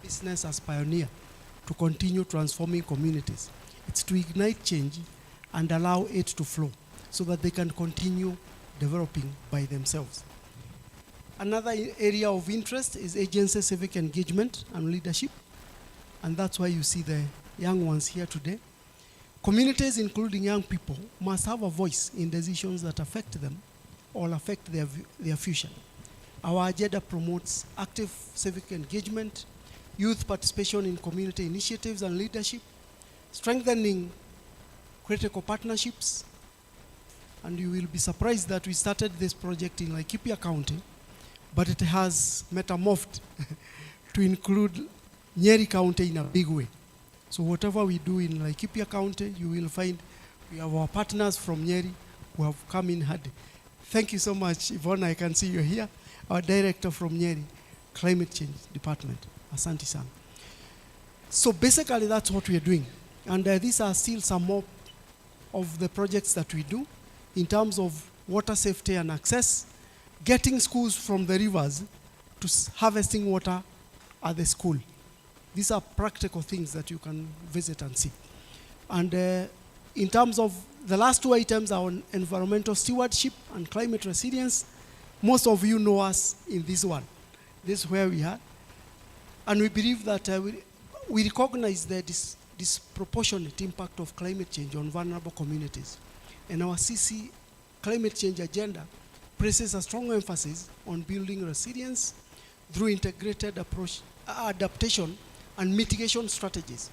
business as pioneer to continue transforming communities. It's to ignite change and allow it to flow so that they can continue developing by themselves. Another area of interest is agency civic engagement and leadership, and that's why you see the young ones here today. Communities, including young people, must have a voice in decisions that affect them or affect their future. Our agenda promotes active civic engagement, youth participation in community initiatives and leadership, strengthening critical partnerships, and you will be surprised that we started this project in Laikipia County, but it has metamorphed to include Nyeri County in a big way. So whatever we do in Laikipia County, you will find we have our partners from Nyeri who have come in handy. Thank you so much, Yvonne, I can see you're here. Our director from Nyeri, Climate Change Department, Asante Sana. So basically that's what we are doing. And these are still some more of the projects that we do in terms of water safety and access, getting schools from the rivers to harvesting water at the school. These are practical things that you can visit and see. And in terms of the last two items are on environmental stewardship and climate resilience. Most of you know us in this one. This is where we are. And we believe that we recognize the disproportionate impact of climate change on vulnerable communities. And our CC climate change agenda places a strong emphasis on building resilience through integrated approach, adaptation and mitigation strategies.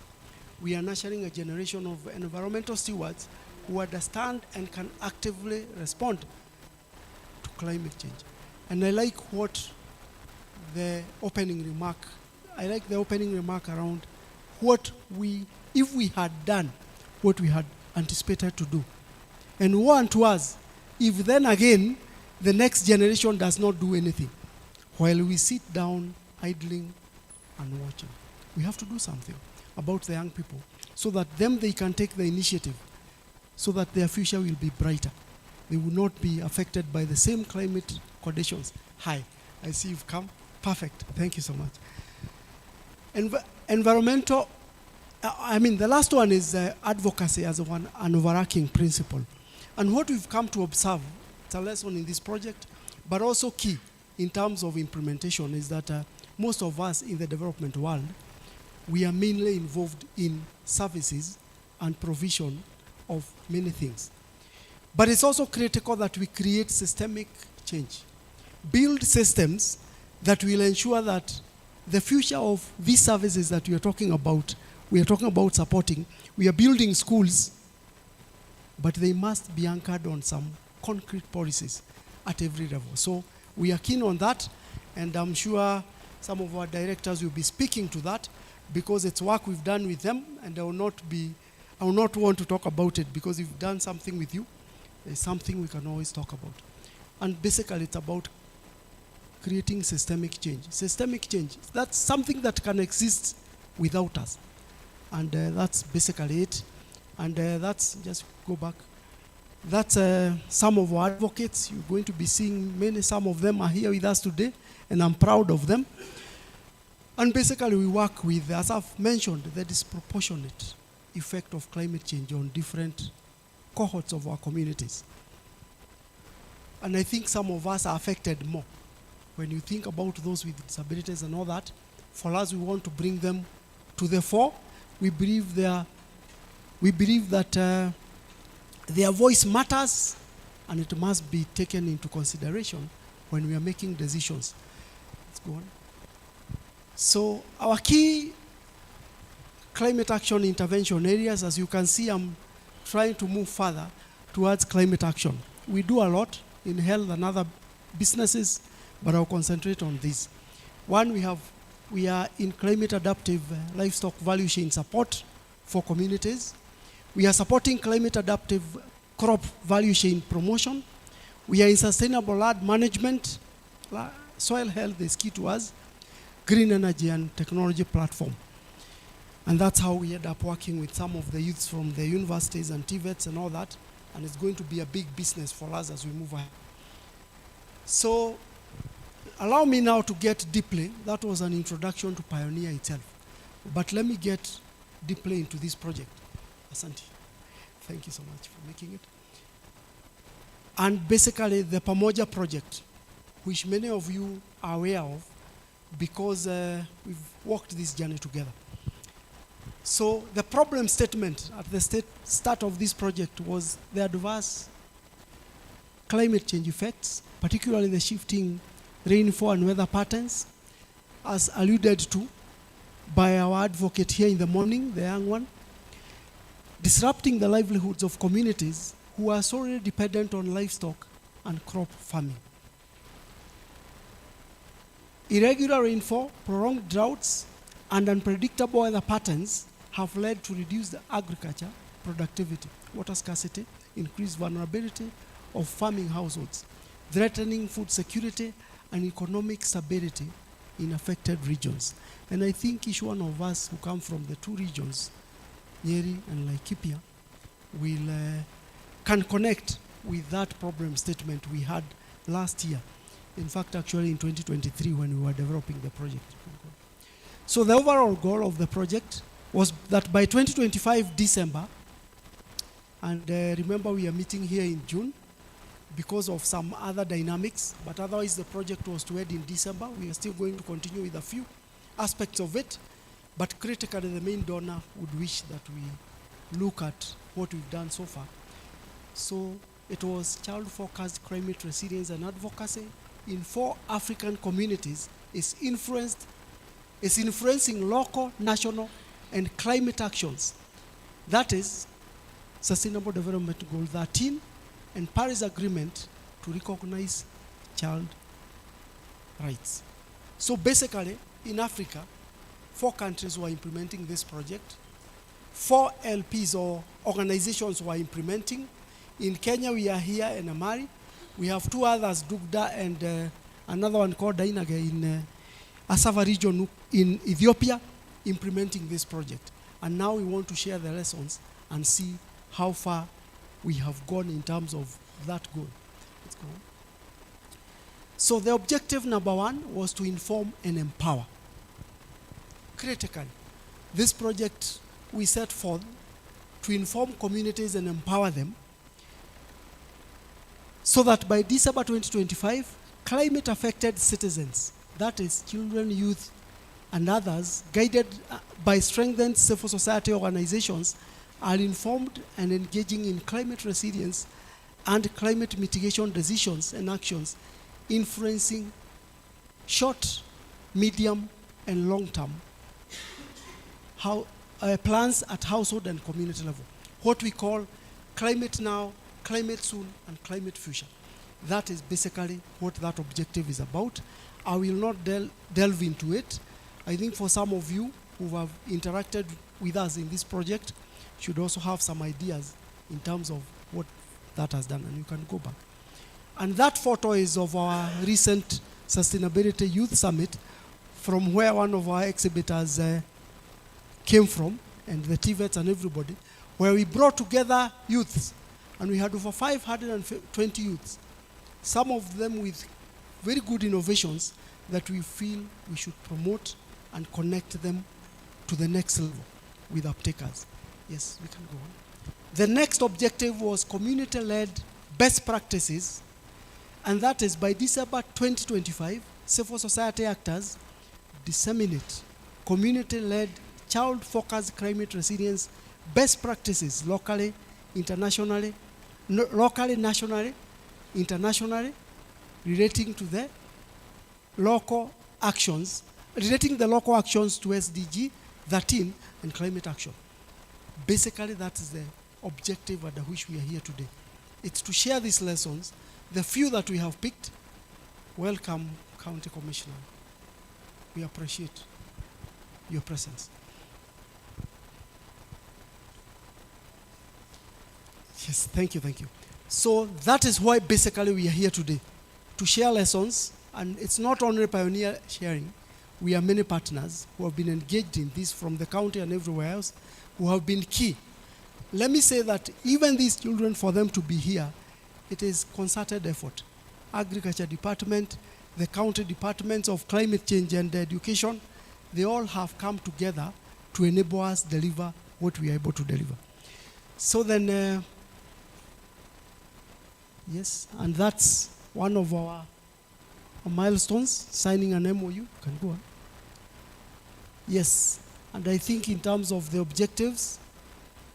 We are nurturing a generation of environmental stewards who understand and can actively respond to climate change. And I like what the opening remark, around if we had done what we had anticipated to do. And woe unto us if then again the next generation does not do anything while we sit down idling and watching. We have to do something about the young people so that they can take the initiative so that their future will be brighter. They will not be affected by the same climate conditions. Hi, I see you've come. Perfect. Thank you so much. Environmental, the last one is advocacy as an overarching principle. And what we've come to observe, it's a lesson in this project, but also key in terms of implementation is that most of us in the development world, we are mainly involved in services and provision of many things. But it's also critical that we create systemic change. Build systems that will ensure that the future of these services that we are talking about supporting, we are building schools, but they must be anchored on some concrete policies at every level. So we are keen on that, and I'm sure some of our directors will be speaking to that because it's work we've done with them, and I will not want to talk about it because we've done something with you. There's something we can always talk about. And basically it's about creating systemic change. Systemic change, that's something that can exist without us. And that's basically it. And that's, just go back. That's some of our advocates. You're going to be seeing some of them are here with us today, and I'm proud of them. And basically we work with, as I've mentioned, the disproportionate effect of climate change on different cohorts of our communities. And I think some of us are affected more. When you think about those with disabilities and all that, for us we want to bring them to the fore. We believe that their voice matters, and it must be taken into consideration when we are making decisions. Let's go on. So our key climate action intervention areas, as you can see, I'm trying to move further towards climate action. We do a lot in health and other businesses, but I'll concentrate on this. One, we are in climate adaptive livestock value chain support for communities. We are supporting climate adaptive crop value chain promotion. We are in sustainable land management. Soil health is key to us. Green energy and technology platform. And that's how we end up working with some of the youths from the universities and TVETs and all that. And it's going to be a big business for us as we move ahead. So allow me now to get deeply. That was an introduction to Pioneer itself. But let me get deeply into this project. Asante. Thank you so much for making it. And basically the PAMOJA project, which many of you are aware of because we've walked this journey together. So the problem statement at the start of this project was the adverse climate change effects, particularly the shifting rainfall and weather patterns, as alluded to by our advocate here in the morning, the young one, disrupting the livelihoods of communities who are solely dependent on livestock and crop farming. Irregular rainfall, prolonged droughts, and unpredictable weather patterns have led to reduced agriculture productivity, water scarcity, increased vulnerability of farming households, threatening food security and economic stability in affected regions. And I think each one of us who come from the two regions, Nyeri and Laikipia, can connect with that problem statement we had last year. In fact, actually in 2023 when we were developing the project. So the overall goal of the project was that by 2025 December, and remember we are meeting here in June because of some other dynamics, but otherwise the project was to end in December. We are still going to continue with a few aspects of it, but critically the main donor would wish that we look at what we've done so far. So it was child-focused climate resilience and advocacy in 4 African communities is influencing local, national, and climate actions. That is Sustainable Development Goal 13 and Paris Agreement to recognize child rights. So basically, in Africa, 4 countries were implementing this project. 4 LPs or organizations were implementing. In Kenya, we are here in Amari. We have 2 others, Dugda and another one called Dainage in Asava region in Ethiopia, implementing this project. And now we want to share the lessons and see how far we have gone in terms of that goal. Let's go on. So the objective number 1 was to inform and empower. Critically, this project we set forth to inform communities and empower them so that by December 2025, climate-affected citizens, that is children, youth, and others, guided by strengthened civil society organizations, are informed and engaging in climate resilience and climate mitigation decisions and actions, influencing short, medium, and long-term plans at household and community level. What we call climate now, climate soon, and climate future. That is basically what that objective is about. I will not delve into it. I think for some of you who have interacted with us in this project, should also have some ideas in terms of what that has done, and you can go back. And that photo is of our recent Sustainability Youth Summit, from where one of our exhibitors came from, and the TVETs and everybody, where we brought together youths, and we had over 520 youths, some of them with very good innovations that we feel we should promote and connect them to the next level with uptakers. Yes, we can go on. The next objective was community-led best practices, and that is by December 2025, civil society actors disseminate community-led child-focused climate resilience best practices locally, internationally, nationally, internationally, relating to the local actions, relating the local actions to SDG 13 and climate action. Basically, that is the objective under which we are here today. It's to share these lessons, the few that we have picked. Welcome, County Commissioner. We appreciate your presence. Yes, thank you, thank you. So that is why basically we are here today, to share lessons, and it's not only pioneer sharing. We are many partners who have been engaged in this from the county and everywhere else, who have been key. Let me say that even these children, for them to be here, it is concerted effort. Agriculture Department, the county departments of climate change and education, they all have come together to enable us deliver what we are able to deliver. So then, yes, and that's one of our milestones, signing an MOU. Can go on. Yes, and I think in terms of the objectives,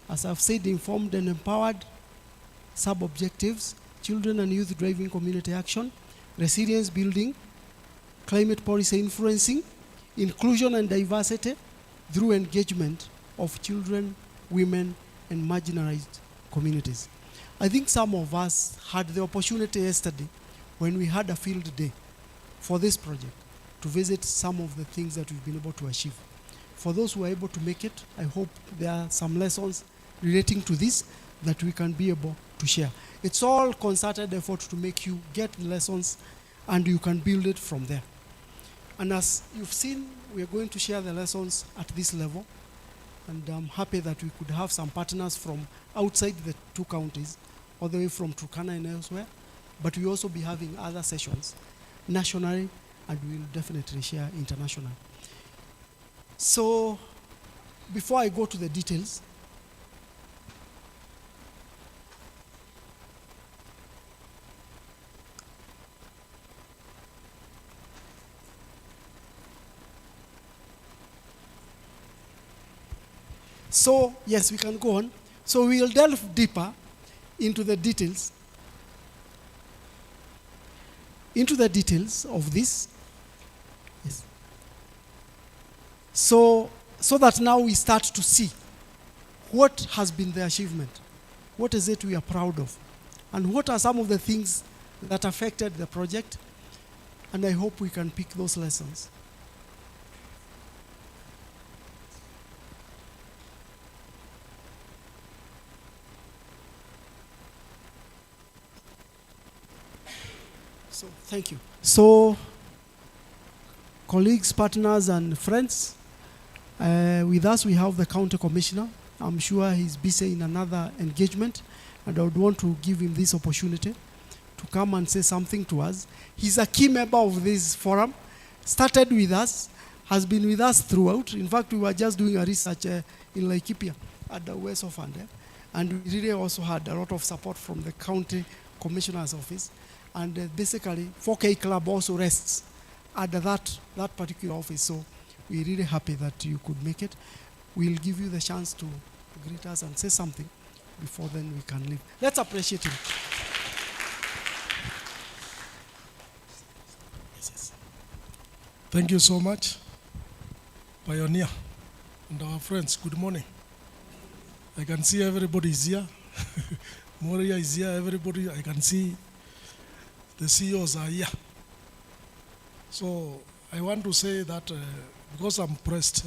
as I've said, informed and empowered, sub-objectives, children and youth driving community action, resilience building, climate policy influencing, inclusion and diversity through engagement of children, women, and marginalized communities. I think some of us had the opportunity yesterday when we had a field day for this project to visit some of the things that we've been able to achieve. For those who are able to make it, I hope there are some lessons relating to this that we can be able to share. It's all concerted effort to make you get lessons and you can build it from there. And as you've seen, we are going to share the lessons at this level. And I'm happy that we could have some partners from outside the two counties, all the way from Turkana and elsewhere. But we also be having other sessions nationally, and we'll definitely share internationally. So before I go to the details, so yes, we can go on. So we'll delve deeper into the details of this. Yes. So that now we start to see what has been the achievement, what is it we are proud of, and what are some of the things that affected the project, and I hope we can pick those lessons. So, thank you. So, colleagues, partners, and friends, with us we have the county commissioner. I'm sure he's busy in another engagement, and I would want to give him this opportunity to come and say something to us. He's a key member of this forum, started with us, has been with us throughout. In fact, we were just doing a research in Laikipia at the West of Fund, and we really also had a lot of support from the county commissioner's office. And basically, 4K Club also rests at that particular office. So we're really happy that you could make it. We'll give you the chance to greet us and say something before then we can leave. Let's appreciate him. Yes. Thank you so much, Pioneer, and our friends. Good morning. I can see everybody is here. Moria is here, everybody. I can see the CEOs are here. So I want to say that because I'm pressed,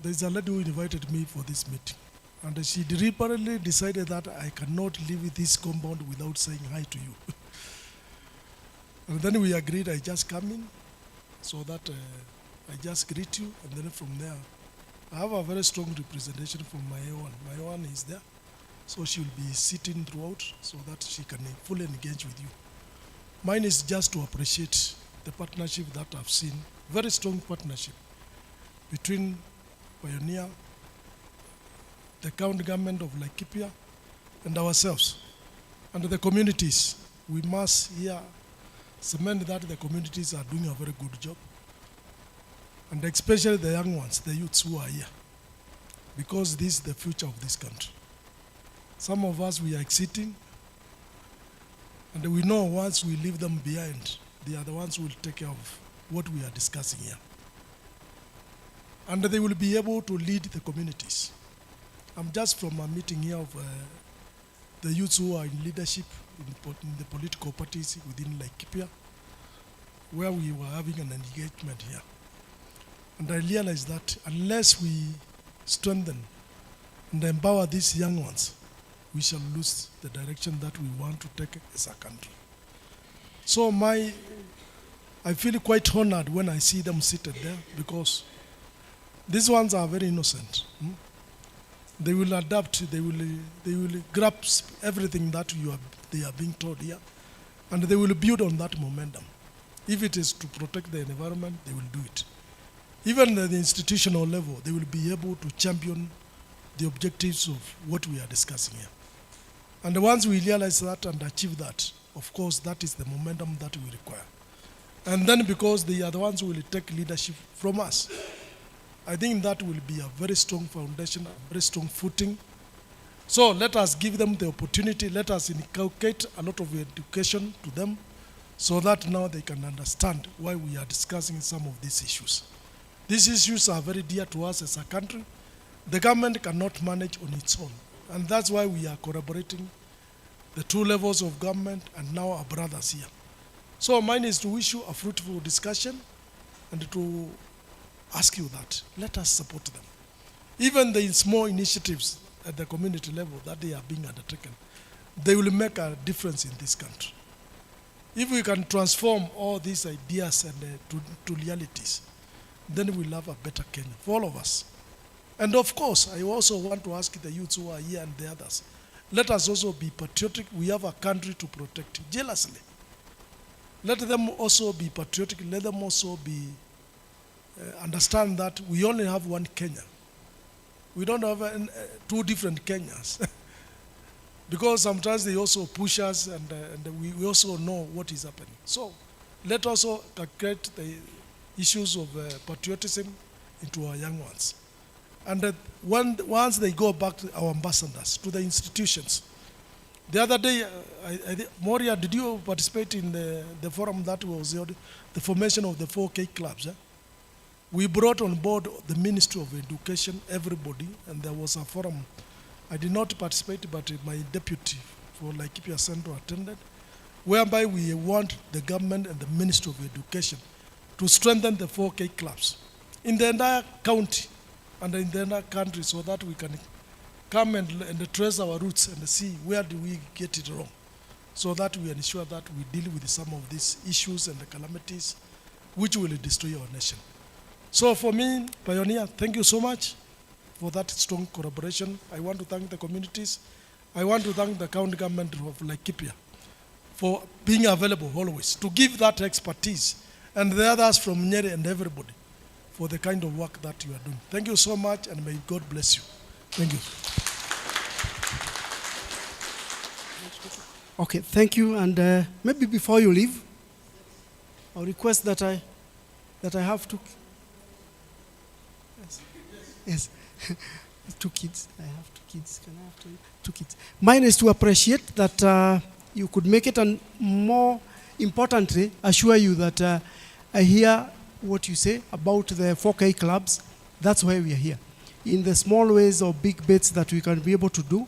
there's a lady who invited me for this meeting. And she deliberately decided that I cannot leave this compound without saying hi to you. And then we agreed I just come in so that I just greet you, and then from there, I have a very strong representation from my A1. My A1 is there. So she will be sitting throughout so that she can fully engage with you. Mine is just to appreciate the partnership that I've seen, very strong partnership between Pioneer, the county government of Laikipia, and ourselves, and the communities. We must here cement that the communities are doing a very good job, and especially the young ones, the youths who are here, because this is the future of this country. Some of us, we are exiting, and we know once we leave them behind, they are the ones who will take care of what we are discussing here. And they will be able to lead the communities. I'm just from a meeting here of the youths who are in leadership in the political parties within Laikipia, where we were having an engagement here. And I realized that unless we strengthen and empower these young ones, we shall lose the direction that we want to take as a country. So I feel quite honored when I see them seated there, because these ones are very innocent. They will adapt, they will grasp everything that they are being told here, And they will build on that momentum. If it is to protect the environment, they will do it. Even at the institutional level, they will be able to champion the objectives of what we are discussing here. And once we realize that and achieve that, of course, that is the momentum that we require. And then because they are the ones who will take leadership from us, I think that will be a very strong foundation, a very strong footing. So let us give them the opportunity, let us inculcate a lot of education to them so that now they can understand why we are discussing some of these issues. These issues are very dear to us as a country. The government cannot manage on its own. And that's why we are collaborating the two levels of government and now our brothers here. So mine is to wish you a fruitful discussion and to ask you that. Let us support them. Even the small initiatives at the community level that they are being undertaken, they will make a difference in this country. If we can transform all these ideas and to realities, then we'll have a better Kenya for all of us. And of course, I also want to ask the youths who are here and the others, let us also be patriotic. We have a country to protect jealously. Let them also be patriotic. Let them also be understand that we only have one Kenya. We don't have two different Kenyas. Because sometimes they also push us and we also know what is happening. So let us also create the issues of patriotism into our young ones. And once they go back to our ambassadors, to the institutions. The other day, Moria, did you participate in the forum that was held, the formation of the 4K clubs? We brought on board the Ministry of Education, everybody, and there was a forum. I did not participate, but my deputy for Laikipia Central attended, whereby we want the government and the Ministry of Education to strengthen the 4K clubs in the entire county and in the entire country so that we can come and trace our roots and see where do we get it wrong, so that we ensure that we deal with some of these issues and the calamities which will destroy our nation. So for me, Pioneer, thank you so much for that strong collaboration. I want to thank the communities. I want to thank the county government of Laikipia for being available always to give that expertise, and the others from Nyeri and everybody for the kind of work that you are doing. Thank you so much, and may God bless you. Thank you. Okay, thank you. And maybe before you leave, I'll request that I have to. Yes. Two kids. I have two kids. Can I have two kids? Mine is to appreciate that you could make it, and more importantly, assure you that I hear what you say about the 4K clubs. That's why we are here. In the small ways or big bets that we can be able to do,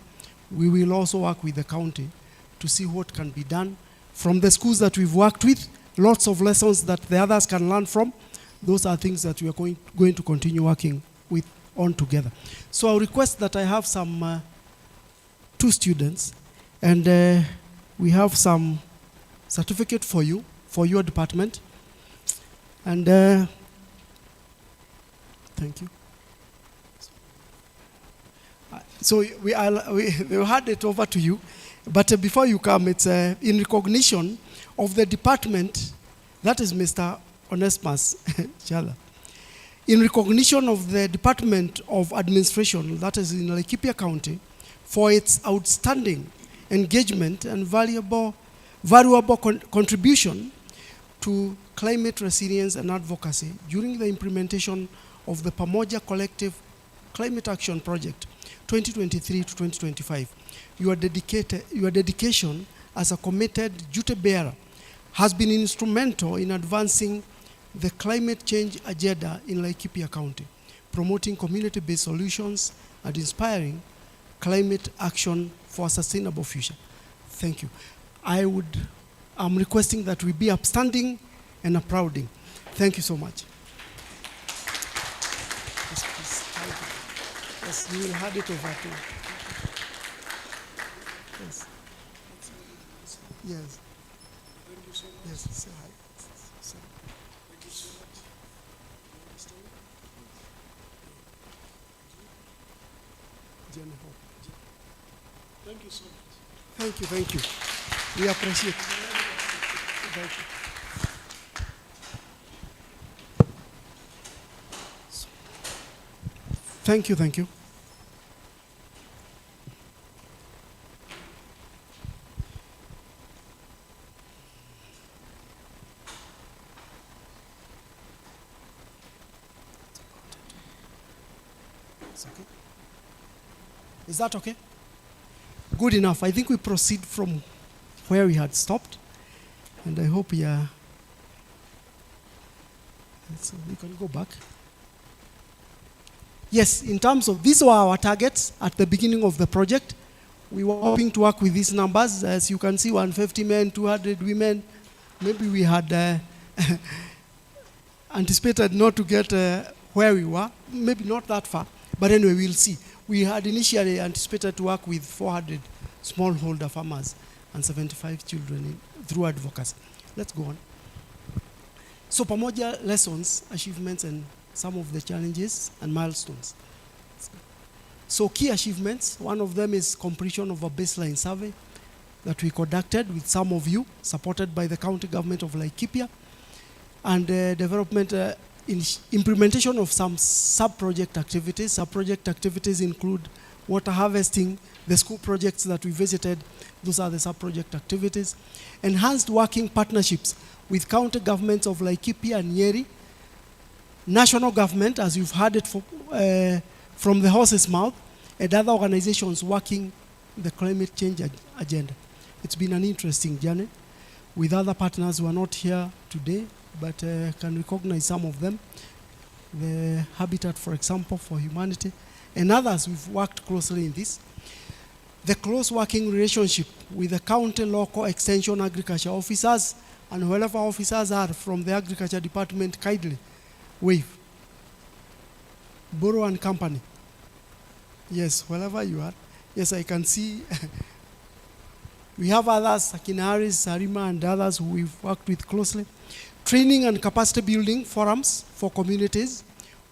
we will also work with the county to see what can be done. From the schools that we've worked with, lots of lessons that the others can learn from. Those are things that we are going to continue working with on together. So I'll request that I have some two students, and we have some certificate for you, for your department. And thank you. So we'll hand it over to you. But before you come, it's in recognition of the department, that is Mr. Onesmus Chala. In recognition of the Department of Administration, that is in Laikipia County, for its outstanding engagement and valuable contribution to climate resilience and advocacy during the implementation of the PAMOJA Collective Climate Action Project 2023 to 2025. Your dedication as a committed duty bearer has been instrumental in advancing the climate change agenda in Laikipia County, promoting community-based solutions and inspiring climate action for a sustainable future. Thank you. I'm requesting that we be upstanding and applauding. Thank you so much. Yes, please. Yes, you will hand it over to. Yes. Yes. Thank you so much. Yes. Say hi. Thank you so much. Jenny Hope. Thank you so much. Thank you. We appreciate it. Thank you. Thank you, thank you. It's okay. Is that okay? Good enough. I think we proceed from where we had stopped. And I hope we are. So we can go back. Yes, in terms of, these were our targets at the beginning of the project. We were hoping to work with these numbers. As you can see, 150 men, 200 women. Maybe we had anticipated not to get where we were. Maybe not that far. But anyway, we'll see. We had initially anticipated to work with 400 smallholder farmers and 75 children through advocacy. Let's go on. So PAMOJA lessons, achievements, and some of the challenges and milestones. So key achievements, one of them is completion of a baseline survey that we conducted with some of you, supported by the county government of Laikipia, and development, implementation of some sub-project activities. Sub-project activities include water harvesting, the school projects that we visited, those are the sub-project activities. Enhanced working partnerships with county governments of Laikipia and Nyeri, national government, as you've heard it from the horse's mouth, and other organizations working the climate change agenda. It's been an interesting journey with other partners who are not here today, but can recognize some of them. The Habitat, for example, for Humanity, and others we've worked closely in this. The close working relationship with the county, local, extension, agriculture officers, and wherever officers are from the agriculture department, kindly wave. Borough and company. Yes, wherever you are. Yes, I can see. We have others, Akinaris, Sarima, and others who we've worked with closely. Training and capacity building forums for communities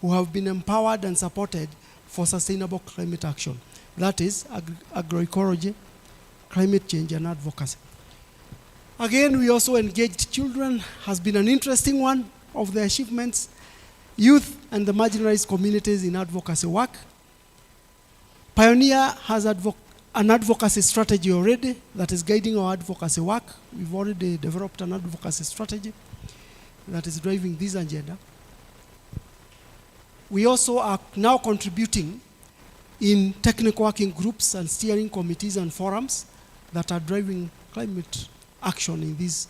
who have been empowered and supported for sustainable climate action. That is agroecology, climate change, and advocacy. Again, we also engaged children, has been an interesting one of the achievements. Youth and the marginalized communities in advocacy work. Pioneer has an advocacy strategy already that is guiding our advocacy work. We've already developed an advocacy strategy that is driving this agenda. We also are now contributing in technical working groups and steering committees and forums that are driving climate action in this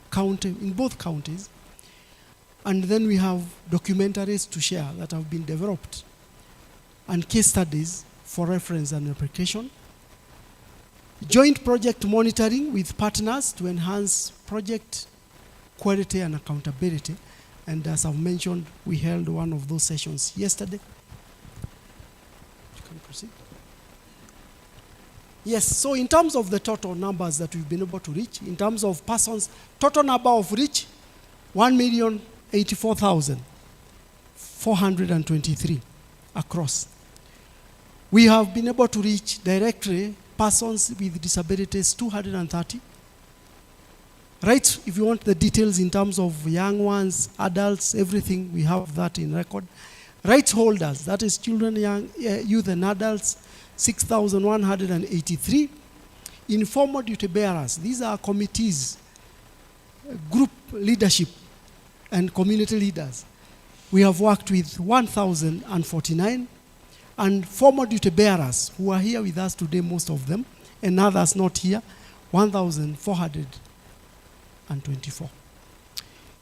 county, in both counties. And then we have documentaries to share that have been developed and case studies for reference and application. Joint project monitoring with partners to enhance project quality and accountability. And as I've mentioned, we held one of those sessions yesterday. You can proceed. Yes, so in terms of the total numbers that we've been able to reach, in terms of persons, total number of reach, 1,084,423 across. We have been able to reach directly persons with disabilities, 230. Right, if you want the details in terms of young ones, adults, everything, we have that in record. Rights holders, that is children, young, youth and adults, 6,183. Informal duty bearers, these are committees, group leadership, and community leaders. We have worked with 1,049. And formal duty bearers, who are here with us today, most of them, and others not here, 1,424.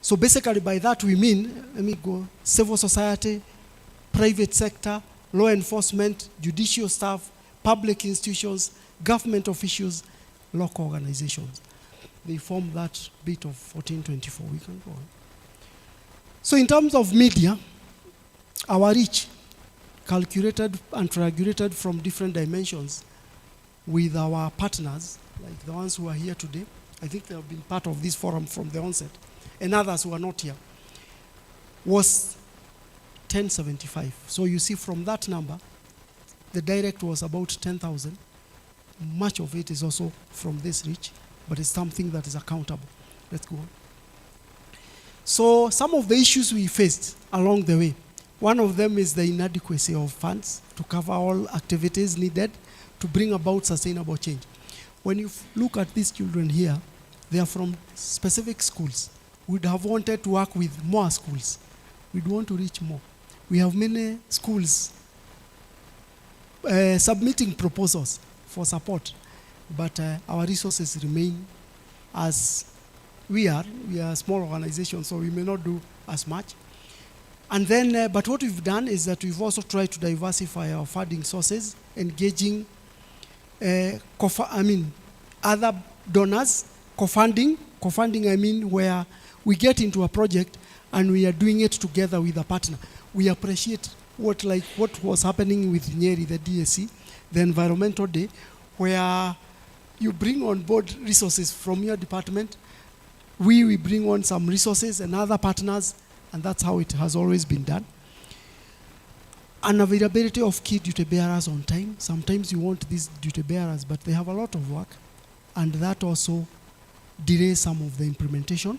So basically by that we mean, let me go, civil society, private sector, law enforcement, judicial staff, public institutions, government officials, local organizations. They form that bit of 1424. We can go on. So in terms of media, our reach, calculated and triangulated from different dimensions with our partners, like the ones who are here today. I think they have been part of this forum from the onset, and others who are not here, was 1075. So you see from that number, the direct was about 10,000. Much of it is also from this reach, but it's something that is accountable. Let's go on. So some of the issues we faced along the way, one of them is the inadequacy of funds to cover all activities needed to bring about sustainable change. When you look at these children here, they are from specific schools. We'd have wanted to work with more schools. We'd want to reach more. We have many schools submitting proposals for support, but our resources remain as we are a small organization, so we may not do as much. And then, but what we've done is that we've also tried to diversify our funding sources, engaging other donors, co-funding I mean, where we get into a project and we are doing it together with a partner. We appreciate what was happening with Nyeri, the DSC, the Environmental Day, where you bring on board resources from your department. We bring on some resources and other partners, and that's how it has always been done. Unavailability of key duty bearers on time. Sometimes you want these duty bearers, but they have a lot of work, and that also delays some of the implementation.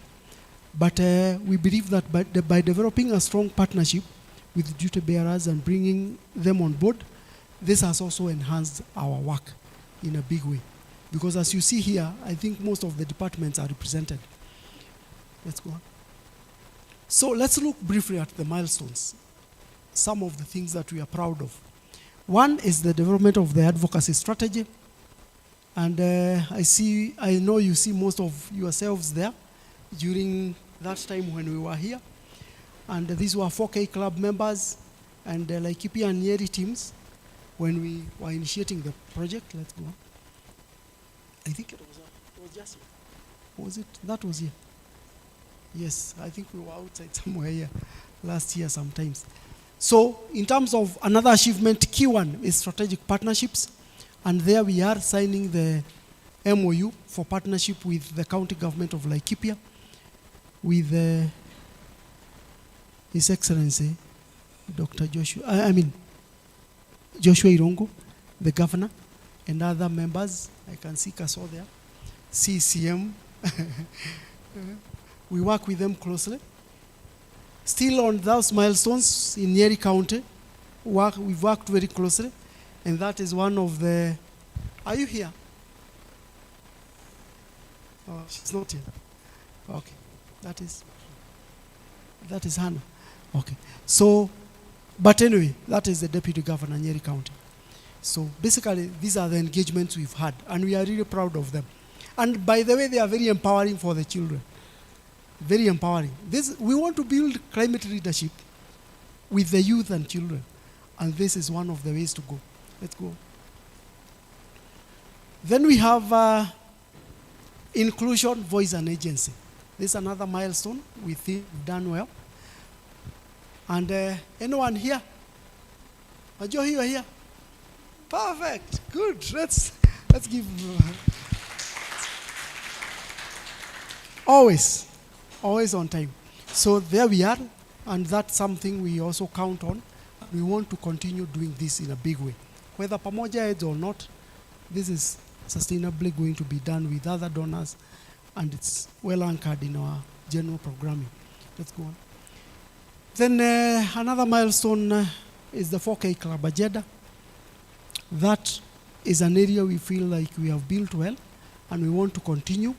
But we believe that by developing a strong partnership with duty bearers and bringing them on board, this has also enhanced our work in a big way. Because as you see here, I think most of the departments are represented. Let's go on. So let's look briefly at the milestones, some of the things that we are proud of. One is the development of the advocacy strategy. And I know you see most of yourselves there during that time when we were here. And these were 4K club members and Laikipia and Nyeri teams when we were initiating the project. Let's go on. I think it was just here. Was it? That was here. Yes, I think we were outside somewhere here last year sometimes. So in terms of another achievement, key one is strategic partnerships. And there we are signing the MOU for partnership with the county government of Laikipia, with His Excellency, Dr. Joshua Irongo, the governor, and other members. I can see Kaso there, CCM. We work with them closely. Still on those milestones in Nyeri County, we've worked very closely, and that is one of the... Are you here? Oh, she's not here. Okay, that is Hannah. Okay, so, but anyway, that is the Deputy Governor, Nyeri County. So basically, these are the engagements we've had, and we are really proud of them. And by the way, they are very empowering for the children. Very empowering. We want to build climate leadership with the youth and children, and this is one of the ways to go. Let's go. Then we have inclusion, voice, and agency. This is another milestone we think we've done well. And anyone here? Ajo, you are here. Perfect. Good. Let's give. Always on time. So there we are, and that's something we also count on. We want to continue doing this in a big way. Whether PAMOJA aids or not, this is sustainably going to be done with other donors, and it's well anchored in our general programming. Let's go on. Then another milestone is the 4K Club agenda. That is an area we feel like we have built well, and we want to continue.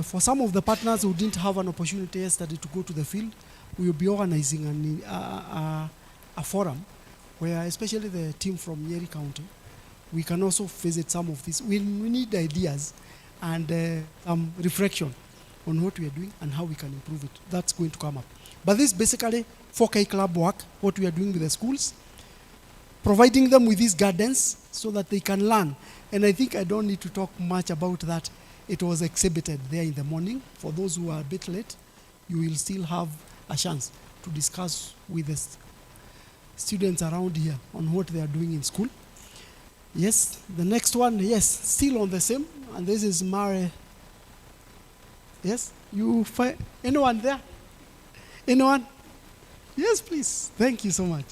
For some of the partners who didn't have an opportunity yesterday to go to the field, we will be organizing a forum where, especially the team from Nyeri County, we can also visit some of these. We need ideas and some reflection on what we are doing and how we can improve it. That's going to come up. But this basically 4K club work, what we are doing with the schools, providing them with these gardens so that they can learn. And I think I don't need to talk much about that. It was exhibited there in the morning. For those who are a bit late, you will still have a chance to discuss with the students around here on what they are doing in school. Yes, the next one, yes, still on the same, and this is Mare. Yes, anyone there? Anyone? Yes, please. Thank you so much.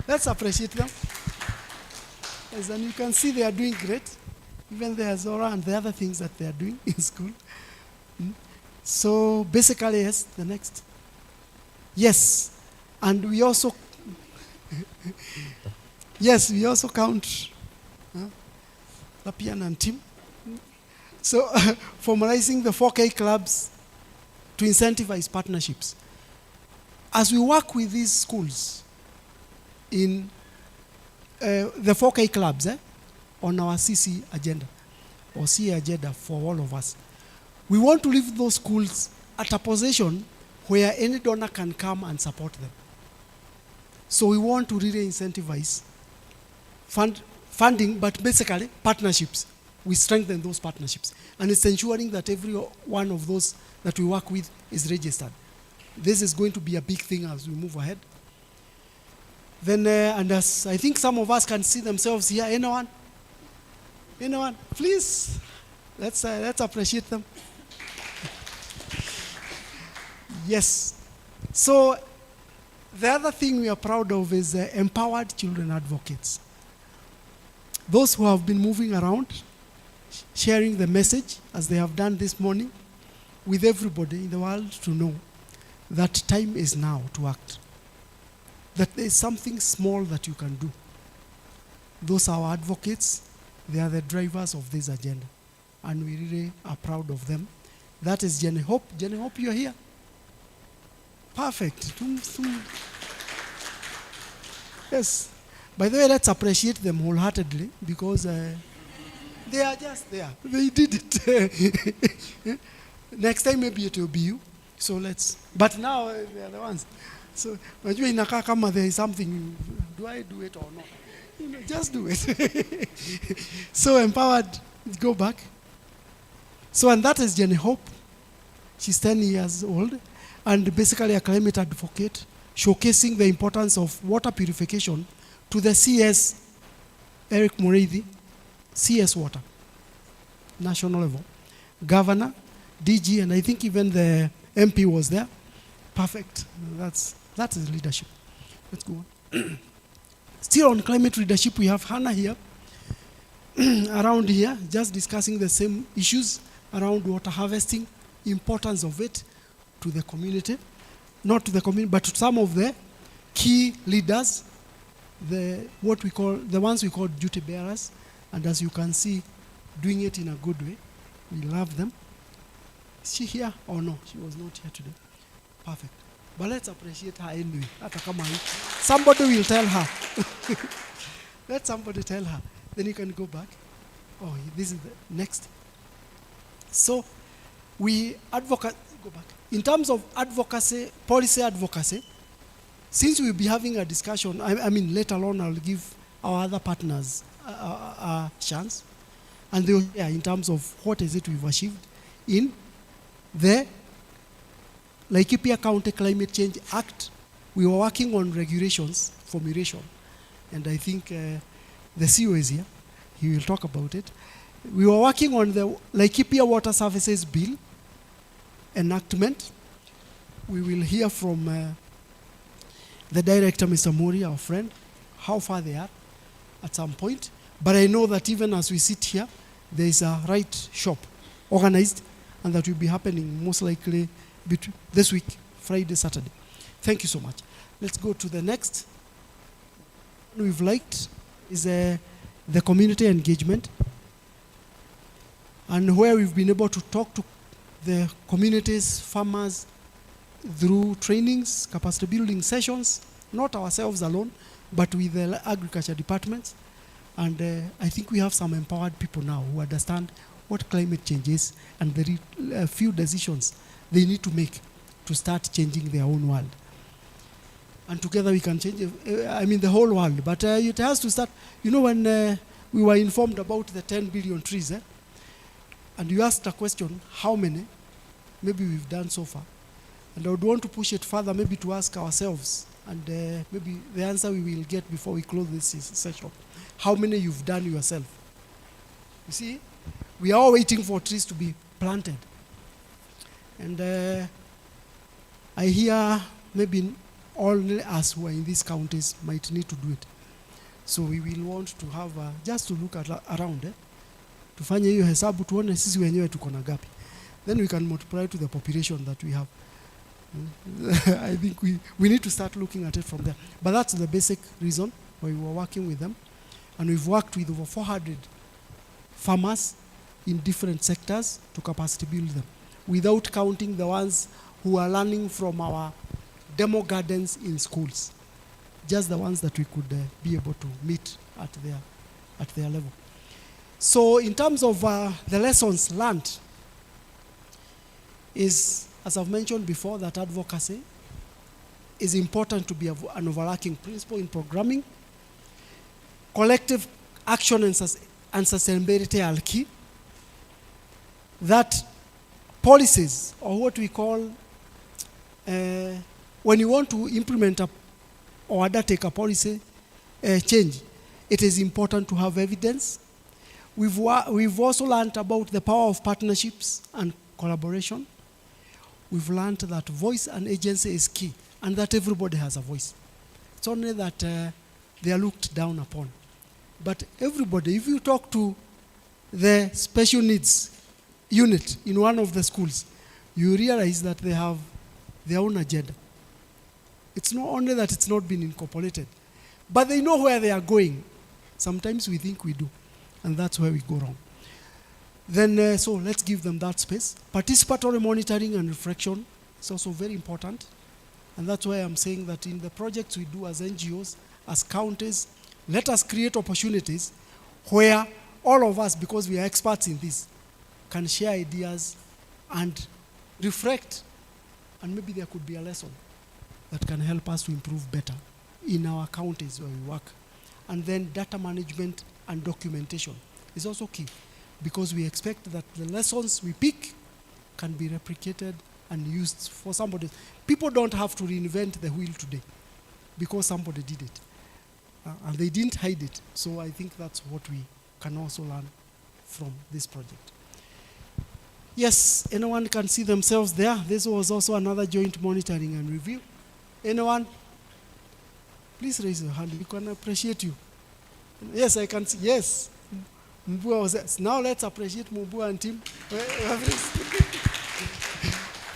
Let's appreciate them. Yes, and you can see they are doing great. Even the Azora and the other things that they are doing in school. So basically, yes, the next. Yes, and we also, yes, we also count Lapian and Tim. So formalizing the 4K clubs to incentivize partnerships. As we work with these schools in the 4K clubs on our CC agenda, or CA agenda for all of us, we want to leave those schools at a position where any donor can come and support them. So we want to really incentivize funding, but basically partnerships. We strengthen those partnerships. And it's ensuring that every one of those that we work with is registered. This is going to be a big thing as we move ahead. Then, and as I think some of us can see themselves here, anyone? Anyone? Please, let's appreciate them. Yes. So the other thing we are proud of is empowered children advocates. Those who have been moving around, sharing the message, as they have done this morning, with everybody in the world to know that time is now to act. That there is something small that you can do. Those are our advocates. They are the drivers of this agenda. And we really are proud of them. That is Jenny Hope. Jenny Hope, you're here. Perfect. Yes. By the way, let's appreciate them wholeheartedly because they are just there. They did it. Next time maybe it will be you. So let's. But now they are the ones. So inaka kama there is something. Do I do it or not? You know, just do it. So empowered. Go back. So and that is Jenny Hope. She's 10 years old and basically a climate advocate, showcasing the importance of water purification to the CS, Eric Mureithi, CS Water, national level. Governor, DG, and I think even the MP was there. Perfect. That is leadership. Let's go on. Still on climate leadership, we have Hannah here, around here, just discussing the same issues around water harvesting, importance of it to the community, not to the community, but to some of the key leaders, the ones we call duty bearers, and as you can see, doing it in a good way. We love them. Is she here? Oh no, she was not here today. Perfect. But let's appreciate her anyway. Somebody will tell her. Let somebody tell her. Then you can go back. Oh, this is the next. So we advocate, go back. In terms of advocacy, policy advocacy, since we'll be having a discussion, I mean, later on I'll give our other partners a chance. And they'll hear in terms of what is it we've achieved in the Laikipia County Climate Change Act. We were working on regulations, formulation. And I think the CEO is here. He will talk about it. We were working on the Laikipia Water Services Bill enactment. We will hear from the director, Mr. Mori, our friend, how far they are at some point. But I know that even as we sit here, there is a right shop organized, and that will be happening most likely this week, Friday, Saturday. Thank you so much. Let's go to the next. We've liked is the community engagement, and where we've been able to talk to the communities, farmers, through trainings, capacity building sessions, not ourselves alone, but with the agriculture departments. And I think we have some empowered people now who understand what climate change is and the few decisions they need to make to start changing their own world. And together we can change, the whole world. But it has to start, when we were informed about the 10 billion trees, and you asked a question, how many maybe we've done so far? And I would want to push it further, maybe to ask ourselves, and maybe the answer we will get before we close this session. How many you've done yourself? You see, we are all waiting for trees to be planted. And I hear maybe all us who are in these counties might need to do it. So we will want to have, just to look around, tufanye hiyo hesabu tuone sisi wenyewe tuko na gapi. then we can multiply to the population that we have. I think we need to start looking at it from there. But that's the basic reason why we were working with them. And we've worked with over 400 farmers in different sectors to capacity build them, without counting the ones who are learning from our demo gardens in schools. Just the ones that we could be able to meet at their level. So in terms of the lessons learned is, as I've mentioned before, that advocacy is important to be an overarching principle in programming. Collective action and sustainability are key. That policies, or what we call, when you want to implement or undertake a policy change, it is important to have evidence. We've also learned about the power of partnerships and collaboration. We've learned that voice and agency is key, and that everybody has a voice. It's only that they are looked down upon. But everybody, if you talk to the special needs unit in one of the schools, you realize that they have their own agenda. It's not only that it's not been incorporated, but they know where they are going. Sometimes we think we do, and that's where we go wrong. Then, so let's give them that space. Participatory monitoring and reflection is also very important. And that's why I'm saying that in the projects we do as NGOs, as counties, let us create opportunities where all of us, because we are experts in this, can share ideas and reflect. And maybe there could be a lesson that can help us to improve better in our counties where we work. And then data management and documentation is also key, because we expect that the lessons we pick can be replicated and used for somebody. People don't have to reinvent the wheel today because somebody did it. And they didn't hide it. So I think that's what we can also learn from this project. Yes, anyone can see themselves there. This was also another joint monitoring and review. Anyone? Please raise your hand. We can appreciate you. Yes, I can see. Yes. Mbua was there. Now let's appreciate Mbua and team.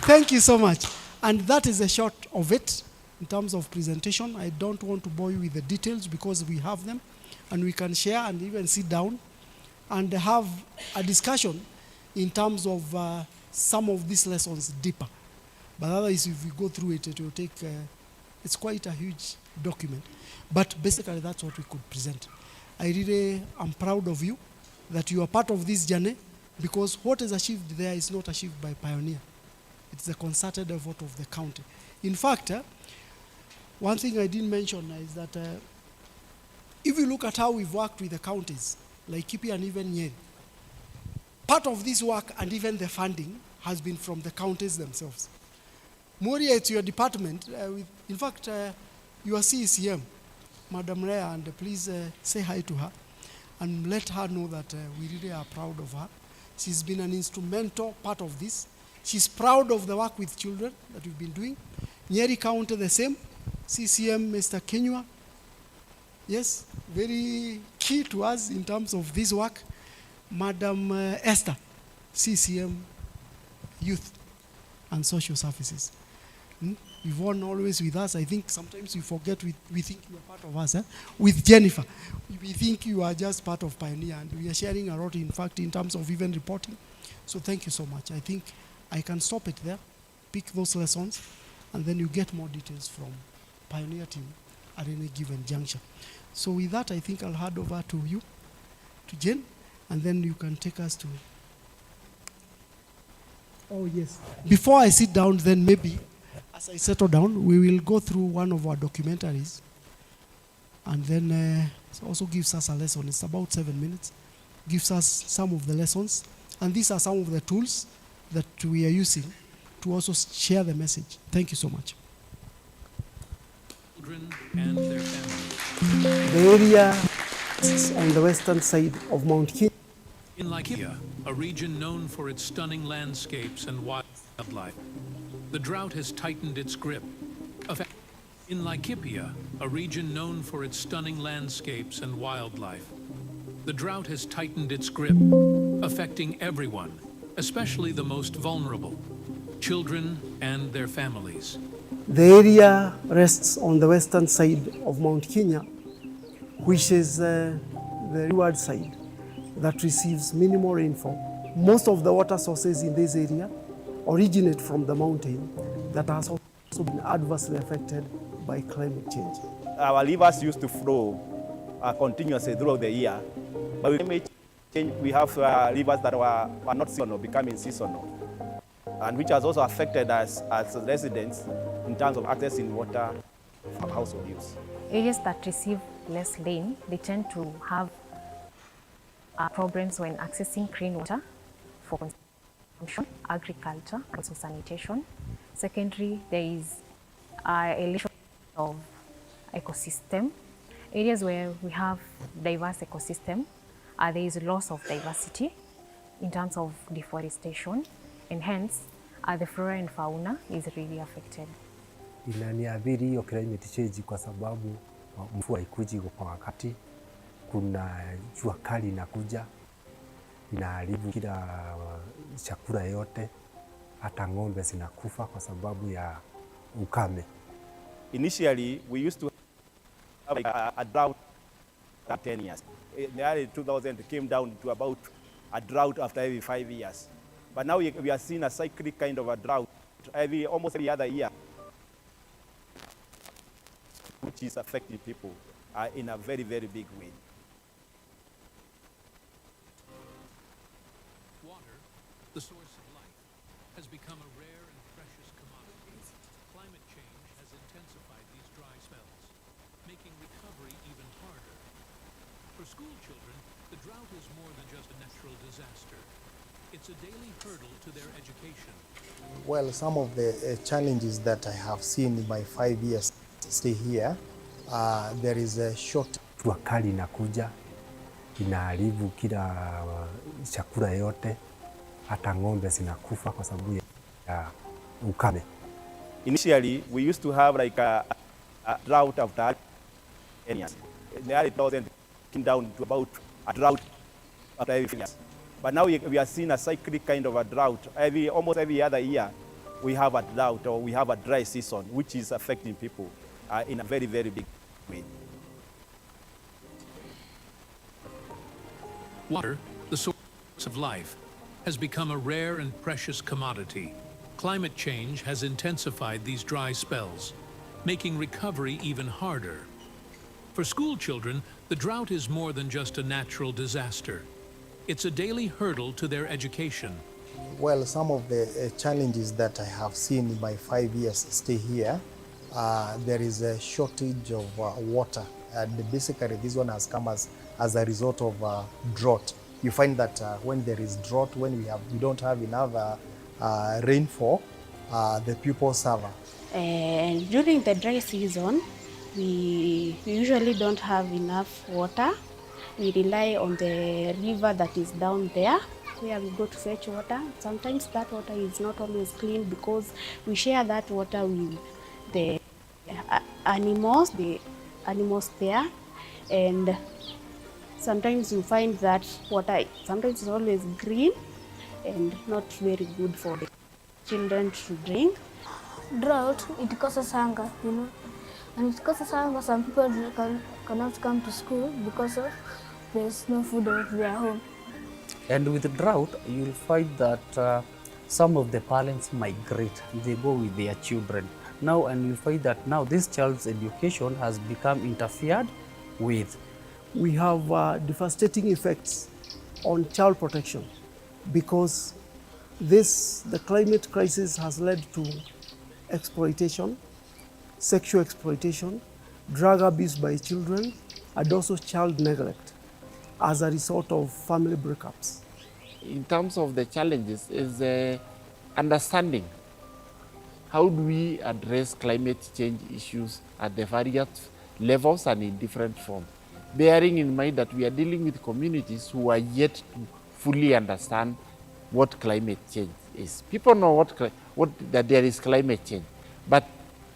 Thank you so much. And that is a short of it in terms of presentation. I don't want to bore you with the details because we have them and we can share and even sit down and have a discussion in terms of some of these lessons deeper. But otherwise, if we go through it, it will take, it's quite a huge document. But basically, that's what we could present. I really am proud of you that you are part of this journey, because what is achieved there is not achieved by Pioneer. It's the concerted effort of the county. In fact, one thing I didn't mention is that if you look at how we've worked with the counties, like Kipi and even Nyeri, part of this work and even the funding has been from the counties themselves. Moria, it's your department. In fact, your CECM, Madam Rea, and please say hi to her and let her know that we really are proud of her. She's been an instrumental part of this. She's proud of the work with children that we've been doing. Nyeri County the same. CCM, Mr. Kenywa. Yes, very key to us in terms of this work. Madam Esther, CCM, Youth and Social Services. Yvonne always with us. I think sometimes we forget, we think you are part of us. With Jennifer, we think you are just part of Pioneer, and we are sharing a lot, in fact, in terms of even reporting. So thank you so much. I think I can stop it there, pick those lessons, and then you get more details from Pioneer team at any given juncture. So with that, I think I'll hand over to you, to Jen, and then you can take us to... Oh, yes. Before I sit down, then maybe, as I settle down, we will go through one of our documentaries, and then it also gives us a lesson. It's about 7 minutes. Gives us some of the lessons, and these are some of the tools that we are using to also share the message. Thank you so much. Children and their families. The area is on the western side of Mount Kenya. In Laikipia, a region known for its stunning landscapes and wildlife, the drought has tightened its grip. In Laikipia, a region known for its stunning landscapes and wildlife, the drought has tightened its grip, affecting everyone, especially the most vulnerable, children and their families. The area rests on the western side of Mount Kenya, which is the leeward side that receives minimal rainfall. Most of the water sources in this area originate from the mountain that has also been adversely affected by climate change. Our rivers used to flow continuously throughout the year, but with climate change, we have rivers that were not seasonal, becoming seasonal, and which has also affected us as residents in terms of accessing water for household use. Areas that receive less rain, they tend to have problems when accessing clean water for consumption, agriculture, and also sanitation. Secondly, there is a lack of ecosystem. Areas where we have diverse ecosystem, there is loss of diversity in terms of deforestation, and hence the flora and fauna is really affected. Inaniathiri hiyo climate change kwa sababu mvua haikuji kwa wakati, kuna jua kali inakuja, inaharibu kila chakula yote, hata ng'ombe zinakufa kwa sababu ya ukame. Initially, we used to have a drought after 10 years. In the early 2000, it came down to about a drought after every 5 years. But now we are seeing a cyclic kind of a drought almost every other year, which is affecting people in a very, very big way. Water, the source of life, has become a rare and precious commodity. Climate change has intensified these dry spells, making recovery even harder. For school children, the drought is more than just a natural disaster. It's a daily hurdle to their education. Well, some of the challenges that I have seen in my 5 years stay here, there is a short. Jua kali inakuja, inaharibu kila chakula yote, hata ng'ombe zinakufa kwa sababu ya ukame. Initially, we used to have like a drought after 10 years. In the early 2000, it came down to about a drought after every 5 years. But now we are seeing a cyclic kind of a drought. Almost every other year, we have a drought or we have a dry season, which is affecting people in a very, very big way. Water, the source of life, has become a rare and precious commodity. Climate change has intensified these dry spells, making recovery even harder. For school children, the drought is more than just a natural disaster. It's a daily hurdle to their education. Well, some of the challenges that I have seen in my 5 years stay here, there is a shortage of water, and basically this one has come as a result of drought. You find that when there is drought, when we don't have enough rainfall, the people suffer. And during the dry season, we usually don't have enough water. We rely on the river that is down there, where we go to fetch water. Sometimes that water is not always clean because we share that water with the animals there, and sometimes you find that water sometimes is always green and not very good for the children to drink. Drought, it causes hunger, and it causes hunger. Some people cannot come to school because of there's no food at their home. And with the drought, you'll find that some of the parents migrate, they go with their children. Now, and you'll find that now this child's education has become interfered with. We have devastating effects on child protection because the climate crisis has led to exploitation, sexual exploitation, drug abuse by children, and also child neglect as a result of family breakups. In terms of the challenges is understanding. How do we address climate change issues at the various levels and in different forms? Bearing in mind that we are dealing with communities who are yet to fully understand what climate change is. People know that there is climate change, but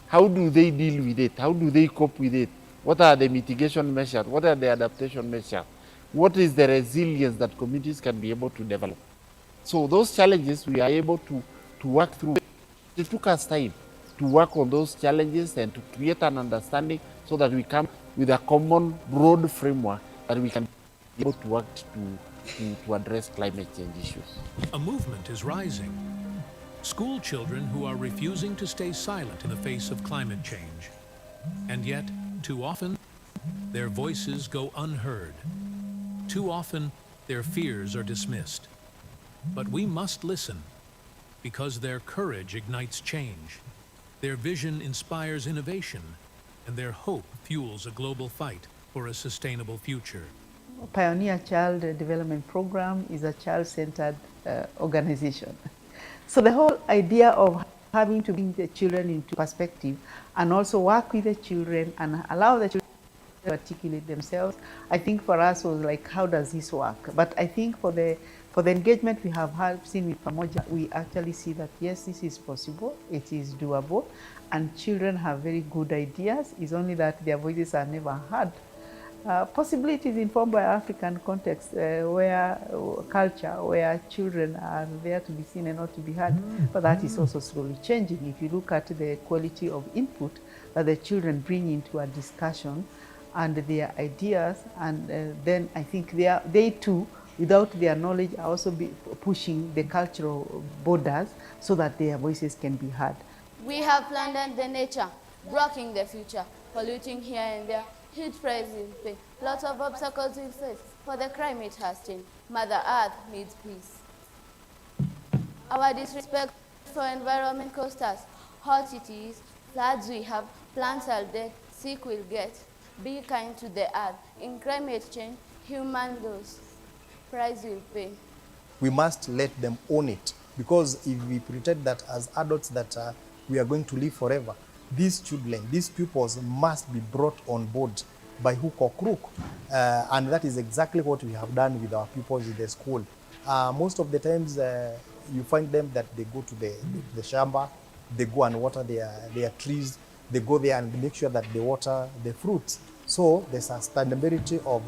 how do they deal with it? How do they cope with it? What are the mitigation measures? What are the adaptation measures? What is the resilience that communities can be able to develop? So those challenges we are able to work through. It took us time to work on those challenges and to create an understanding so that we come with a common broad framework that we can be able to work to address climate change issues. A movement is rising. School children who are refusing to stay silent in the face of climate change. And yet, too often, their voices go unheard. Too often, their fears are dismissed. But we must listen, because their courage ignites change. Their vision inspires innovation, and their hope fuels a global fight for a sustainable future. Pioneer Child Development Program is a child-centered organization. So the whole idea of having to bring the children into perspective and also work with the children and allow the children to articulate themselves, I think for us was like, how does this work? But I think for the engagement we have seen with PAMOJA, we actually see that yes, this is possible, it is doable, and children have very good ideas. It's only that their voices are never heard. Possibly it is informed by African context, culture, where children are there to be seen and not to be heard. But that is also slowly changing. If you look at the quality of input that the children bring into a discussion and their ideas, and then I think they too, without their knowledge, are also pushing the cultural borders so that their voices can be heard. We have planned the nature, blocking the future, polluting here and there, heat rising, lots of obstacles we face, for the climate has changed. Mother Earth needs peace. Our disrespect for environment cost us. Hot it is, floods we have, plants are dead, sick will get. Be kind to the earth. In climate change, human lose. Price will pay. We must let them own it, because if we pretend that as adults that we are going to live forever, these children, these pupils must be brought on board by hook or crook. And that is exactly what we have done with our pupils in the school. Most of the times you find them that they go to the shamba, they go and water their trees, they go there and make sure that they water the fruits. So the sustainability of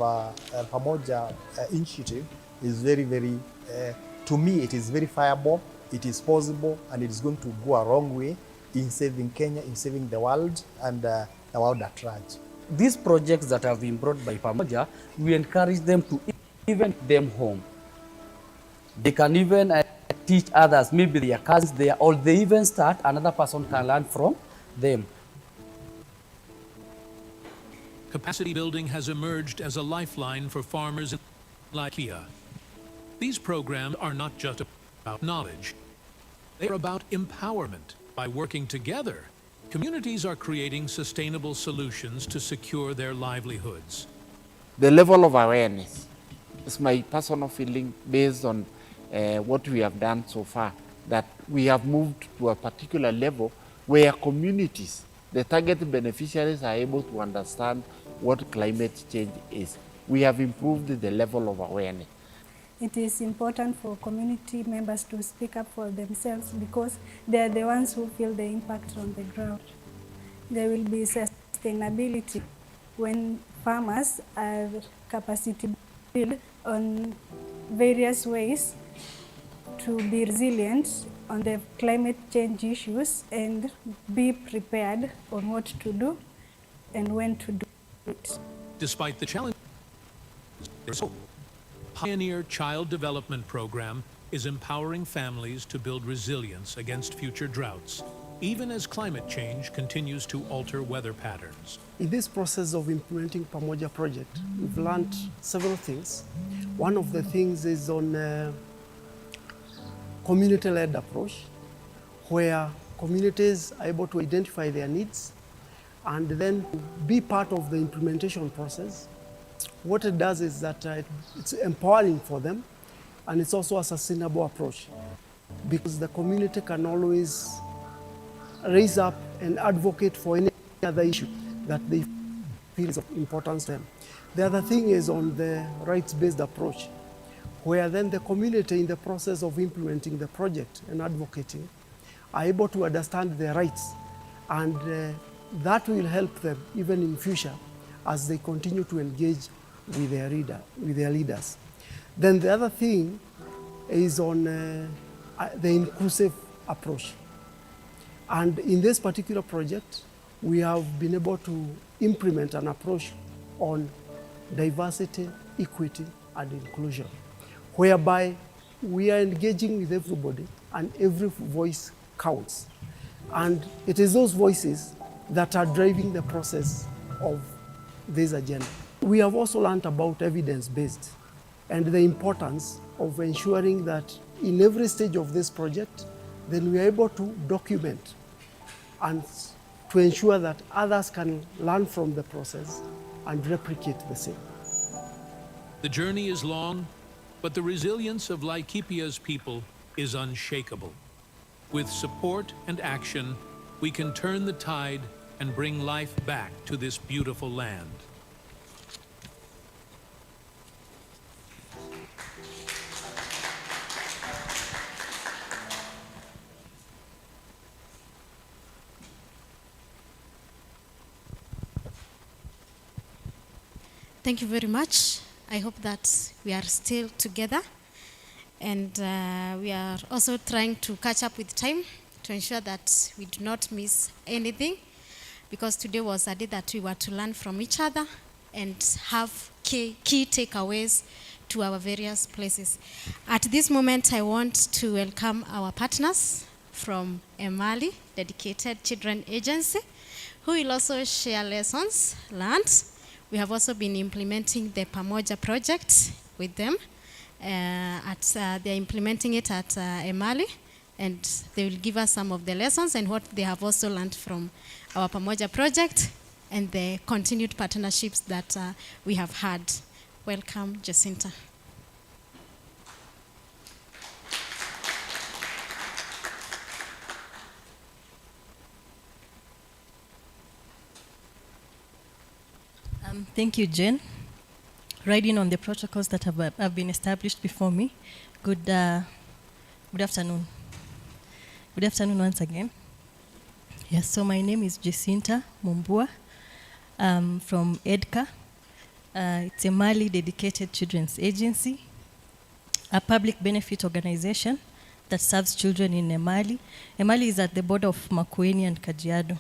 PAMOJA initiative is very, very, to me, it is verifiable, it is possible, and it is going to go a long way in saving Kenya, in saving the world, and the world at large. These projects that have been brought by PAMOJA, we encourage them to even take them home. They can even teach others, maybe their cousins there, or they even start, another person can learn from them. Capacity building has emerged as a lifeline for farmers like Kia. These programs are not just about knowledge. They are about empowerment. By working together, communities are creating sustainable solutions to secure their livelihoods. The level of awareness is my personal feeling based on what we have done so far, that we have moved to a particular level where communities, the target beneficiaries, are able to understand what climate change is. We have improved the level of awareness. It is important for community members to speak up for themselves, because they are the ones who feel the impact on the ground. There will be sustainability when farmers are capacity built on various ways to be resilient on the climate change issues and be prepared on what to do and when to do it. Despite the challenges, there's hope. Pioneer Child Development Program is empowering families to build resilience against future droughts, even as climate change continues to alter weather patterns. In this process of implementing PAMOJA project, we've learned several things. One of the things is on community-led approach, where communities are able to identify their needs and then be part of the implementation process. What it does is that it's empowering for them, and it's also a sustainable approach, because the community can always raise up and advocate for any other issue that they feel is of importance to them. The other thing is on the rights-based approach, where then the community, in the process of implementing the project and advocating, are able to understand their rights, and that will help them even in future as they continue to engage with their leaders. Then the other thing is on the inclusive approach. And in this particular project, we have been able to implement an approach on diversity, equity, and inclusion, whereby we are engaging with everybody and every voice counts. And it is those voices that are driving the process of this agenda. We have also learned about evidence-based and the importance of ensuring that in every stage of this project, then we are able to document and to ensure that others can learn from the process and replicate the same. The journey is long, but the resilience of Laikipia's people is unshakable. With support and action, we can turn the tide and bring life back to this beautiful land. Thank you very much. I hope that we are still together, and we are also trying to catch up with time to ensure that we do not miss anything, because today was a day that we were to learn from each other and have key takeaways to our various places. At this moment, I want to welcome our partners from Emali, Dedicated Children Agency, who will also share lessons learned. We have also been implementing the PAMOJA project with them. They're implementing it at Emali, and they will give us some of the lessons and what they have also learned from our PAMOJA project and the continued partnerships that we have had. Welcome, Jacinta. Thank you, Jen. Riding on the protocols that have been established before me. Good afternoon. Good afternoon once again. Yes, so my name is Jacinta Mumbua from EDCA. It's a Mali Dedicated Children's Agency, a public benefit organization that serves children in Emali. Emali is at the border of Makueni and Kajiado.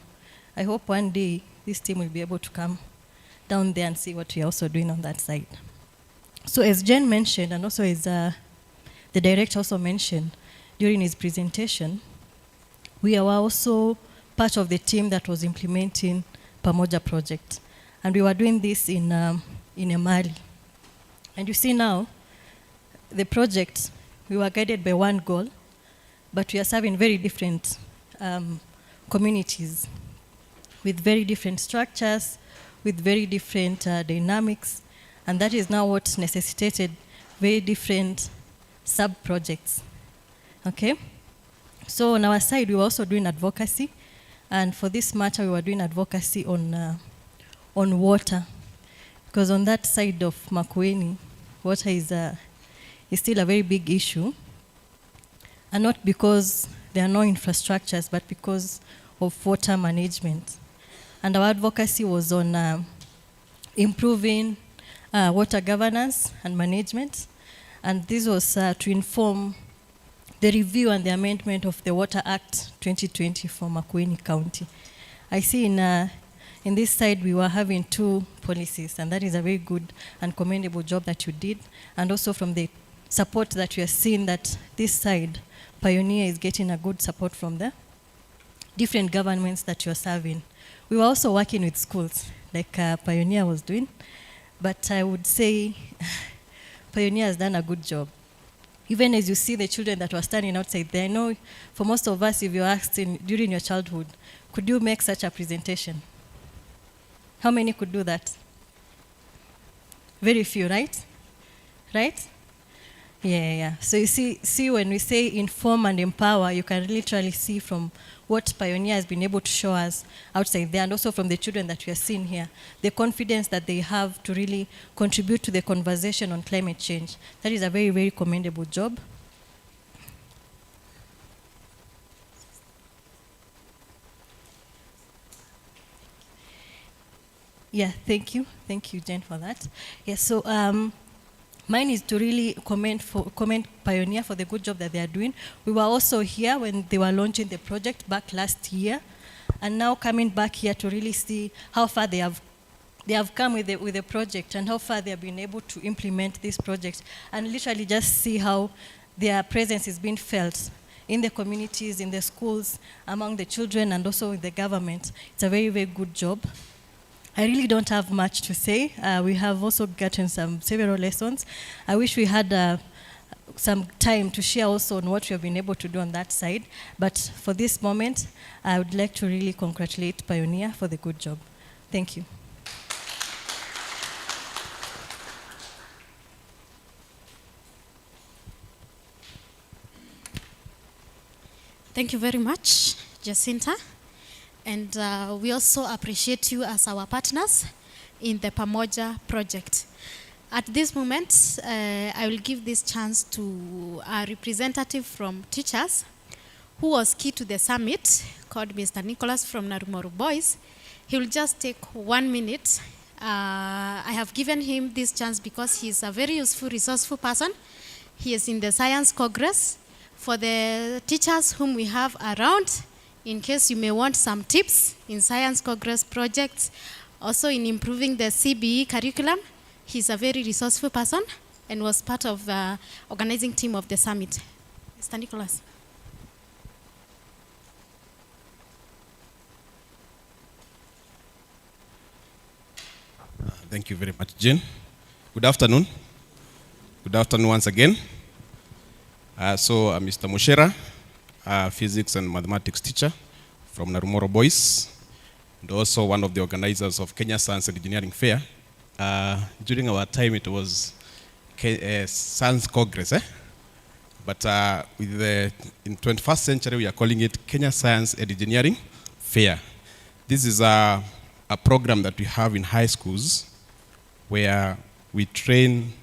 I hope one day this team will be able to come down there and see what we're also doing on that side. So as Jen mentioned, and also as the director also mentioned during his presentation, we are also part of the team that was implementing PAMOJA project. And we were doing this in Emali. And you see now, the project, we were guided by one goal, but we are serving very different communities with very different structures, with very different dynamics, and that is now what necessitated very different sub-projects, okay? So on our side, we were also doing advocacy, and for this matter, we were doing advocacy on water, because on that side of Makueni, water is still a very big issue, and not because there are no infrastructures, but because of water management. And our advocacy was on improving water governance and management. And this was to inform the review and the amendment of the Water Act 2020 for Makueni County. I see in this side we were having two policies, and that is a very good and commendable job that you did. And also from the support that we are seeing that this side, Pioneer is getting a good support from the different governments that you are serving. We were also working with schools, like Pioneer was doing, but I would say Pioneer has done a good job. Even as you see the children that were standing outside there, I know for most of us, if you're asked during your childhood, could you make such a presentation? How many could do that? Very few, right? Right? Yeah. So you see when we say inform and empower, you can literally see from what Pioneer has been able to show us outside there, and also from the children that we are seeing here, the confidence that they have to really contribute to the conversation on climate change. That is a very, very commendable job. Yeah, thank you. Thank you, Jen, for that. Yeah, so Mine is to really commend Pioneer for the good job that they are doing. We were also here when they were launching the project back last year, and now coming back here to really see how far they have come with the project and how far they have been able to implement this project, and literally just see how their presence is being felt in the communities, in the schools, among the children, and also in the government. It's a very, very good job. I really don't have much to say. We have also gotten several lessons. I wish we had some time to share also on what we have been able to do on that side. But for this moment, I would like to really congratulate Pioneer for the good job. Thank you. Thank you very much, Jacinta. And we also appreciate you as our partners in the PAMOJA project. At this moment, I will give this chance to a representative from teachers who was key to the summit, called Mr. Nicholas from Narumoru Boys. He will just take 1 minute. I have given him this chance because he is a very useful, resourceful person. He is in the Science Congress. For the teachers whom we have around, in case you may want some tips in Science Congress projects, also in improving the CBE curriculum, he's a very resourceful person and was part of the organizing team of the summit. Mr. Nicholas. Thank you very much, Jane. Good afternoon. Good afternoon once again. Mr. Mushera, physics and mathematics teacher from Narumoru Boys, and also one of the organizers of Kenya Science and Engineering Fair. During our time, it was Science Congress, but in 21st century, we are calling it Kenya Science and Engineering Fair. This is a program that we have in high schools where we train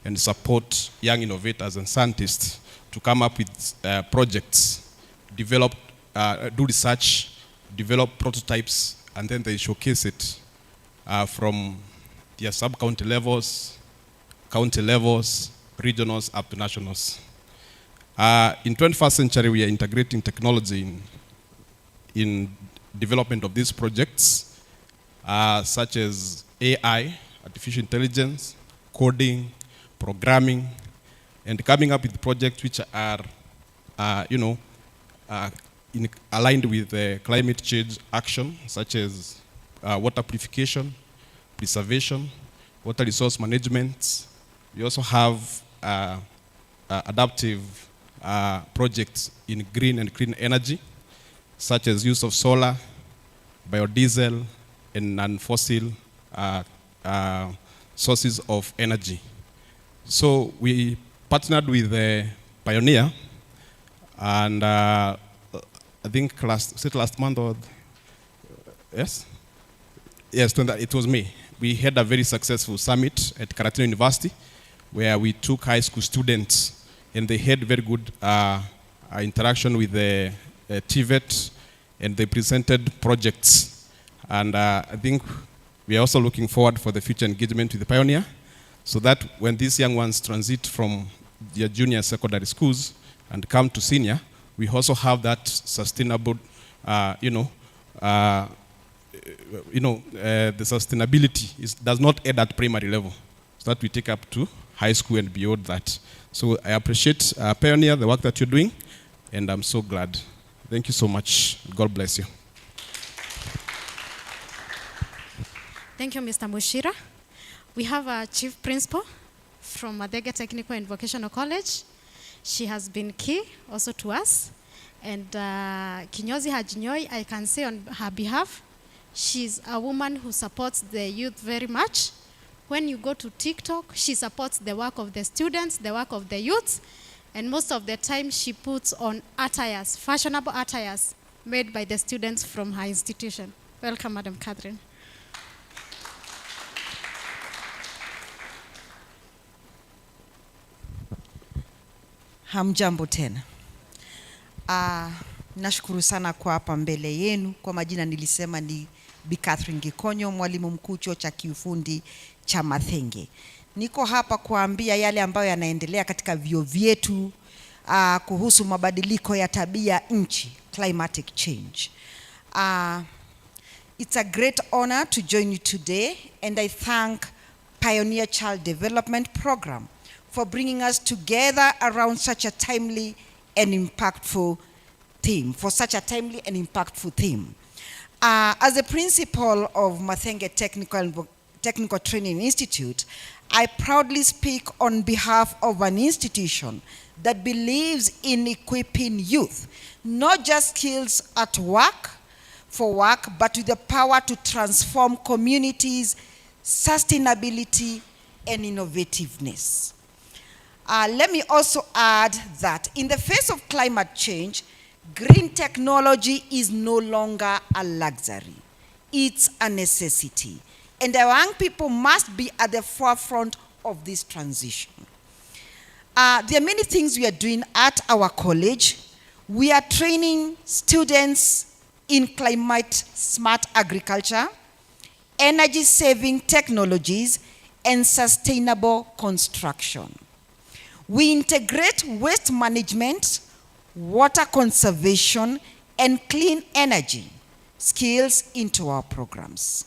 and support young innovators and scientists to come up with projects, develop, do research, develop prototypes, and then they showcase it from their sub-county levels, county levels, regionals, up to nationals. In 21st century, we are integrating technology in development of these projects, such as AI, artificial intelligence, coding, programming, and coming up with projects which are, aligned with climate change action, such as water purification, preservation, water resource management. We also have adaptive projects in green and clean energy, such as use of solar, biodiesel, and non-fossil sources of energy. So we partnered with Pioneer, and I think last month, or yes, it was May. We had a very successful summit at Karatina University, where we took high school students, and they had very good interaction with the TVET, and they presented projects. And I think we are also looking forward for the future engagement with the Pioneer, so that when these young ones transit from their junior secondary schools and come to senior, we also have that sustainable, the sustainability does not end at primary level, so that we take up to high school and beyond that. So I appreciate Pioneer, the work that you're doing, and I'm so glad. Thank you so much. God bless you. Thank you, Mr. Mushira. We have a chief principal from Madega Technical and Vocational College. She has been key also to us. And Kinyozi Hajinyoi, I can say on her behalf, she's a woman who supports the youth very much. When you go to TikTok, she supports the work of the students, the work of the youth, and most of the time she puts on attires, fashionable attires made by the students from her institution. Welcome, Madam Catherine. Hamjambo tena. Nashukuru sana kwa hapa mbele yenu. Kwa majina nilisema ni Bi Catherine Gikonyo, mwalimu mkuu chuo cha kiufundi cha Mathenge. Niko hapa kuambia yale ambayo yanaendelea katika vyuo vyetu kuhusu mabadiliko ya tabia nchi, climatic change. It's a great honor to join you today, and I thank Pioneer Child Development Program for bringing us together around such a timely and impactful theme, As a principal of Mathenge Technical Training Institute, I proudly speak on behalf of an institution that believes in equipping youth, not just skills for work, but with the power to transform communities, sustainability, and innovativeness. Let me also add that in the face of climate change, green technology is no longer a luxury. It's a necessity. And our young people must be at the forefront of this transition. There are many things we are doing at our college. We are training students in climate-smart agriculture, energy-saving technologies, and sustainable construction. We integrate waste management, water conservation, and clean energy skills into our programs.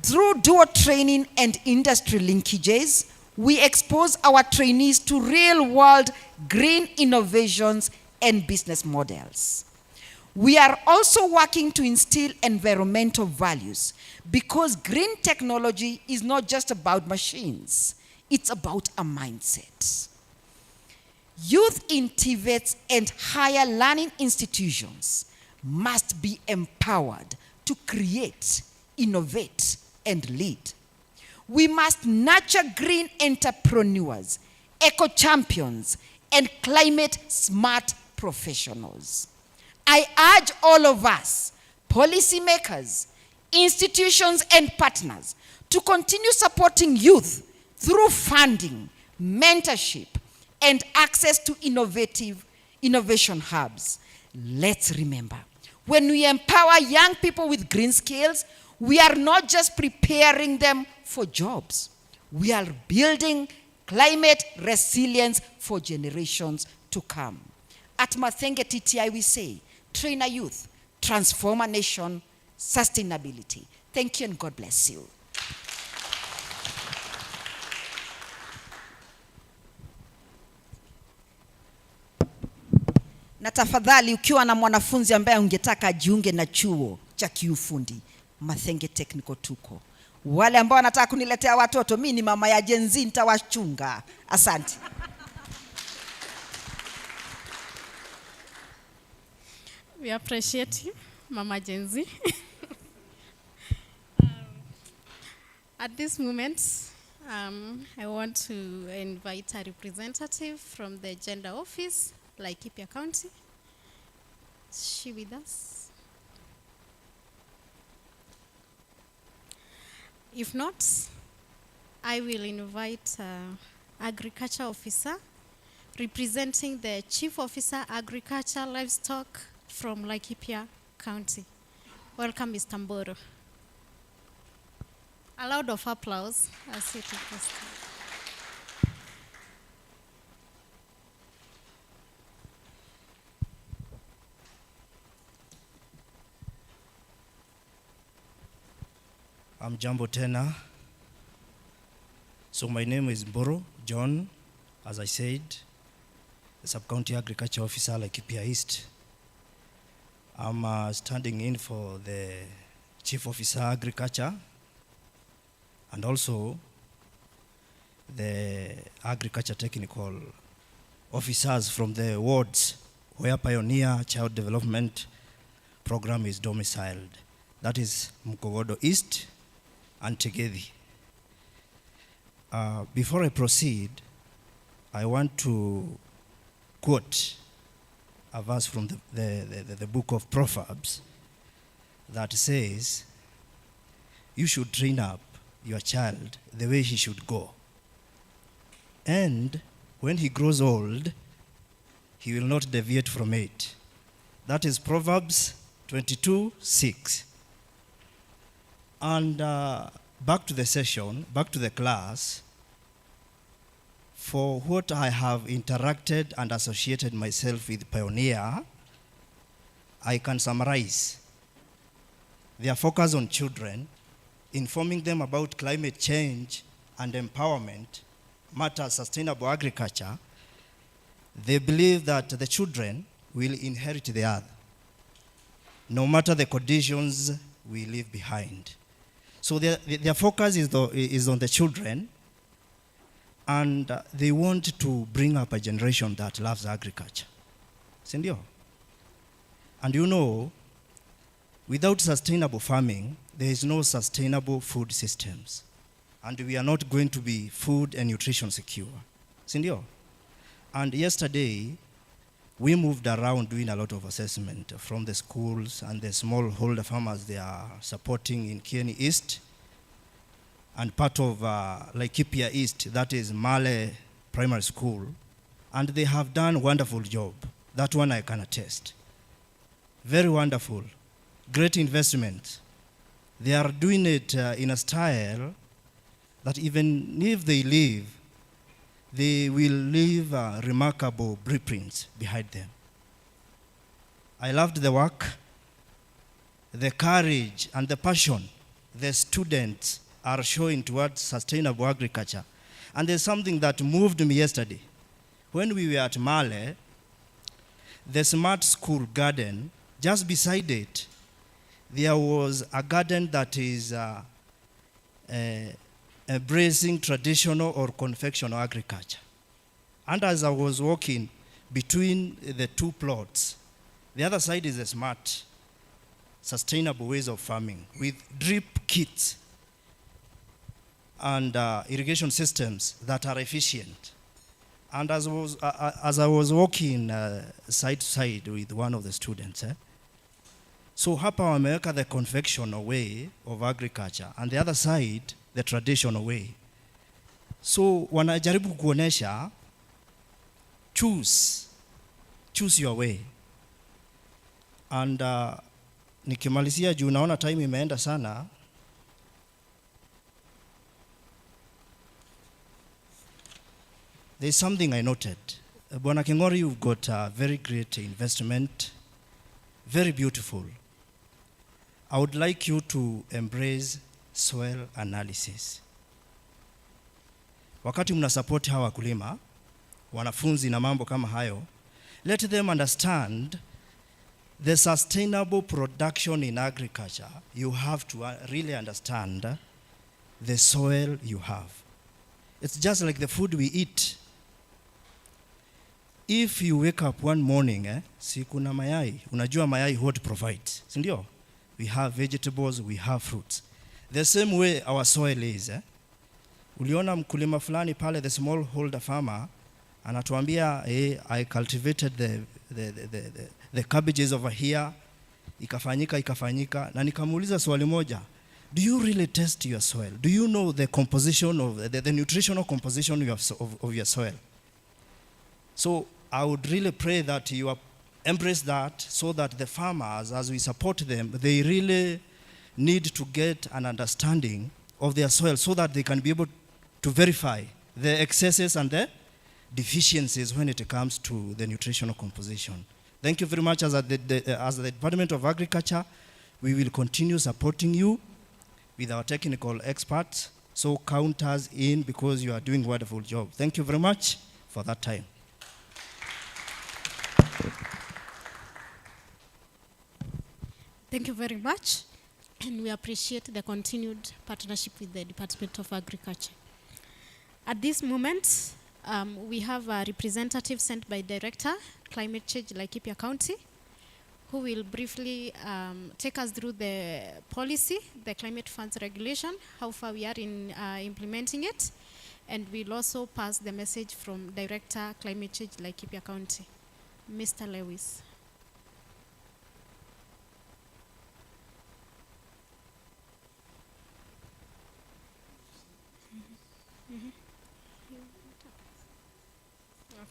Through dual training and industry linkages, we expose our trainees to real-world green innovations and business models. We are also working to instill environmental values, because green technology is not just about machines, it's about a mindset. Youth in TVETs and higher learning institutions must be empowered to create, innovate, and lead. We must nurture green entrepreneurs, eco-champions, and climate-smart professionals. I urge all of us, policymakers, institutions, and partners, to continue supporting youth through funding, mentorship, and access to innovation hubs. Let's remember, when we empower young people with green skills, we are not just preparing them for jobs. We are building climate resilience for generations to come. At Mathenge TTI, we say, train a youth, transform a nation, sustainability. Thank you and God bless you. Na tafadhali ukiwa na mwanafunzi ambaye ungetaka ajiunge na chuo cha kiufundi, Mathenge Technical tuko. Wale ambao wanataka kuniletea watoto, mimi ni mama ya Gen Z, nitawachunga. Asante. We appreciate you, Mama Gen Z. At this moment, I want to invite a representative from the Gender Office, Laikipia County. Is she with us? If not, I will invite Agriculture Officer representing the Chief Officer Agriculture Livestock from Laikipia County. Welcome, Mr. Mboro. A loud of applause as it is. I'm Jambo Tena. So my name is Mboro John, as I said, the Sub-County Agriculture Officer, Laikipia East. I'm standing in for the Chief Officer Agriculture and also the Agriculture Technical Officers from the wards where Pioneer Child Development Program is domiciled. That is Mkogodo East and Tegedi. Before I proceed, I want to quote a verse from the book of Proverbs that says, you should train up your child the way he should go. And when he grows old, he will not deviate from it. That is Proverbs 22:6. And back to the session, back to the class, For what I have interacted and associated myself with Pioneer, I can summarize. Their focus on children, informing them about climate change and empowerment, matters sustainable agriculture. They believe that the children will inherit the earth, no matter the conditions we leave behind. So their focus is on the children, and they want to bring up a generation that loves agriculture. Sindio? And you know, without sustainable farming, there is no sustainable food systems. And we are not going to be food and nutrition secure. Sindio? And yesterday, we moved around doing a lot of assessment from the schools and the smallholder farmers they are supporting in Kieni East and part of Laikipia East, that is Male Primary School. And they have done a wonderful job. That one I can attest. Very wonderful. Great investment. They are doing it in a style that even if they leave, they will leave remarkable blueprints behind them. I loved the work, the courage and the passion the students are showing towards sustainable agriculture. And there's something that moved me yesterday. When we were at Male, the smart school garden, just beside it, there was a garden that is embracing traditional or conventional agriculture. And as I was walking between the two plots, the other side is a smart, sustainable ways of farming with drip kits and irrigation systems that are efficient. And as I was walking side to side with one of the students, so hapa wameweka the conventional way of agriculture and the other side the traditional way. So wanajaribu kuonesha choose your way. And nikimalizia juu naona time imeenda sana. There's something I noted. Bwana Kingori, you've got a very great investment, very beautiful. I would like you to embrace soil analysis. Wakati mna support hawa wakulima, wanafunzi na mambo kama hayo, let them understand the sustainable production in agriculture. You have to really understand the soil you have. It's just like the food we eat. If you wake up one morning, si kuna mayai, unajua mayai what provides, sindio? We have vegetables, we have fruits. The same way our soil is. Uliona mkulima fulani pale, the smallholder farmer, anatuambia, I cultivated the cabbages over here, ikafanyika, na nikamuuliza swali moja, do you really test your soil? Do you know the composition of, the nutritional composition of your soil? So I would really pray that you embrace that so that the farmers, as we support them, they really need to get an understanding of their soil so that they can be able to verify the excesses and the deficiencies when it comes to the nutritional composition. Thank you very much. As the Department of Agriculture, we will continue supporting you with our technical experts. So count us in because you are doing a wonderful job. Thank you very much for that time. Thank you very much, and we appreciate the continued partnership with the Department of Agriculture. At this moment, we have a representative sent by Director, Climate Change, Laikipia County, who will briefly take us through the policy, the climate funds regulation, how far we are in implementing it, and we'll also pass the message from Director, Climate Change, Laikipia County, Mr. Lewis.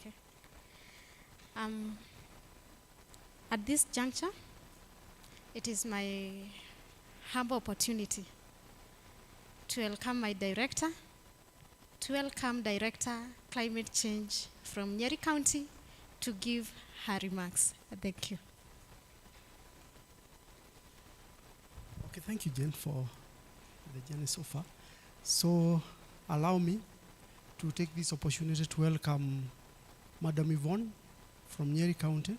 Okay. At this juncture, it is my humble opportunity to welcome my director, to welcome Director Climate Change from Nyeri County to give her remarks. Thank you. Okay, thank you, Jen, for the journey so far. So allow me to take this opportunity to welcome Madam Yvonne from Nyeri County.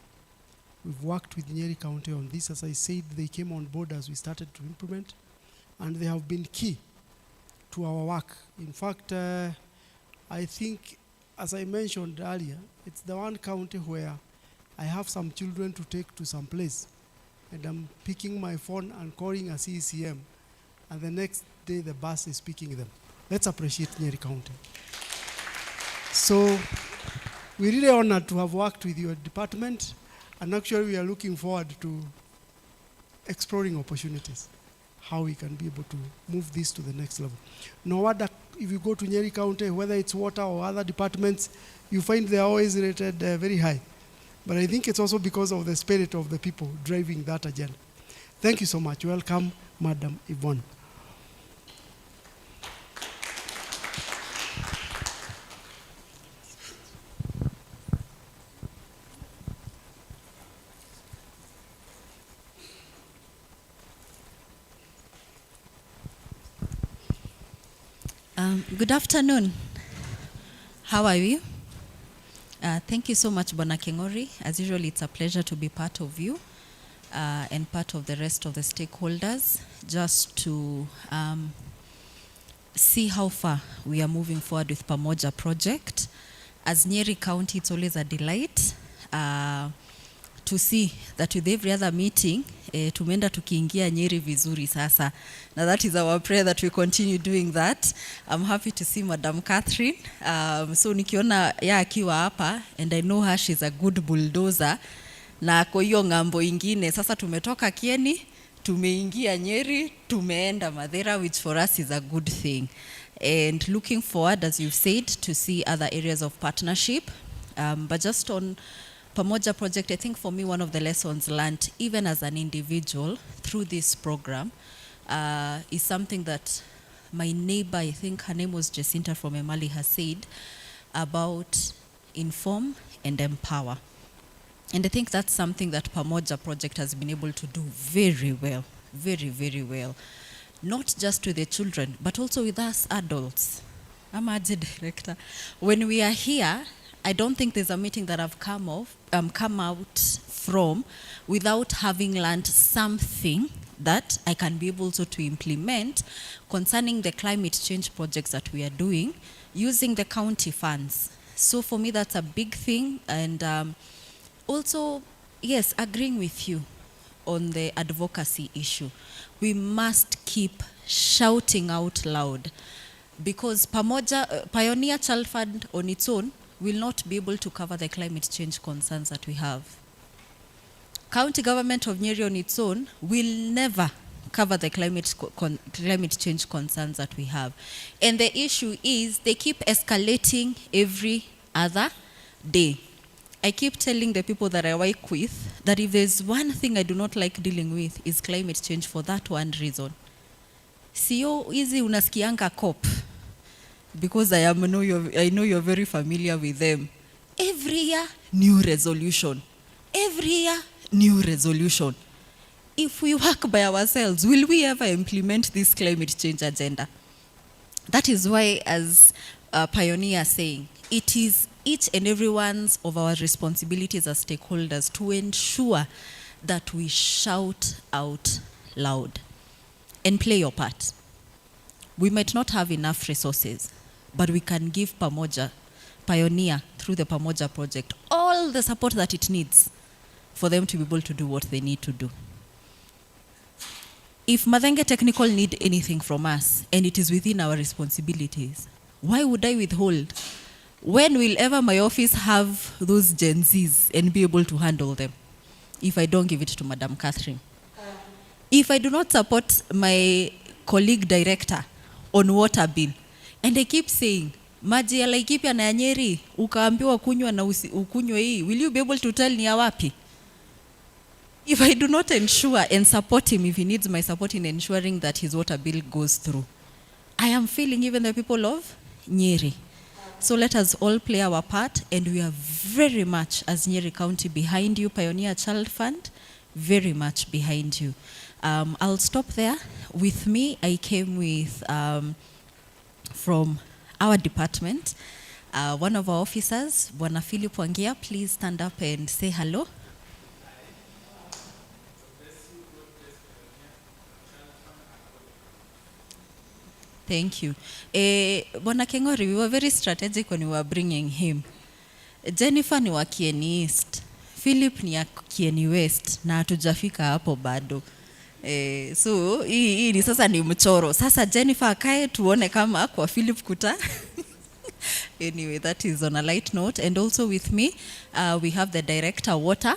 We've worked with Nyeri County on this. As I said, they came on board as we started to implement, and they have been key to our work. In fact, I think, as I mentioned earlier, it's the one county where I have some children to take to some place, and I'm picking my phone and calling a CCM, and the next day the bus is picking them. Let's appreciate Nyeri County. So we're really honored to have worked with your department, and actually we are looking forward to exploring opportunities, how we can be able to move this to the next level. No matter if you go to Nyeri County, whether it's water or other departments, you find they are always rated very high. But I think it's also because of the spirit of the people driving that agenda. Thank you so much. Welcome, Madam Yvonne. Good afternoon. How are you? Thank you so much, Bona Kengori. As usual, it's a pleasure to be part of you and part of the rest of the stakeholders, just to see how far we are moving forward with PAMOJA project. As Nyeri County, it's always a delight to see that with every other meeting, tumeenda tukiingia Nyeri vizuri sasa. Now that is our prayer that we continue doing that. I'm happy to see Madam Catherine. So nikiona ya akiwa hapa, and I know her, she's a good bulldozer. Na kwa hiyo ngambo ingine, sasa tumetoka Kieni, tumeingia Nyeri, tumeenda Mathera, which for us is a good thing. And looking forward, as you've said, to see other areas of partnership. But just on PAMOJA project, I think for me, one of the lessons learned, even as an individual through this program, is something that my neighbor, I think her name was Jacinta from Emali, has said about inform and empower. And I think that's something that PAMOJA project has been able to do very well, very, very well. Not just with the children, but also with us adults. I'm a director. When we are here, I don't think there's a meeting that I've come out from without having learned something that I can be able to implement concerning the climate change projects that we are doing using the county funds. So for me, that's a big thing. And also, yes, agreeing with you on the advocacy issue. We must keep shouting out loud, because PAMOJA, Pioneer Child Fund on its own, will not be able to cover the climate change concerns that we have. County government of Nyeri on its own will never cover the climate change concerns that we have. And the issue is they keep escalating every other day. I keep telling the people that I work with that if there's one thing I do not like dealing with is climate change, for that one reason. Sio easy unasikianga COP, because I know you're very familiar with them. Every year, new resolution. Every year, new resolution. If we work by ourselves, will we ever implement this climate change agenda? That is why, as Pioneer saying, it is each and every one's of our responsibilities as stakeholders to ensure that we shout out loud and play your part. We might not have enough resources, but we can give PAMOJA, Pioneer, through the PAMOJA project, all the support that it needs for them to be able to do what they need to do. If Mathenge Technical need anything from us, and it is within our responsibilities, why would I withhold? When will ever my office have those Gen Zs and be able to handle them if I don't give it to Madam Catherine? If I do not support my colleague director on water bill, and I keep saying, maji ya Laikipia na ya Nyeri, ukaambiwa kunywa na ukunywe hii, will you be able to tell ni ya wapi? If I do not ensure and support him, if he needs my support in ensuring that his water bill goes through, I am failing even the people of Nyeri. So let us all play our part, and we are very much, as Nyeri County, behind you, Pioneer Child Fund, very much behind you. I'll stop there. With me, I came with, from our department, one of our officers, Bwana Philip Wangia. Please stand up and say hello. Thank you. Bwana Kengori, we were very strategic when we were bringing him. Jennifer ni wa Kieni East, Philip ni ya Kieni West, na hatujafika hapo bado. So hii ni sasa ni mchoro. Sasa Jennifer akae tuone kama kwa Philip kuta. Anyway, that is on a light note. And also with me, we have the director water.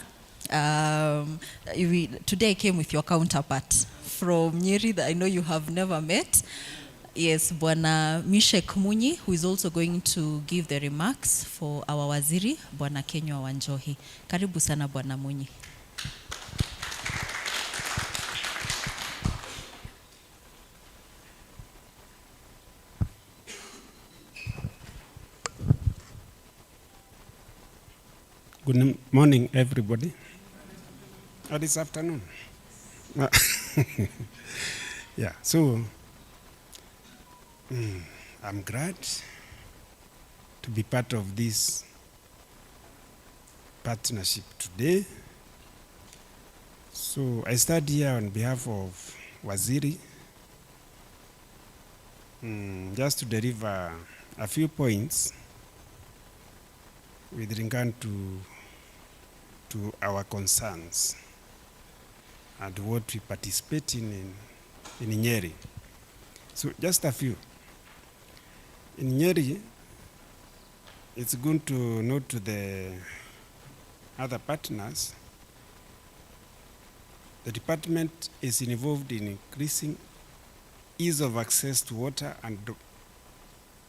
Today I came with your counterpart from Nyeri that I know you have never met. Yes, Bwana Mishek Munyi, who is also going to give the remarks for our waziri, Bwana Kenywa Wanjohi. Karibu sana Bwana Munyi. Good morning, everybody. Or this afternoon. Yeah, so I'm glad to be part of this partnership today. So I start here on behalf of Waziri, just to deliver a few points with regard to our concerns and what we participate in Nyeri. So just a few. In Nyeri, it's good to note to the other partners, the department is involved in increasing ease of access to water and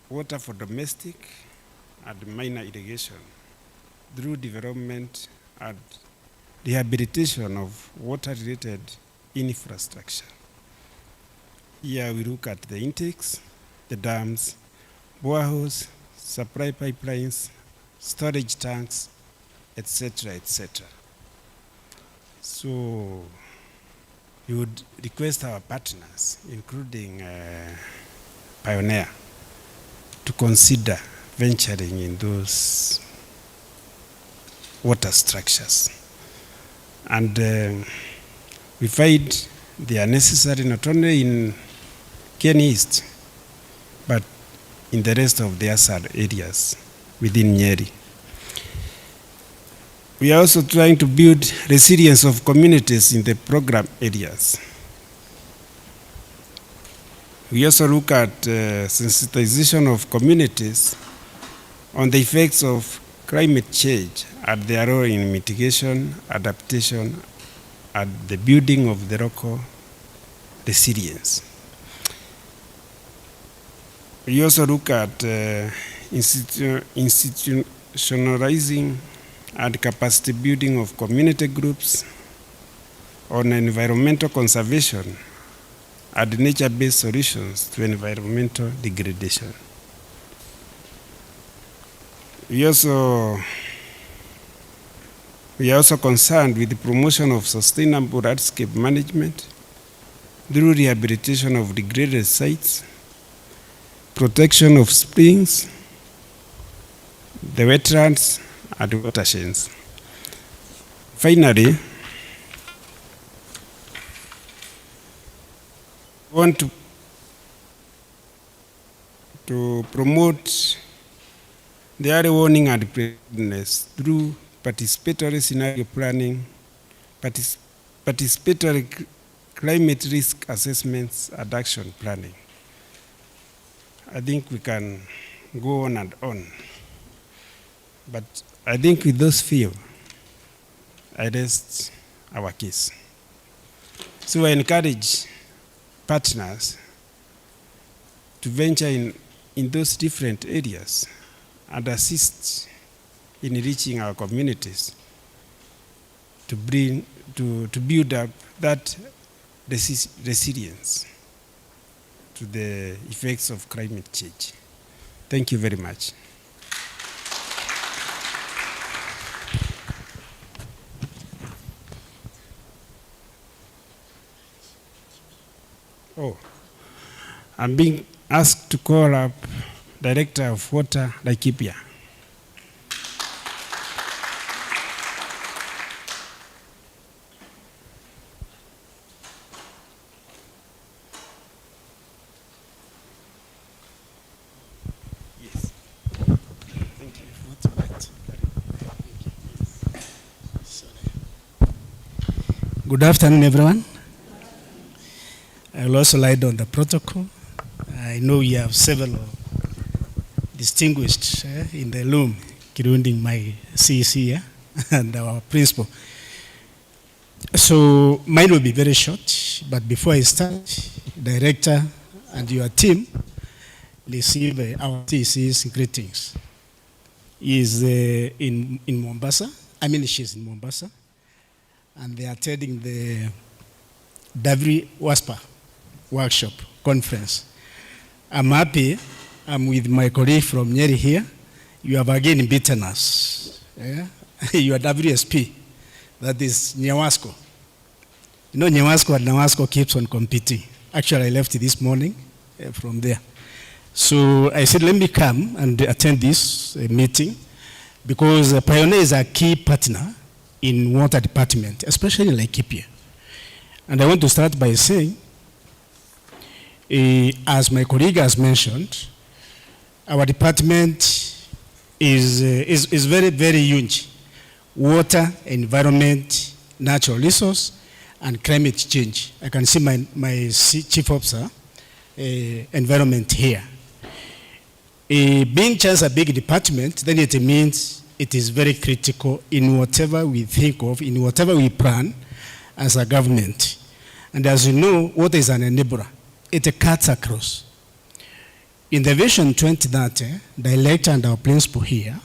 water for domestic and minor irrigation through development and rehabilitation of water-related infrastructure. Here we look at the intakes, the dams, boreholes, supply pipelines, storage tanks, etc., etc. So we would request our partners, including Pioneer, to consider venturing in those water structures. And we find they are necessary not only in Kieni East, but in the rest of the ASAR areas within Nyeri. We are also trying to build resilience of communities in the program areas. We also look at sensitization of communities on the effects of climate change and their role in mitigation, adaptation, and the building of the local resilience. We also look at institutionalizing and capacity building of community groups on environmental conservation and nature-based solutions to environmental degradation. We are also concerned with the promotion of sustainable landscape management through rehabilitation of degraded sites, protection of springs, the wetlands, and watersheds. Finally, we want to promote the early warning and preparedness through participatory scenario planning, participatory climate risk assessments, and action planning. I think we can go on and on. But I think with those few, I rest our case. So I encourage partners to venture in those different areas and assist in reaching our communities to build up that resilience to the effects of climate change. Thank you very much. Oh, I'm being asked to call up Director of Water, Laikipia. Yes. Thank you. Not right. Good afternoon, everyone. I will also lie down the protocol. I know we have several distinguished in the room, including my CEC and our principal. So mine will be very short, but before I start, Director and your team receive our CEC's greetings. He is in Mombasa. I mean, she's in Mombasa, and they are attending the WASPA workshop conference. I'm happy. I'm with my colleague from Nyeri here. You have again beaten us. Yeah? You are WSP. That is Nyawasco. You know, Nyawasco and Nawasco keeps on competing. Actually, I left this morning from there. So I said, let me come and attend this meeting because Pioneer is a key partner in water department, especially in Laikipia. And I want to start by saying, as my colleague has mentioned, our department is very, very huge. Water, environment, natural resource, and climate change. I can see my chief officer, environment here. Being just a big department, then it means it is very critical in whatever we think of, in whatever we plan as a government. And as you know, water is an enabler. It cuts across. In the Vision 2030, Director and our principal here,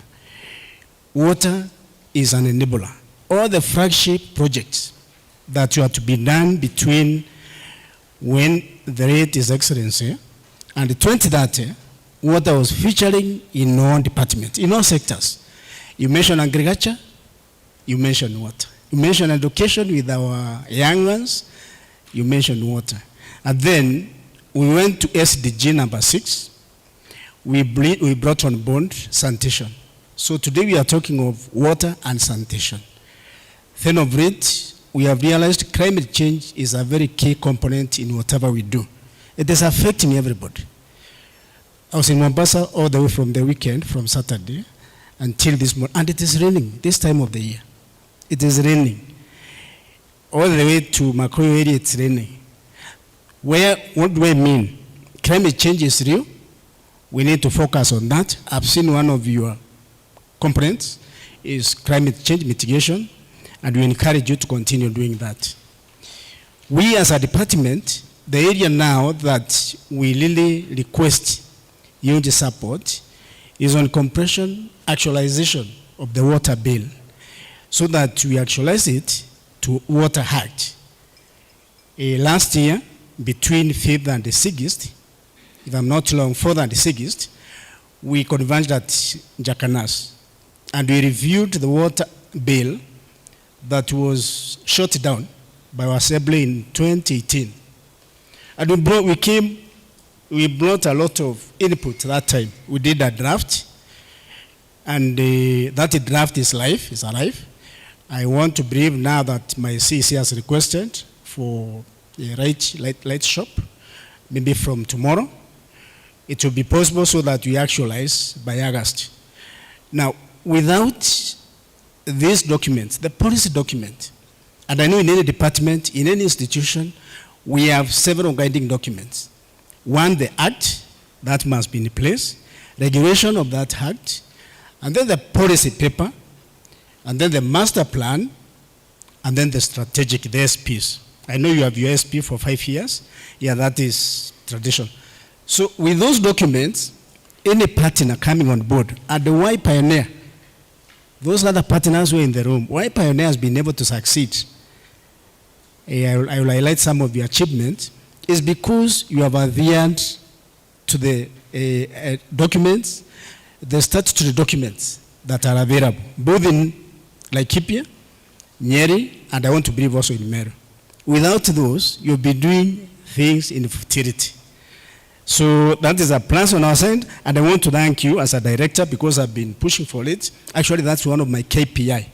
water is an enabler. All the flagship projects that are to be done between when the rate is excellency and 2030, water was featuring in all departments, in all sectors. You mentioned agriculture, you mentioned water. You mentioned education with our young ones, you mentioned water. And then we went to SDG number 6. We brought on board sanitation. So today we are talking of water and sanitation. Then of it, we have realized climate change is a very key component in whatever we do. It is affecting everybody. I was in Mombasa all the way from the weekend, from Saturday until this morning, and it is raining this time of the year. It is raining. All the way to Makoyo area, it's raining. What do I mean? Climate change is real. We need to focus on that. I've seen one of your components is climate change mitigation, and we encourage you to continue doing that. We as a department, the area now that we really request huge support is on compression actualization of the water bill so that we actualize it to Water Act. Last year, between 5th and the 6th, if I'm not wrong, 4th and the 6th, we converged at Jakanas and we reviewed the water bill that was shut down by our assembly in 2018. And we brought a lot of input that time. We did a draft, and that draft is alive. I want to believe now that my CEC has requested for a light shop, maybe from tomorrow. It will be possible so that we actualize by August. Now, without these documents, the policy document, and I know in any department, in any institution, we have several guiding documents. One, the act, that must be in place, regulation of that act, and then the policy paper, and then the master plan, and then the strategic, the SPs. I know you have your SP for 5 years. Yeah, that is tradition. So with those documents, any partner coming on board, and why Pioneer, those other partners who are in the room, why Pioneer has been able to succeed, I will highlight some of the achievements, is because you have adhered to the documents, the statutory documents that are available, both in Laikipia, Nyeri, and I want to believe also in Meru. Without those, you'll be doing things in futility. So that is a plan on our side, and I want to thank you as a director because I've been pushing for it. Actually, that's one of my KPI.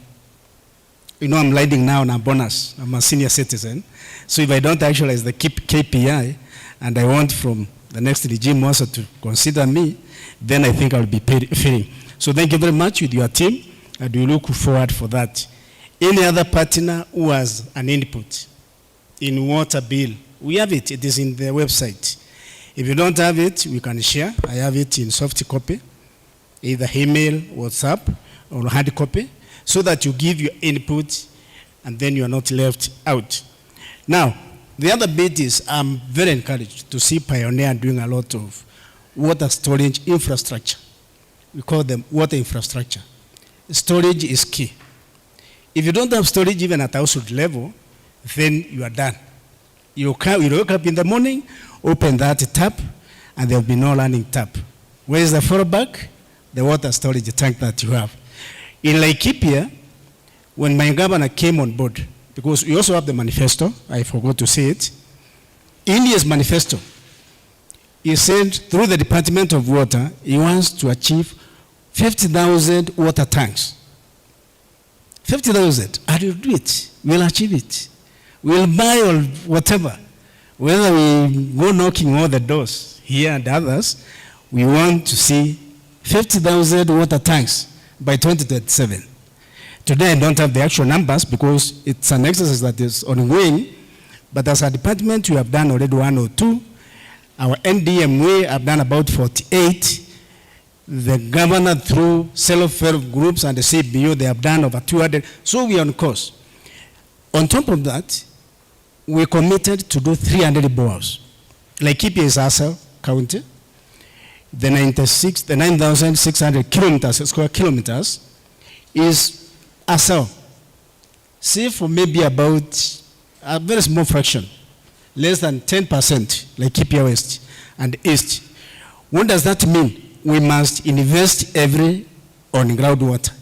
You know, I'm leading now on a bonus. I'm a senior citizen. So if I don't actualize the KPI, and I want from the next regime also to consider me, then I think I'll be failing. So thank you very much with your team, and we look forward for that. Any other partner who has an input in water bill, we have it. It is in the website. If you don't have it, we can share. I have it in soft copy, either email, WhatsApp, or hard copy, so that you give your input and then you are not left out. Now, the other bit is I'm very encouraged to see Pioneer doing a lot of water storage infrastructure. We call them water infrastructure. Storage is key. If you don't have storage even at household level, then you are done. You wake up in the morning, open that tap, and there will be no running tap. Where is the fallback? The water storage tank that you have. In Laikipia, when my governor came on board, because we also have the manifesto, I forgot to say it, in his manifesto, he said through the Department of Water, he wants to achieve 50,000 water tanks. 50,000, and we'll do it. We'll achieve it. We'll buy or whatever. Whether we go knocking all the doors here and others, we want to see 50,000 water tanks by 2037. Today I don't have the actual numbers because it's an exercise that is ongoing, but as a department we have done already 1 or 2. Our NDMA have done about 48. The governor through self-help groups and the CBO, they have done over 200. So we are on course. On top of that, we committed to do 300 bores. Laikipia is Asa County. The 9,600 kilometers, square kilometers, is Asa. See, for maybe about a very small fraction, less than 10%, Laikipia West and East. What does that mean? We must invest every on groundwater.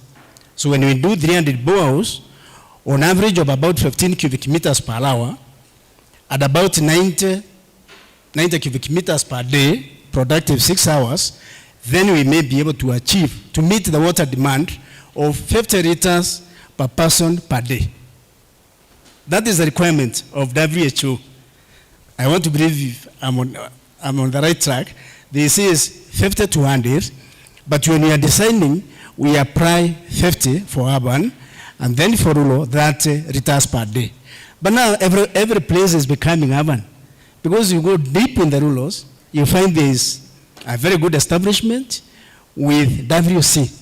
So when we do 300 bores, on average of about 15 cubic meters per hour, at about 90 cubic meters per day, productive 6 hours, then we may be able to achieve, to meet the water demand of 50 liters per person per day. That is the requirement of WHO. I want to believe I'm on the right track. They say is 50 to 100, but when we are deciding, we apply 50 for urban, and then for rural, 30 liters per day. But now every place is becoming urban. Because you go deep in the rurals, you find there is a very good establishment with WC.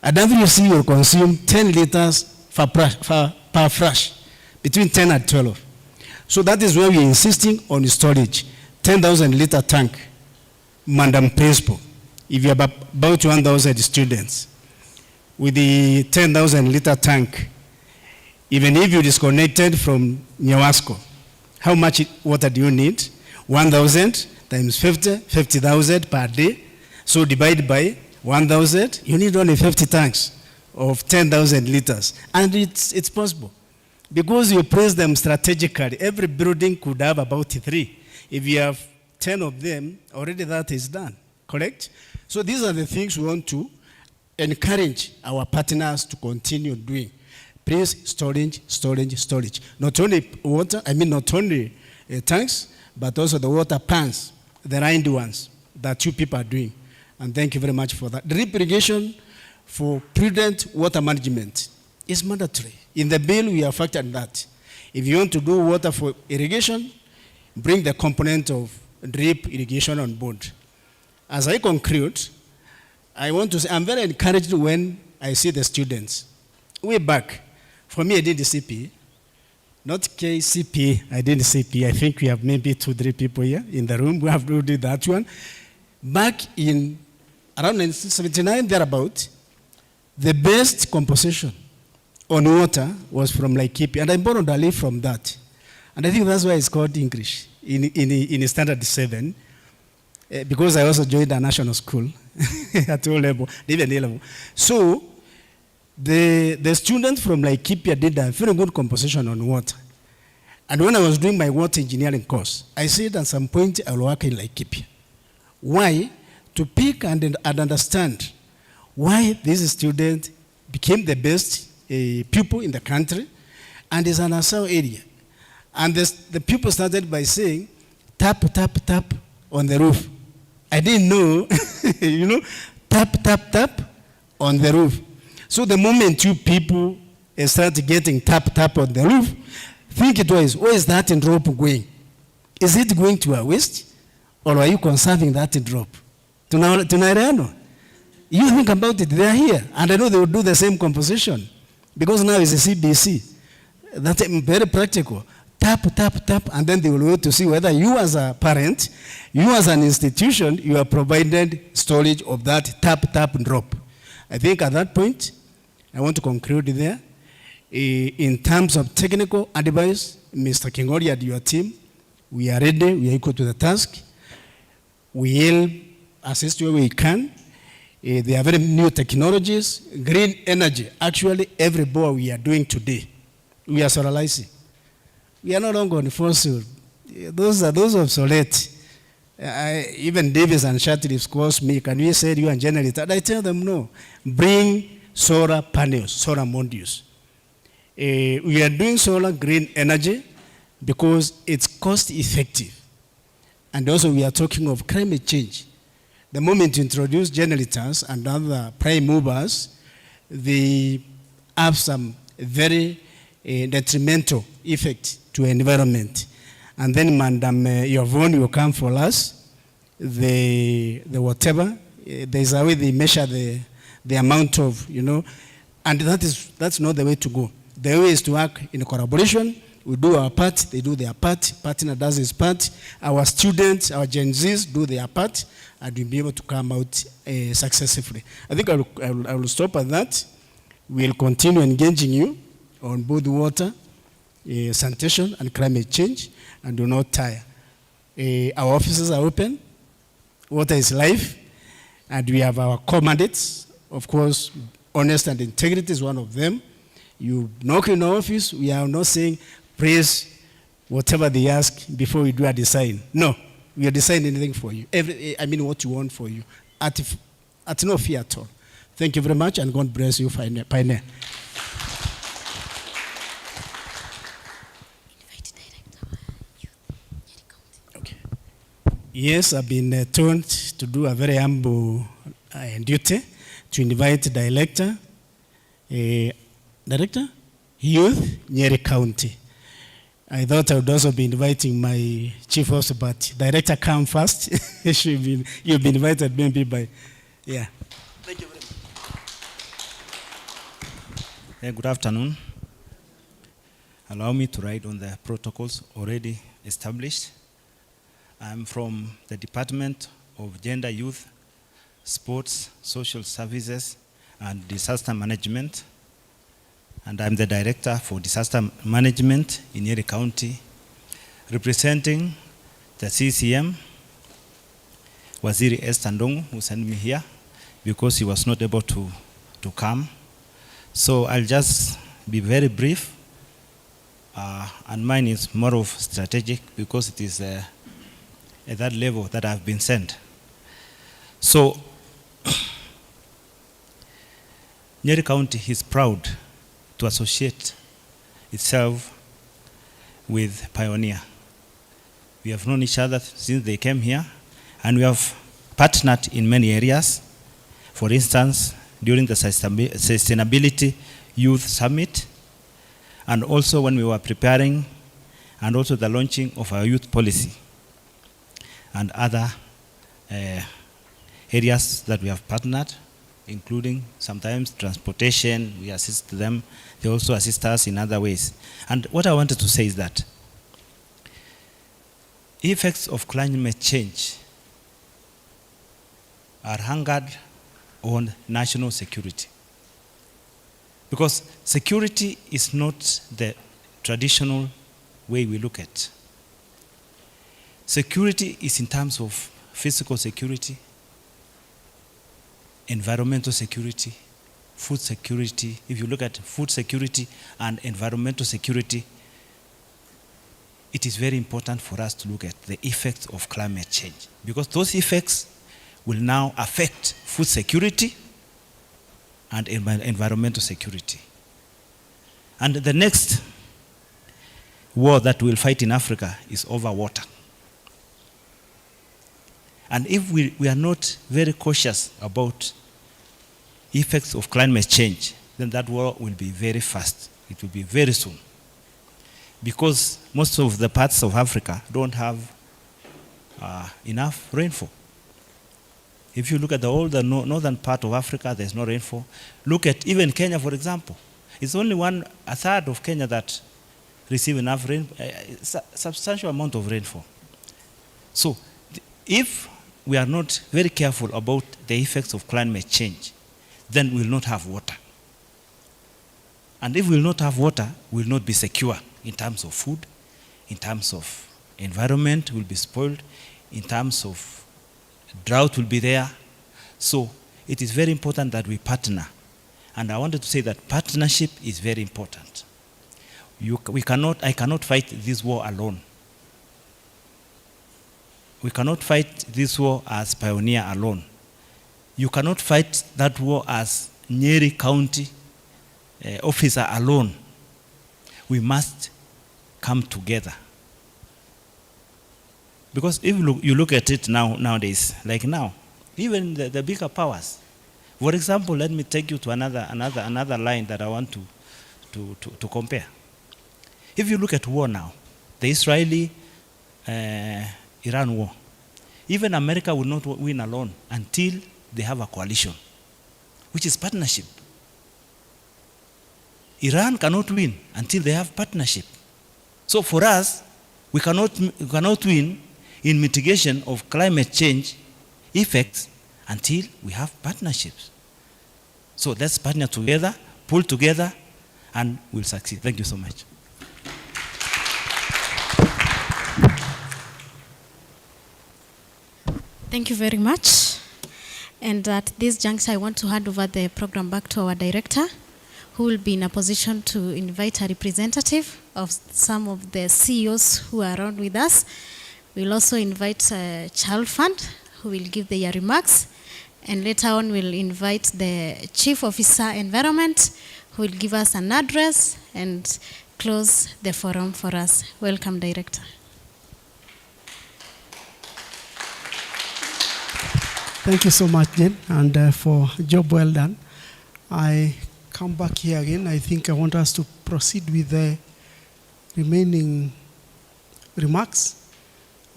A WC will consume 10 liters per flush, between 10 and 12. So that is why we are insisting on storage, 10,000 liter tank, Mandam principle. If you have about 1,000 students, with the 10,000 liter tank, even if you disconnected from Nyawasco, how much water do you need? 1,000 times 50, 50,000 per day. So divide by 1,000, you need only 50 tanks of 10,000 liters. And it's possible. Because you place them strategically, every building could have about 3. If you have 10 of them, already that is done, correct? So these are the things we want to encourage our partners to continue doing. Please, storage. Not only water, not only tanks, but also the water pans, the round ones that you people are doing. And thank you very much for that. Drip irrigation for prudent water management is mandatory. In the bill, we have factored that. If you want to do water for irrigation, bring the component of drip irrigation on board. As I conclude, I want to say I'm very encouraged when I see the students. Way back, for me, I did the CP, not KCP, I did the CP. I think we have maybe 2-3 people here in the room who have to do that one. Back in around 1979, thereabout, the best composition on water was from Laikipia, and I borrowed a leaf from that. And I think that's why it's called English in Standard 7. because I also joined a national school at O level, even A level. So the students from Laikipia did a very good composition on water. And when I was doing my water engineering course, I said at some point I will work in Laikipia. Why? To pick and understand why this student became the best pupil in the country and is an Asao area. And the people started by saying, tap, tap, tap on the roof. I didn't know, tap, tap, tap on the roof. So the moment you people start getting tap, tap on the roof, think it was, where is that drop going? Is it going to a waste? Or are you conserving that drop? To Nairano? You think about it, they are here. And I know they will do the same composition. Because now it's a CBC. That's very practical. Tap, tap, tap, and then they will wait to see whether you as a parent, you as an institution, you are provided storage of that tap, tap, drop. I think at that point, I want to conclude there. In terms of technical advice, Mr. Kingori and your team, we are ready, we are equal to the task. We will assist where we can. There are very new technologies, green energy. Actually, every bore we are doing today, we are solarizing. We are no longer on fossil. Those are obsolete. Even Davis and Shatliff calls me, can we say you and generator? And I tell them no. Bring solar panels, solar modules. We are doing solar green energy because it's cost effective. And also we are talking of climate change. The moment you introduce generators and other prime movers, they have some very detrimental effect to environment. And then Madam Yvonne will come for us, the whatever, there's a way they measure the amount of, and that's not the way to go. The way is to work in collaboration. We do our part, they do their part, partner does his part, our students, our Gen Zs do their part, and we'll be able to come out successfully. I think I will stop at that. We'll continue engaging you on both water, sanitation, and climate change, and do not tire. Our offices are open. Water is life, and we have our core mandates. Of course, honesty and integrity is one of them. You knock in our office, we are not saying praise whatever they ask before we do a design. No, we are designing anything for you. What you want for you. At no fee at all. Thank you very much, and God bless you, Pioneer. Yes, I've been told to do a very humble duty to invite Director, Youth, Nyeri County. I thought I would also be inviting my chief officer, but Director come first. You've been invited maybe by, yeah. Thank you very much. Good afternoon. Allow me to write on the protocols already established. I'm from the Department of Gender, Youth, Sports, Social Services, and Disaster Management. And I'm the Director for Disaster Management in Nyeri County, representing the CCM, Waziri Esther Ndongo, who sent me here because he was not able to come. So I'll just be very brief, and mine is more of strategic because it is at that level that I've been sent. So, Nyeri County is proud to associate itself with Pioneer. We have known each other since they came here, and we have partnered in many areas. For instance, during the Sustainability Youth Summit, and also when we were preparing, and also the launching of our youth policy, and other areas that we have partnered, including sometimes transportation, we assist them. They also assist us in other ways. And what I wanted to say is that effects of climate change are anchored on national security. Because security is not the traditional way we look at. Security is in terms of physical security, environmental security, food security. If you look at food security and environmental security, it is very important for us to look at the effects of climate change, because those effects will now affect food security and environmental security. And the next war that we'll fight in Africa is over water. And if we are not very cautious about effects of climate change, then that war will be very fast. It will be very soon. Because most of the parts of Africa don't have enough rainfall. If you look at the northern part of Africa, there's no rainfall. Look at even Kenya, for example. It's only a third of Kenya that receive enough rain, substantial amount of rainfall. So if we are not very careful about the effects of climate change, then we will not have water. And if we will not have water, we will not be secure in terms of food, in terms of environment will be spoiled, in terms of drought will be there. So it is very important that we partner. And I wanted to say that partnership is very important. I cannot fight this war alone. We cannot fight this war as Pioneer alone. You cannot fight that war as Nyeri County officer alone. We must come together. Because if you look at it nowadays, like now, even the bigger powers. For example, let me take you to another line that I want to compare. If you look at war now, the Israeli-Iran war, even America will not win alone until they have a coalition, which is partnership. Iran cannot win until they have partnership. So for us, we cannot win in mitigation of climate change effects until we have partnerships. So let's partner together, pull together, and we'll succeed. Thank you so much. Thank you very much. And at this juncture, I want to hand over the program back to our director, who will be in a position to invite a representative of some of the CEOs who are around with us. We'll also invite Child Fund, who will give their remarks. And later on, we'll invite the Chief Officer Environment, who will give us an address and close the forum for us. Welcome, Director. Thank you so much, Jen, and for a job well done. I come back here again. I think I want us to proceed with the remaining remarks.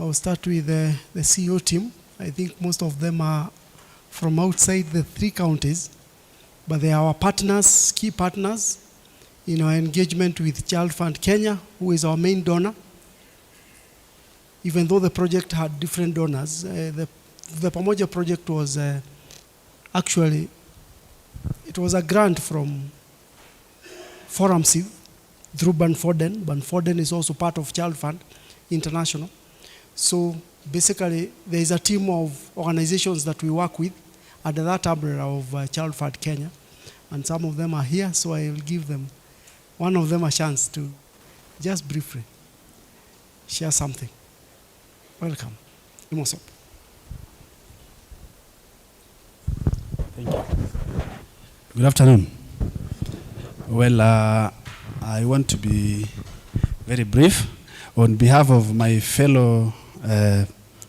I'll start with the CEO team. I think most of them are from outside the 3 counties, but they are our partners, key partners in our engagement with Child Fund Kenya, who is our main donor. Even though the project had different donors, the PAMOJA project was actually, it was a grant from Forum Civ through Banforden. Banforden is also part of Child Fund International. So basically, there is a team of organizations that we work with under that umbrella of Child Fund Kenya. And some of them are here, so I will give them, one of them, a chance to just briefly share something. Welcome. Imosop. Thank you. Good afternoon. Well, I want to be very brief. On behalf of my fellow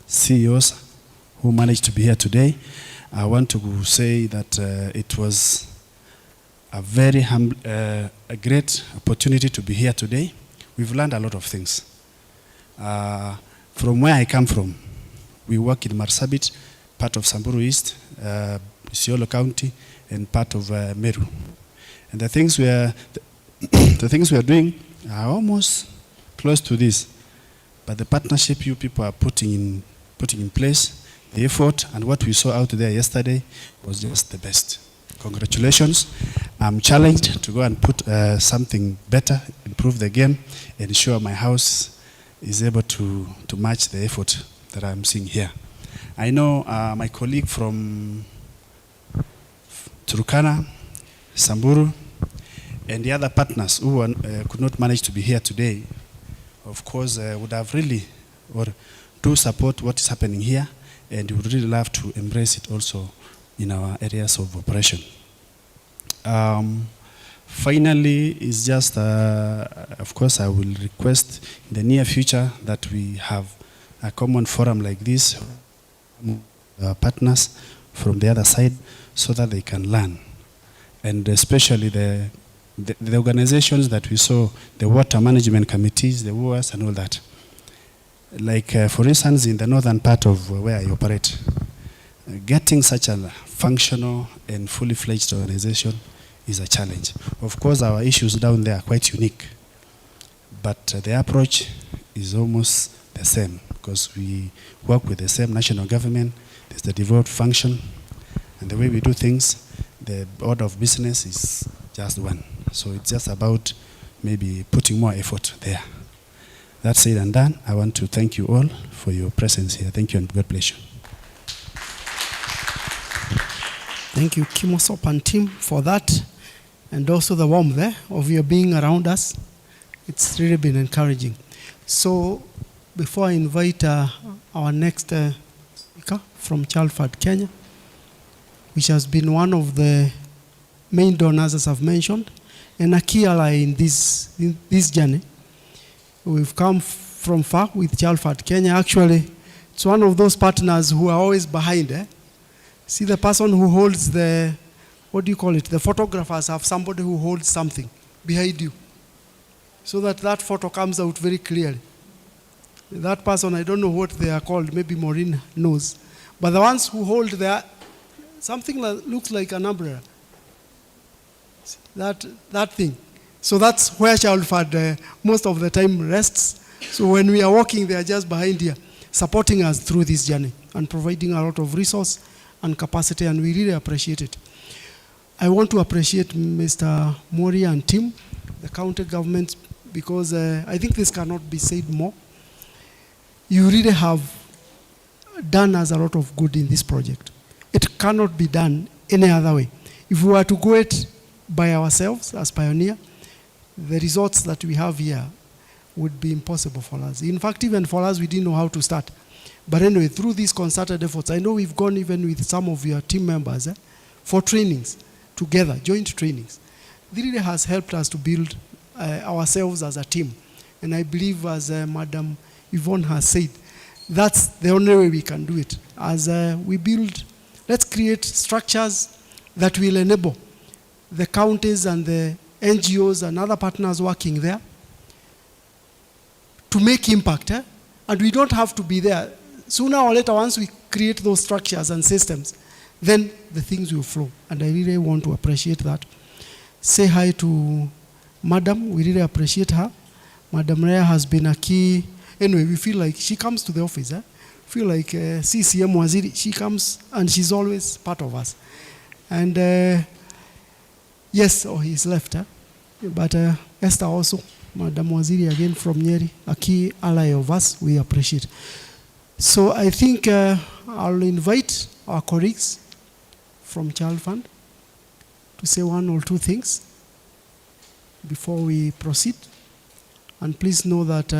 CEOs who managed to be here today, I want to say that it was a very a great opportunity to be here today. We've learned a lot of things. From where I come from, we work in Marsabit, part of Samburu East, Isiolo County, and part of Meru. And the things we are doing are almost close to this. But the partnership you people are putting in place, the effort, and what we saw out there yesterday was just the best. Congratulations. I'm challenged to go and put something better, improve the game, ensure my house is able to match the effort that I'm seeing here. I know my colleague from Turkana, Samburu, and the other partners who could not manage to be here today, of course, would have really, or do support what is happening here, and would really love to embrace it also in our areas of operation. Finally, it's just, of course, I will request in the near future that we have a common forum like this, partners from the other side, so that they can learn. And especially the organizations that we saw, the water management committees, the WOAS and all that. Like, for instance, in the northern part of where I operate, getting such a functional and fully fledged organization is a challenge. Of course, our issues down there are quite unique, but the approach is almost the same because we work with the same national government. There's the devolved function, and the way we do things, the order of business is just one. So it's just about maybe putting more effort there. That said and done, I want to thank you all for your presence here. Thank you and God bless you. Thank you, Kimosop and team, for that, and also the warmth there of your being around us. It's really been encouraging. So before I invite our next speaker from Chalford, Kenya, which has been one of the main donors, as I've mentioned, and a key ally in this journey. We've come from far with Chalford, Kenya. Actually, it's one of those partners who are always behind. See the person who holds the, what do you call it? The photographers have somebody who holds something behind you, so that that photo comes out very clearly. That person, I don't know what they are called, maybe Maureen knows. But the ones who hold their, something that looks like an umbrella, that thing. So that's where Chalford most of the time rests. So when we are walking, they are just behind here, supporting us through this journey and providing a lot of resource and capacity, and we really appreciate it. I want to appreciate Mr. Mori and team, the county government, because I think this cannot be said more. You really have done us a lot of good in this project. It cannot be done any other way. If we were to go it by ourselves as Pioneer, the results that we have here would be impossible for us. In fact, even for us, we didn't know how to start. But anyway, through these concerted efforts, I know we've gone even with some of your team members for trainings together, joint trainings. This really has helped us to build ourselves as a team. And I believe, as Madam Yvonne has said, that's the only way we can do it. As we build, let's create structures that will enable the counties and the NGOs and other partners working there to make impact. And we don't have to be there. Sooner or later, once we create those structures and systems, then the things will flow. And I really want to appreciate that. Say hi to Madam. We really appreciate her. Madam Rhea has been a key. Anyway, we feel like she comes to the office. Feel like CCM Waziri, she comes and she's always part of us. And yes, he's left. But Esther also, Madam Waziri again from Nyeri, a key ally of us, we appreciate. So I think I'll invite our colleagues from Child Fund to say one or two things before we proceed. And please know that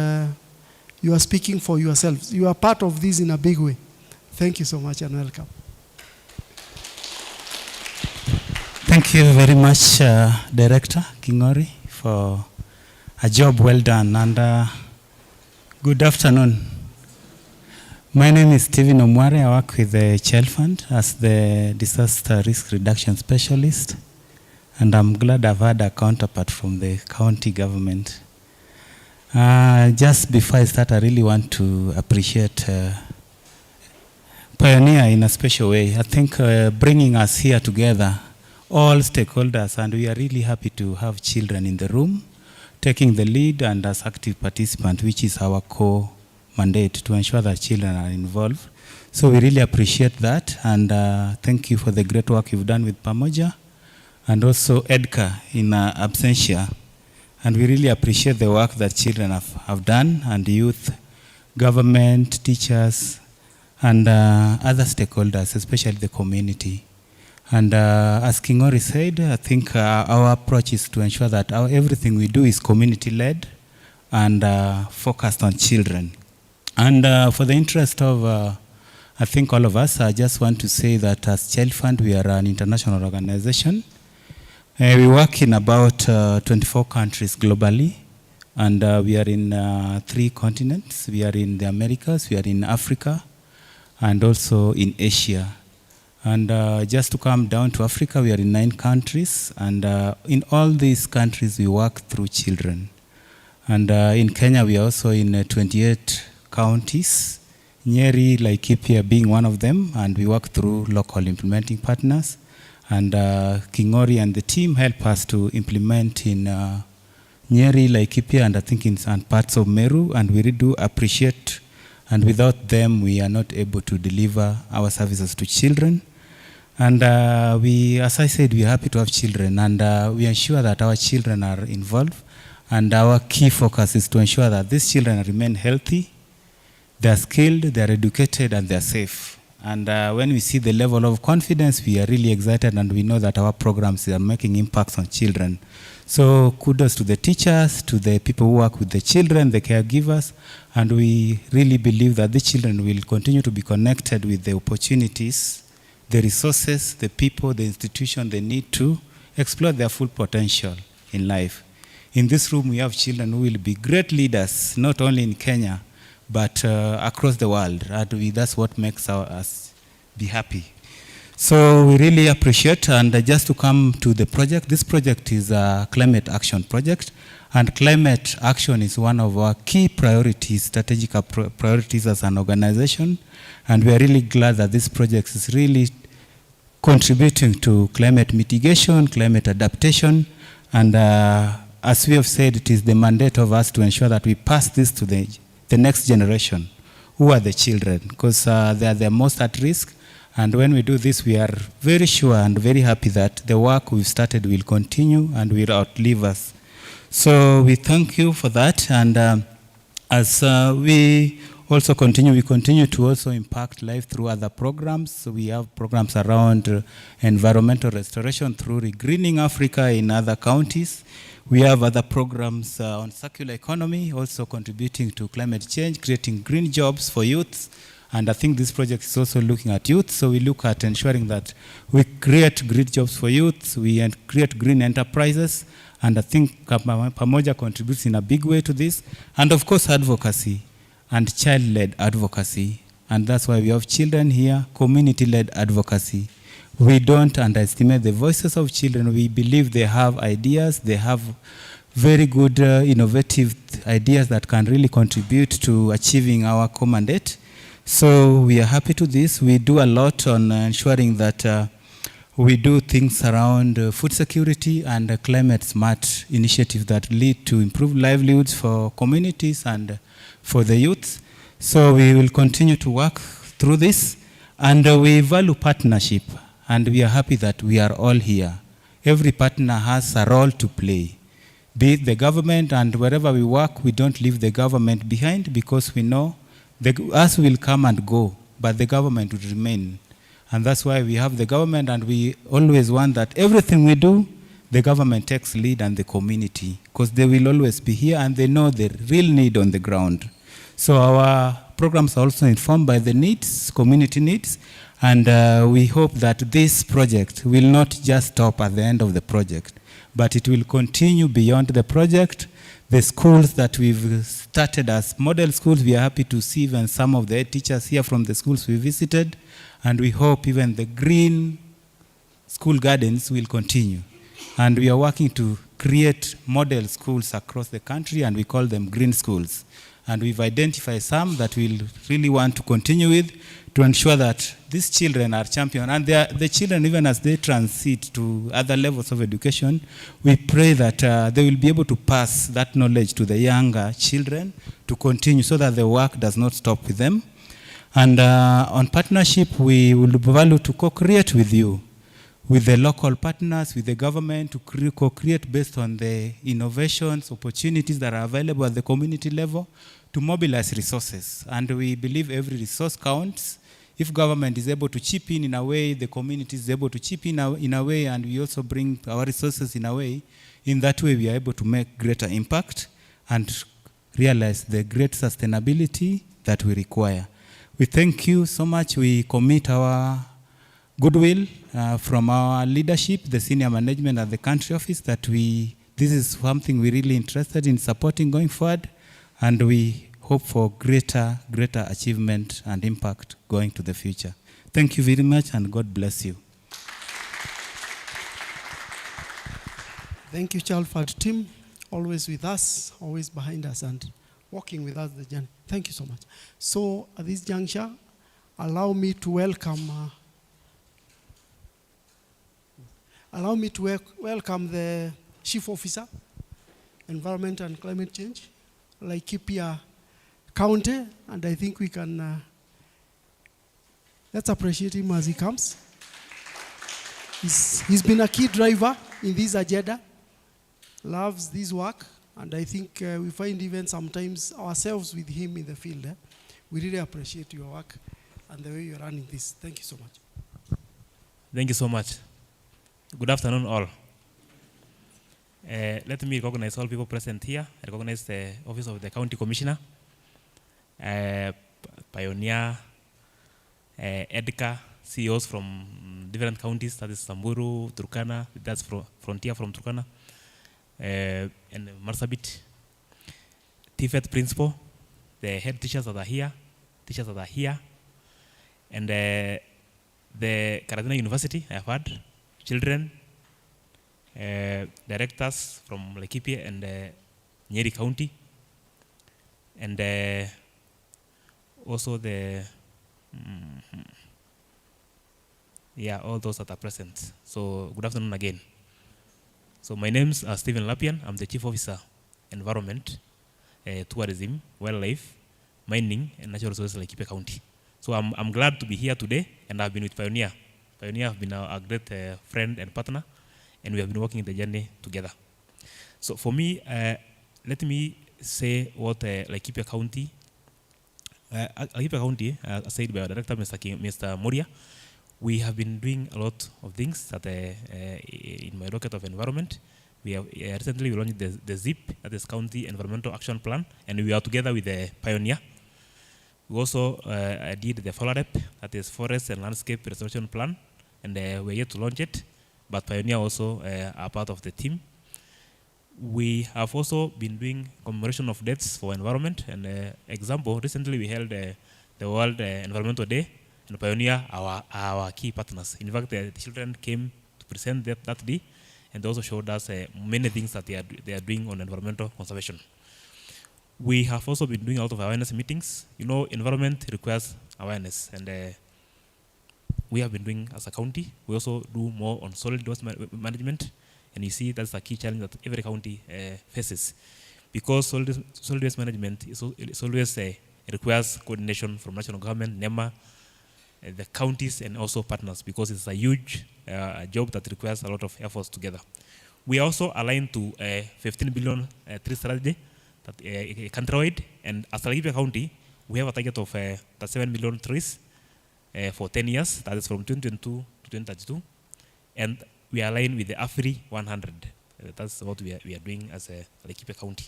you are speaking for yourselves. You are part of this in a big way. Thank you so much and welcome. Thank you very much, Director Kingori, for a job well done. And good afternoon. My name is Stephen Omware. I work with the Child Fund as the Disaster Risk Reduction Specialist. And I'm glad I've had a counterpart from the county government. Just before I start, I really want to appreciate Pioneer in a special way. I think bringing us here together, all stakeholders, and we are really happy to have children in the room, taking the lead and as active participants, which is our core mandate to ensure that children are involved. So we really appreciate that, and thank you for the great work you've done with PAMOJA, and also EDCA in absentia. And we really appreciate the work that children have done, and youth, government, teachers, and other stakeholders, especially the community. And as King Ori said, I think our approach is to ensure that everything we do is community-led and focused on children. And for the interest of, I think all of us, I just want to say that as Child Fund, we are an international organization. We work in about 24 countries globally, and we are in 3 continents. We are in the Americas, we are in Africa, and also in Asia. And just to come down to Africa, we are in 9 countries, and in all these countries, we work through children. And in Kenya, we are also in 28 counties, Nyeri, Laikipia being one of them, and we work through local implementing partners. And King Ori and the team help us to implement in Nyeri, Laikipia, and I think in some parts of Meru, and we really do appreciate, and without them, we are not able to deliver our services to children. And we, as I said, we are happy to have children, and we ensure that our children are involved. And our key focus is to ensure that these children remain healthy, they are skilled, they are educated, and they are safe. And when we see the level of confidence, we are really excited, and we know that our programs are making impacts on children. So kudos to the teachers, to the people who work with the children, the caregivers, and we really believe that the children will continue to be connected with the opportunities, the resources, the people, the institution they need to explore their full potential in life. In this room, we have children who will be great leaders, not only in Kenya, but across the world. And that's what makes us be happy. So we really appreciate, and just to come to the project, this project is a climate action project, and climate action is one of our key priorities, strategic priorities as an organization, and we are really glad that this project is really contributing to climate mitigation, climate adaptation, and as we have said, it is the mandate of us to ensure that we pass this to the next generation, who are the children, because they are the most at risk. And when we do this, we are very sure and very happy that the work we've started will continue and will outlive us. So we thank you for that. And as we also continue, we continue to also impact life through other programs. So we have programs around environmental restoration through Regreening Africa in other counties. We have other programs on circular economy, also contributing to climate change, creating green jobs for youth. And I think this project is also looking at youth. So we look at ensuring that we create green jobs for youth, we create green enterprises. And I think PAMOJA contributes in a big way to this. And of course, advocacy and child-led advocacy. And that's why we have children here, community-led advocacy. We don't underestimate the voices of children. We believe they have ideas, they have very good innovative ideas that can really contribute to achieving our common mandate. So we are happy to this. We do a lot on ensuring that we do things around food security and climate smart initiatives that lead to improved livelihoods for communities and for the youth. So we will continue to work through this, and we value partnership, and we are happy that we are all here. Every partner has a role to play, be it the government, and wherever we work, we don't leave the government behind, because we know us will come and go, but the government will remain. And that's why we have the government, and we always want that everything we do, the government takes lead and the community, because they will always be here and they know the real need on the ground. So our programs are also informed by the needs, community needs, and we hope that this project will not just stop at the end of the project, but it will continue beyond the project. The schools that we've started as model schools, we are happy to see even some of the teachers here from the schools we visited, and we hope even the green school gardens will continue. And we are working to create model schools across the country, and we call them green schools. And we've identified some that we'll really want to continue with, to ensure that these children are champions. And the children, even as they transit to other levels of education, we pray that they will be able to pass that knowledge to the younger children to continue, so that the work does not stop with them. And on partnership, we will value to co-create with you, with the local partners, with the government, to co-create based on the innovations, opportunities that are available at the community level, to mobilize resources. And we believe every resource counts. if government is able to chip in a way, the community is able to chip in a way, and we also bring our resources in a way, in that way we are able to make greater impact and realize the great sustainability that we require. We thank you so much. We commit our goodwill from our leadership, the senior management at the country office, that this is something we're really interested in supporting going forward, and we hope for greater achievement and impact going to the future. Thank you very much, and God bless you. Thank you, Chalford team, always with us, always behind us, and walking with us the journey. Thank you so much. So at this juncture, allow me to welcome the Chief Officer, Environment and Climate Change, Laikipia County, and I think we can, let's appreciate him as he comes. He's been a key driver in this agenda, loves this work, and I think we find even sometimes ourselves with him in the field. We really appreciate your work and the way you're running this. Thank you so much. Thank you so much. Good afternoon, all. Let me recognize all people present here. I recognize the Office of the County Commissioner, Pioneer, EDCA, CEOs from different counties, that is Samburu, Turkana, that's Frontier from Turkana, and Marsabit, TFET principal, the head teachers that are here, and the Karadina University, I have heard, children, directors from Laikipia and Nyeri County, and also all those that are present. So good afternoon again. So my name is Stephen Lapian. I'm the Chief Officer, Environment, Tourism, Wildlife, Mining, and Natural Resources Laikipia County. So I'm glad to be here today, and I've been with Pioneer. Pioneer have been a great friend and partner, and we have been working the journey together. So for me, let me say what Laikipia County, as said by our director, Mr. Moria, we have been doing a lot of things that in my docket of environment. We have recently launched the ZIP, that is County Environmental Action Plan, and we are together with the Pioneer. We also did the FOLAREP, that is Forest and Landscape Restoration Plan, and we're yet to launch it, but Pioneer also are part of the team. We have also been doing commemoration of deaths for environment, and example, recently we held the World Environmental Day, and Pioneer are our key partners. In fact, the children came to present that day, and they also showed us many things that they are doing on environmental conservation. We have also been doing a lot of awareness meetings. You know, environment requires awareness, and we have been doing as a county. We also do more on solid waste management, and you see that's a key challenge that every county faces, because solid waste management is always requires coordination from national government, NEMA, the counties, and also partners, because it's a huge job that requires a lot of efforts together. We are also aligned to a 15 billion tree strategy, that countrywide, and as Laikipia County, we have a target of 7 million trees for 10 years, that is from 2022 to 2032, and we are aligned with the AFRI 100. That's what we are doing as a Laikipia County.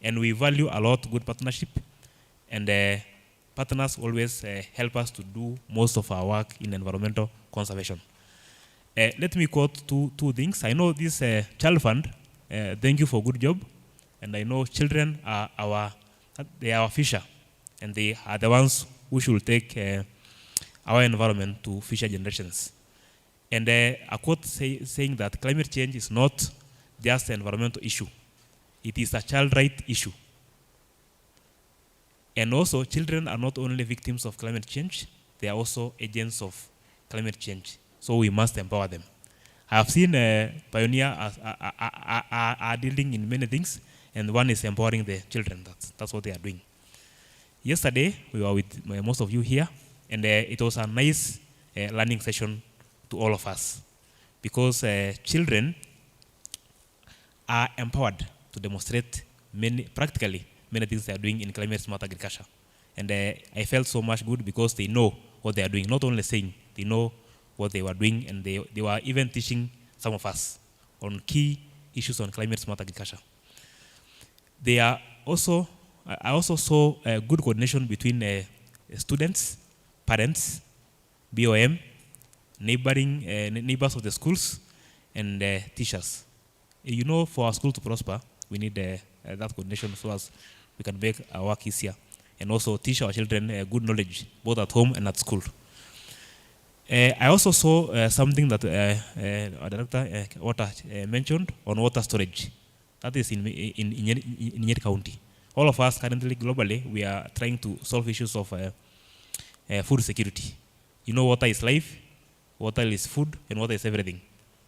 And we value a lot good partnership, and partners always help us to do most of our work in environmental conservation. Let me quote two things. I know this child fund, thank you for good job, and I know children are our future, and they are the ones who should take our environment to future generations. And a quote saying that climate change is not just an environmental issue, it is a child right issue. And also, children are not only victims of climate change, they are also agents of climate change. So we must empower them. I have seen Pioneer are dealing in many things, and one is empowering the children. That's what they are doing. Yesterday, we were with most of you here, and it was a nice learning session to all of us, because children are empowered to demonstrate practically many things they are doing in climate smart agriculture. And I felt so much good because they know what they are doing. Not only saying, they know what they were doing, and they were even teaching some of us on key issues on climate smart agriculture. They are also, I also saw a good coordination between students, parents, BOM, neighbors of the schools, and teachers. You know, for our school to prosper, we need that coordination so as we can make our work easier, and also teach our children good knowledge, both at home and at school. I also saw something that our director water mentioned on water storage. That is in Nyeri County. All of us currently, globally, we are trying to solve issues of food security. You know, water is life, water is food, and water is everything.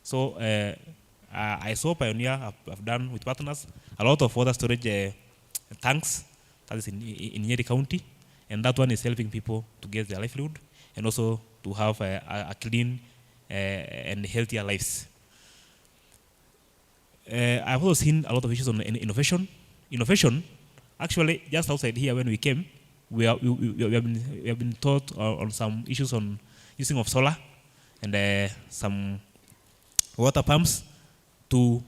So I saw Pioneer have done with partners a lot of water storage tanks. That is in Nyeri County, and that one is helping people to get their livelihood and also to have a clean and healthier lives. I've also seen a lot of issues on innovation. Innovation, actually, just outside here when we came, we have been taught on some issues on using of solar and some water pumps to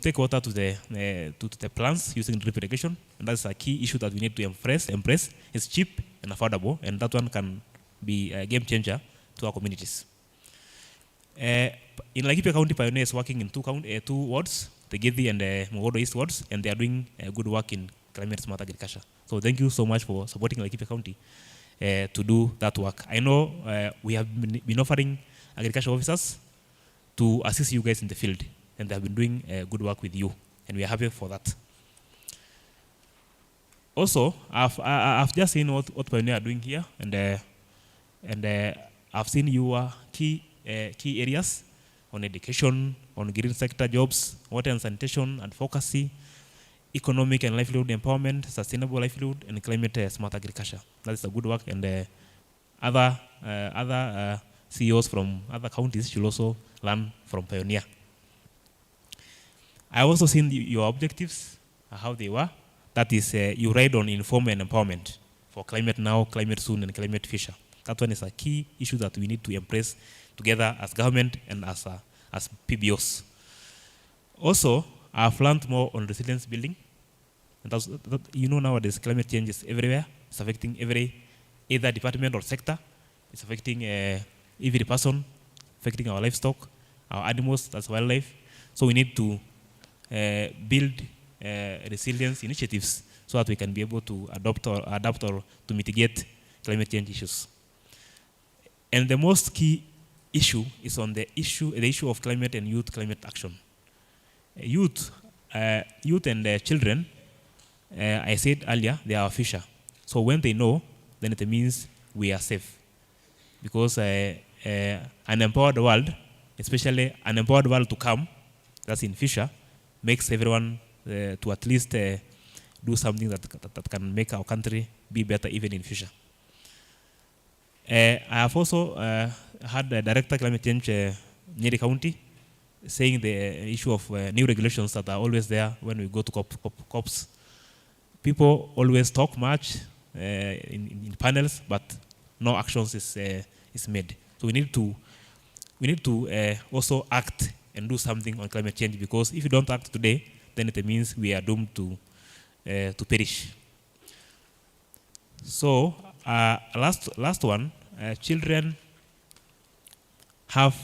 take water to the plants using drip irrigation, and that's a key issue that we need to embrace. It's cheap and affordable, and that one can be a game changer to our communities. In Laikipia County, Pioneer is working in two wards, the Gedi and the Mogodo East wards, and they are doing good work in climate smart agriculture. So thank you so much for supporting Laikipia County to do that work. I know we have been offering agriculture officers to assist you guys in the field, and they have been doing good work with you, and we are happy for that. Also, I've just seen what Pioneer are doing here, and I've seen your key areas on education, on green sector jobs, water and sanitation, advocacy, economic and livelihood empowerment, sustainable livelihood, and climate smart agriculture. That is a good work, and other CEOs from other counties should also learn from Pioneer. I've also seen your objectives, how they were. That is, you ride on inform and empowerment for climate now, climate soon, and climate future. That one is a key issue that we need to embrace together as government and as PBOs. Also, I've learned more on resilience building. And you know, nowadays climate change is everywhere. It's affecting either department or sector. It's affecting every person, affecting our livestock, our animals, that's wildlife. So we need to build resilience initiatives so that we can be able to adapt or to mitigate climate change issues. And the most key issue is on the issue of climate and youth climate action. Youth and children, I said earlier, they are our future. So when they know, then it means we are safe. Because an empowered world, especially an empowered world to come, that's in future, makes everyone to at least do something that can make our country be better even in future. I have also had the Director Climate Change Nyeri County saying the issue of new regulations that are always there when we go to COPs. People always talk much in panels, but no actions is made. So we need to also act and do something on climate change, because if you don't act today, then it means we are doomed to perish. So last one, children have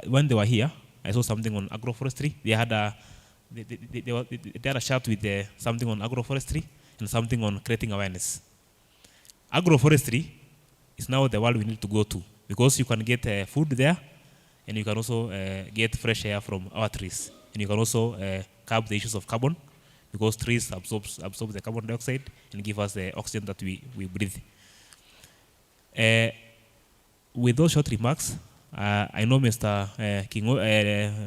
when they were here, I saw something on agroforestry. They had a chat with something on agroforestry and something on creating awareness. Agroforestry is now the world we need to go to, because you can get food there, and you can also get fresh air from our trees, and you can also curb the issues of carbon, because trees absorb the carbon dioxide and give us the oxygen that we breathe. With those short remarks, I know Mr.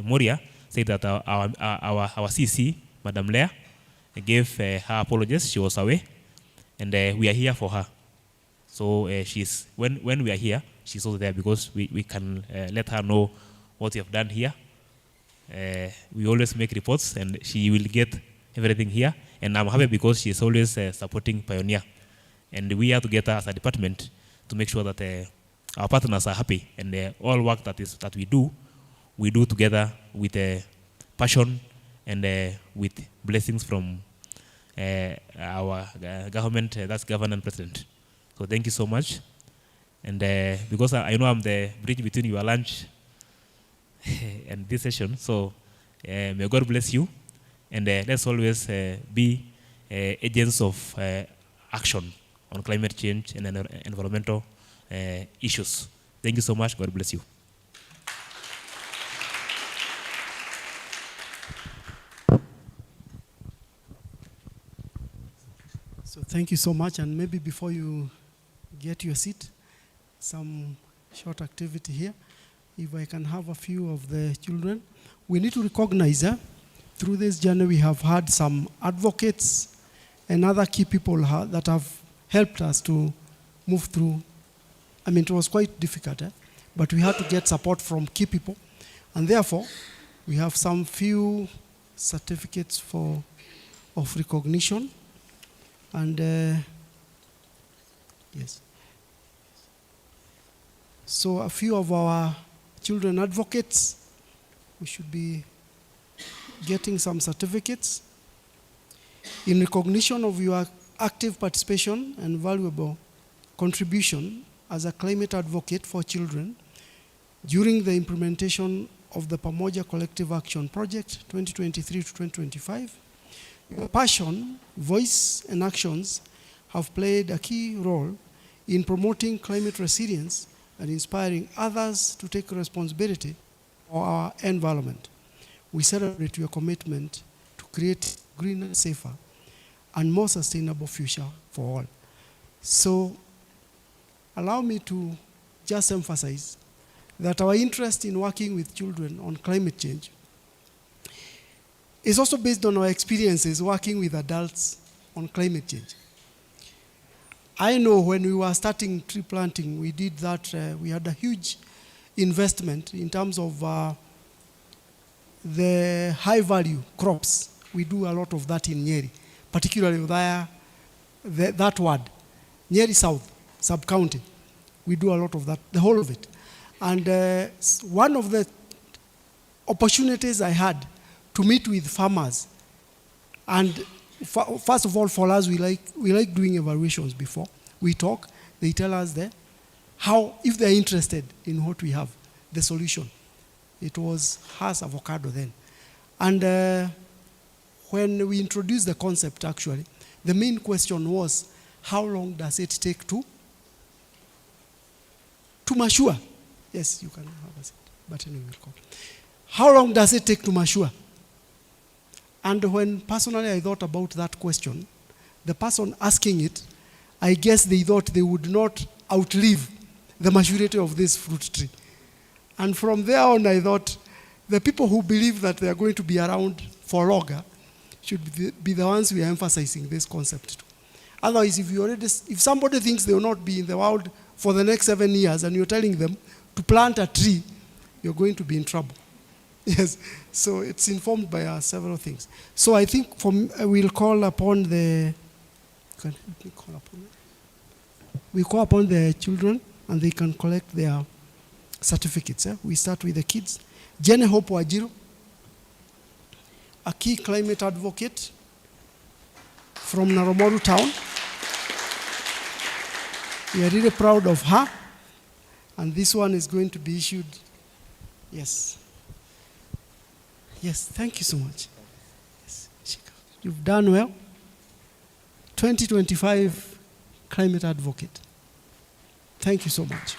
Moria said that our CC, Madam Leah, gave her apologies. She was away, and we are here for her. So she's when we are here, she's also there, because we can let her know what we have done here. We always make reports, and she will get everything here. And I'm happy because she's always supporting Pioneer. And we are together as a department to make sure that our partners are happy, and all work that we do together with passion and with blessings from our government, that's governor and president. So thank you so much. And because I know I'm the bridge between your lunch and this session, so may God bless you, and let's always be agents of action on climate change and environmental issues. Thank you so much. God bless you. So thank you so much, and maybe before you get your seat, some short activity here. If I can have a few of the children. We need to recognize through this journey we have had some advocates and other key people that have helped us to move through. I mean, it was quite difficult, but we had to get support from key people. And therefore, we have some few certificates of recognition. And yes. So a few of our children advocates, we should be getting some certificates in recognition of your active participation and valuable contribution as a climate advocate for children during the implementation of the PAMOJA Collective Action Project 2023 to 2025. Your passion, voice, and actions have played a key role in promoting climate resilience and inspiring others to take responsibility for our environment. We celebrate your commitment to create a greener, safer, and more sustainable future for all. So, allow me to just emphasize that our interest in working with children on climate change is also based on our experiences working with adults on climate change. I know when we were starting tree planting, we did that, we had a huge investment in terms of the high value crops. We do a lot of that in Nyeri, particularly there, that ward, Nyeri South, sub-county. We do a lot of that, the whole of it. And one of the opportunities I had to meet with farmers, and first of all, for us, we like doing evaluations before. We talk, they tell us how, if they're interested in what we have, the solution. It was Hass avocado then. And when we introduced the concept, actually, the main question was, how long does it take to mature? Yes, you can have a seat, but anyway, we'll call. How long does it take to mature? And when personally I thought about that question, the person asking it, I guess they thought they would not outlive the maturity of this fruit tree. And from there on, I thought the people who believe that they are going to be around for longer should be the ones we are emphasizing this concept to. Otherwise, if somebody thinks they will not be in the world for the next 7 years and you're telling them to plant a tree, you're going to be in trouble. Yes, so it's informed by several things. So I think we'll call upon we call upon the children and they can collect their certificates. We start with the kids. Jenny Hope Wajiro, a key climate advocate from Naromoru town. We are really proud of her. And this one is going to be issued. Yes. Yes, thank you so much. Yes. You've done well. 2025 Climate Advocate. Thank you so much.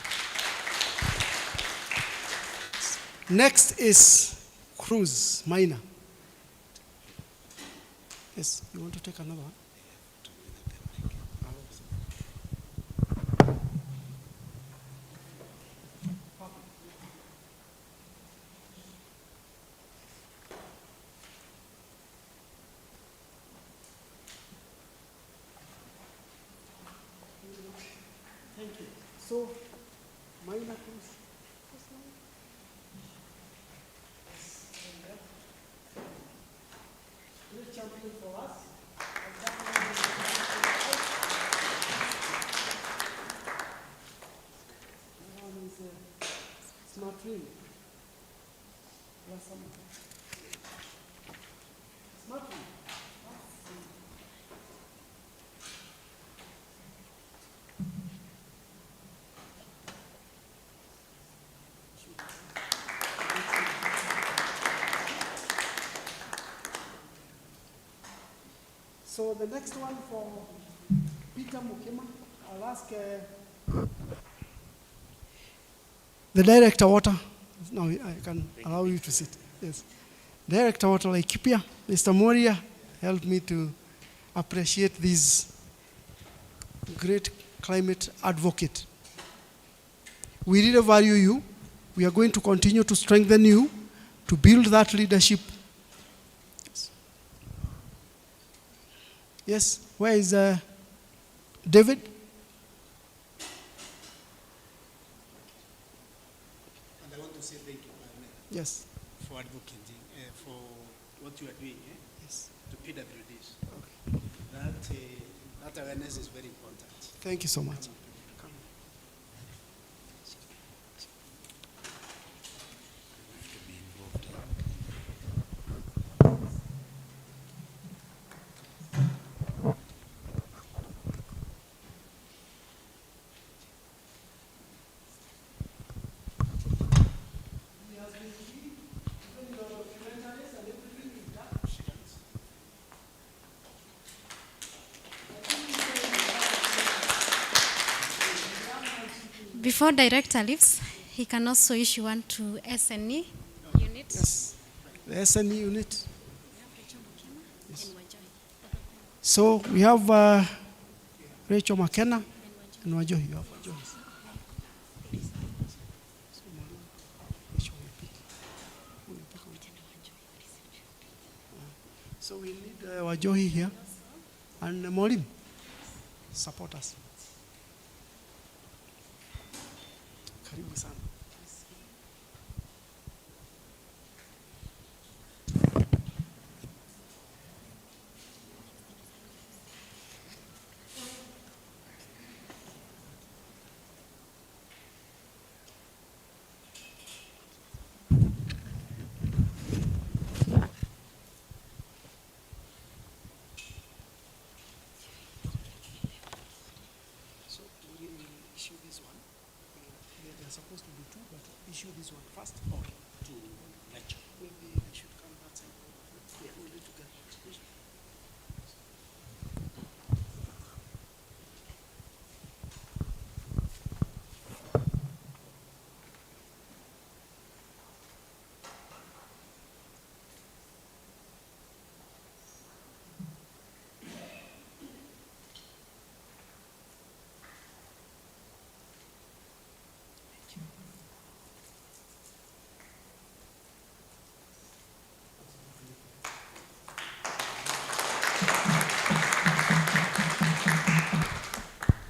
Next is Cruz Minor. Yes, you want to take another one? Thank you. So, Minor Cruz. Great champion for us. So the next one for Peter Mukema, I'll ask the Director Water. Now I can allow you to sit. Yes. Director Water Laikipia, Mr. Moria, help me to appreciate this great climate advocate. We really value you. We are going to continue to strengthen you, to build that leadership. Yes, where is David? And I want to say thank you, Yes. for advocating, for what you are doing yes. to PWDs. Okay. That awareness is very important. Thank you so much. Before director leaves, he can also issue one to SNE unit. Yes, the SNE unit. Yes. So we have Rachel McKenna and Wajohi. You have Wajohi. So we need Wajohi here and Molim. Support us. Karibu sana. So we issue this one. There are supposed to be two, but issue this one first. Okay. To lecture. Maybe I should come that side. Yeah, we'll do together.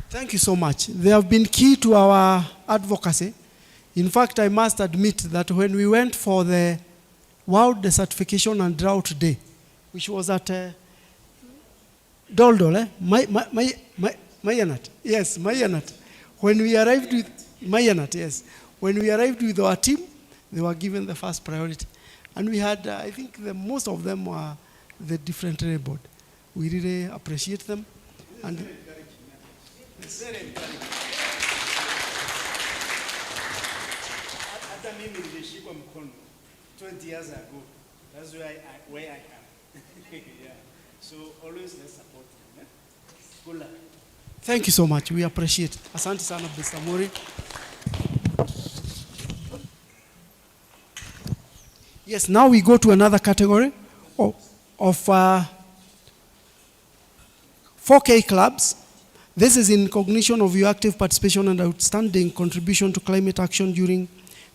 Thank you so much. They have been key to our advocacy. In fact, I must admit that when we went for the World Desertification and Drought Day, which was at Doldol, Mayanat. Yes, Mayanat. When we arrived with Mayanat, yes. When we arrived with our team, they were given the first priority. And we had, I think most of them were the different board. We really appreciate them. And Very encouraging. Hata mimi nilishikwa mkono 20 years ago. That's where I am. Yeah. So always let's support them. Yeah? Good luck. Thank you so much. We appreciate it. Asante sana, Mr. Mori. Yes, now we go to another category of 4K clubs. This is in recognition of your active participation and outstanding contribution to climate action during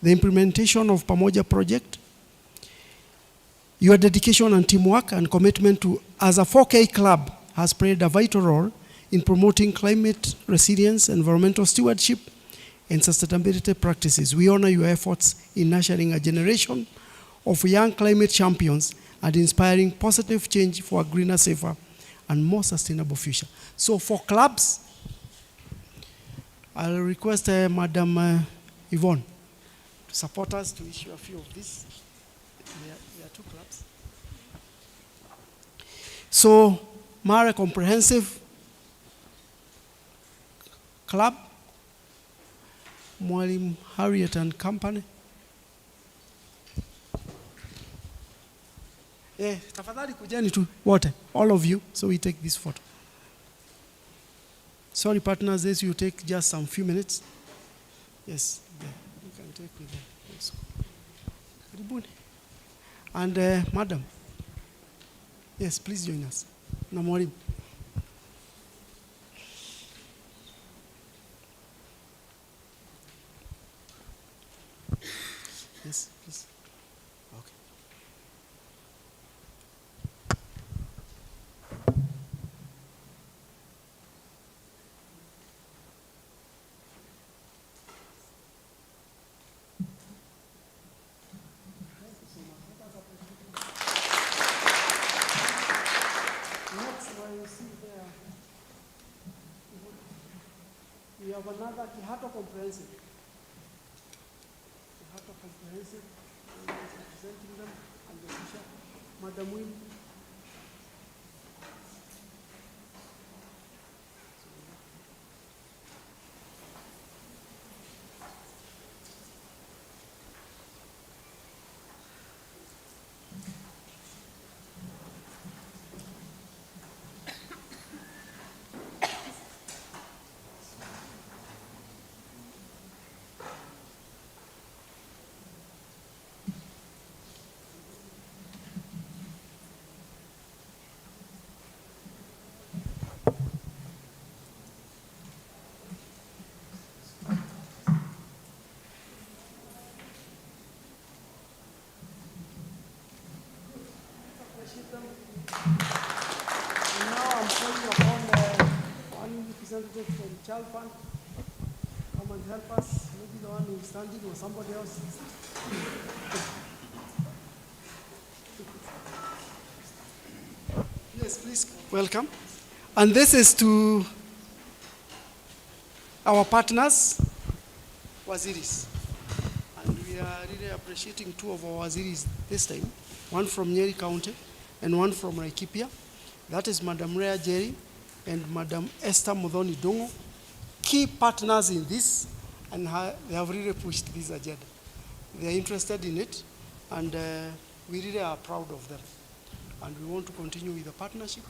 the implementation of PAMOJA project. Your dedication and teamwork and commitment to as a 4K club has played a vital role in promoting climate resilience, environmental stewardship, and sustainability practices. We honor your efforts in nurturing a generation of young climate champions and inspiring positive change for a greener, safer, and more sustainable future. So for clubs, I'll request Madam Yvonne to support us to issue a few of these. There are two clubs. So, Mara Comprehensive Club, Mwalimu Harriet and Company. Tafadhali kujeni tu wote, all of you, so we take this photo. Sorry, partners, this you take just some few minutes. Yes, there. You can take with them. Yes. Karibuni. And madam, yes, please join us. Na mwalimu. Yes, please. Okay. Next, where you see there, we have another Kihato Comprehensive. Kihato Comprehensive, representing them, and the teacher, Madam Win. And now I'm calling upon one representative from Child Fund. Come and help us. Maybe the one who's standing or somebody else. Yes, please, welcome. And this is to our partners, Waziris. And we are really appreciating two of our Waziris this time, one from Nyeri County and one from Laikipia. That is Madam Rea Jerry and Madam Esther Mudhoni Dongo, key partners in this, and they have really pushed this agenda. They are interested in it, and we really are proud of them. And we want to continue with the partnership.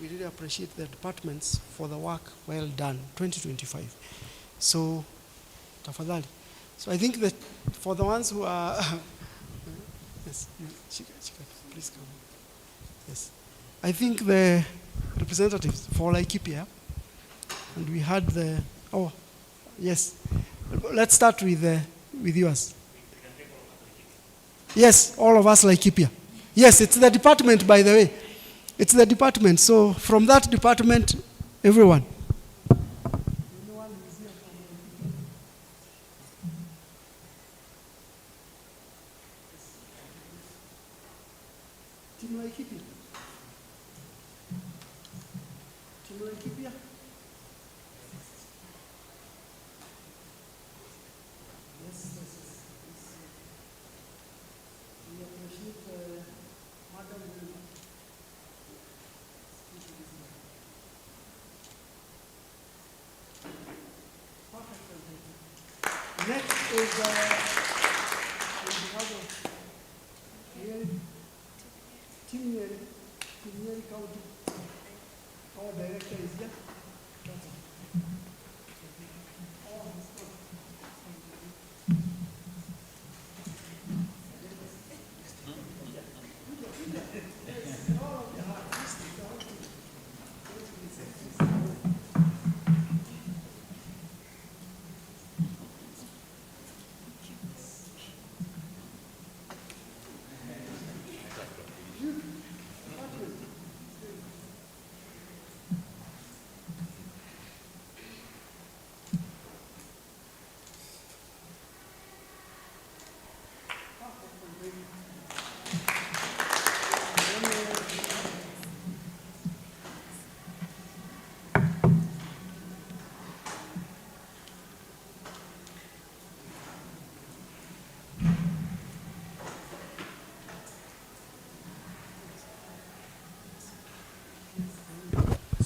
We really appreciate the departments for the work well done, 2025. So, tafadhali. So I think that for the ones who are, yes, please come. Yes. I think the representatives for Laikipia, and we had the, oh, yes. Let's start with yours. Yes, all of us Laikipia. Yes, it's the department, by the way. It's the department. So from that department, everyone. Team Laikipia. Team Laikipia. Yes, we appreciate Madam. Next is Team Nyeri County. Our director is here.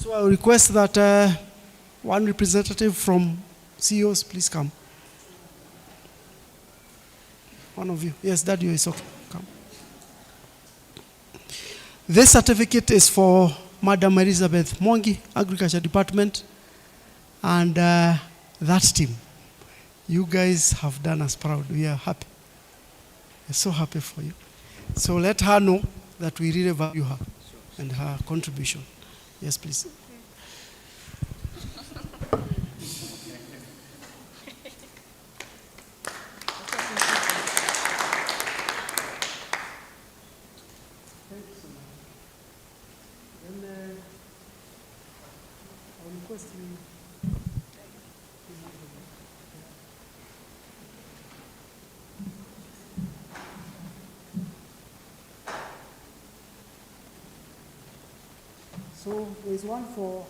So I request that one representative from CEOs, please come. One of you. Yes, that you is okay. Come. This certificate is for Madam Elizabeth Mwangi, Agriculture Department, and that team. You guys have done us proud. We are happy. We're so happy for you. So let her know that we really value her and her contribution. Yes, please. So there's one for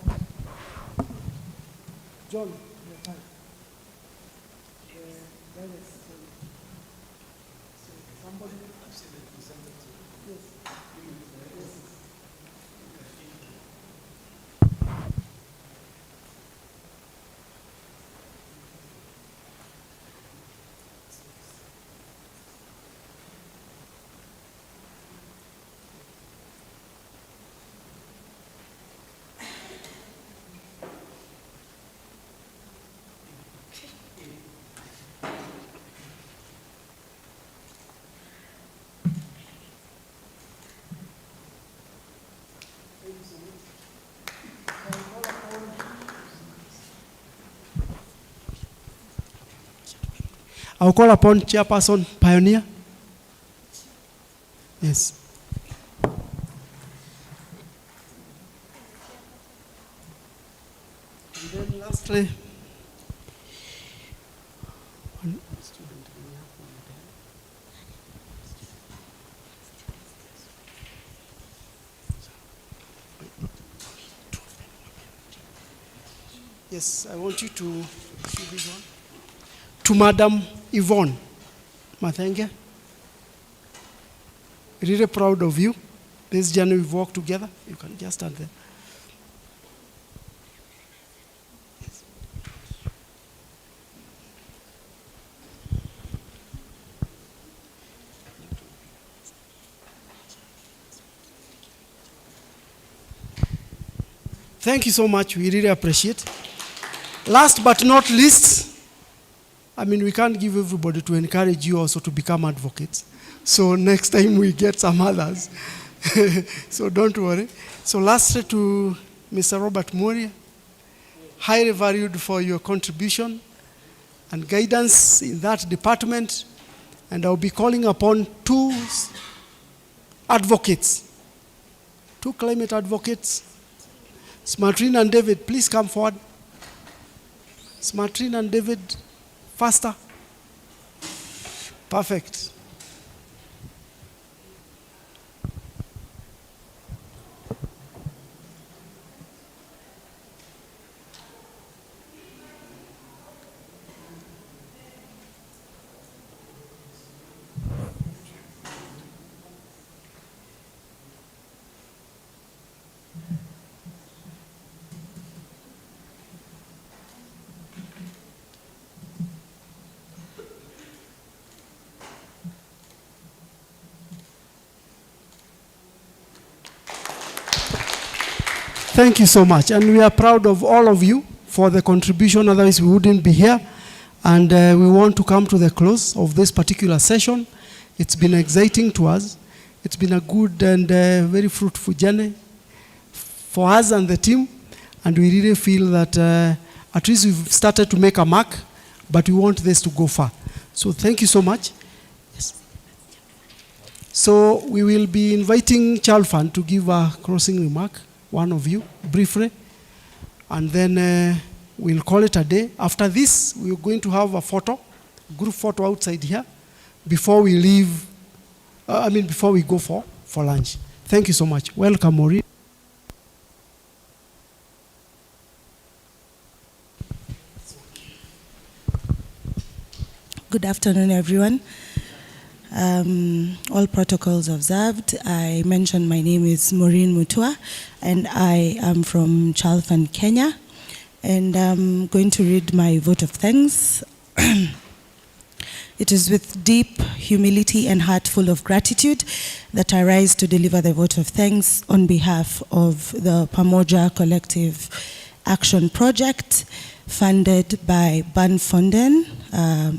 John. Somebody. Yes. I'll call upon Chairperson Pioneer. Yes. And then lastly, one student. Yes, I want you to see this one. To Madam Yvonne Mathenge. Really proud of you. This journey we've walked together. You can just stand there. Thank you so much. We really appreciate. Last but not least, I mean, we can't give everybody to encourage you also to become advocates. So next time we get some others. So don't worry. So lastly to Mr. Robert Moria, highly valued for your contribution and guidance in that department. And I'll be calling upon two advocates, two climate advocates. Smartrine and David, please come forward. Smartrine and David, faster. Perfect. Thank you so much. And we are proud of all of you for the contribution, otherwise we wouldn't be here. And we want to come to the close of this particular session. It's been exciting to us. It's been a good and very fruitful journey for us and the team. And we really feel that at least we've started to make a mark, but we want this to go far. So thank you so much. Yes. So we will be inviting Chalfan to give a closing remark, one of you, briefly. And then we'll call it a day. After this, we're going to have a photo, group photo outside here, before we leave, before we go for lunch. Thank you so much. Welcome, Maureen. Good afternoon, everyone. All protocols observed. I mentioned my name is Maureen Mutua, and I am from Chalfont, Kenya. And I'm going to read my vote of thanks. It is with deep humility and heart full of gratitude that I rise to deliver the vote of thanks on behalf of the PAMOJA Collective Action Project, funded by Ban Fonden,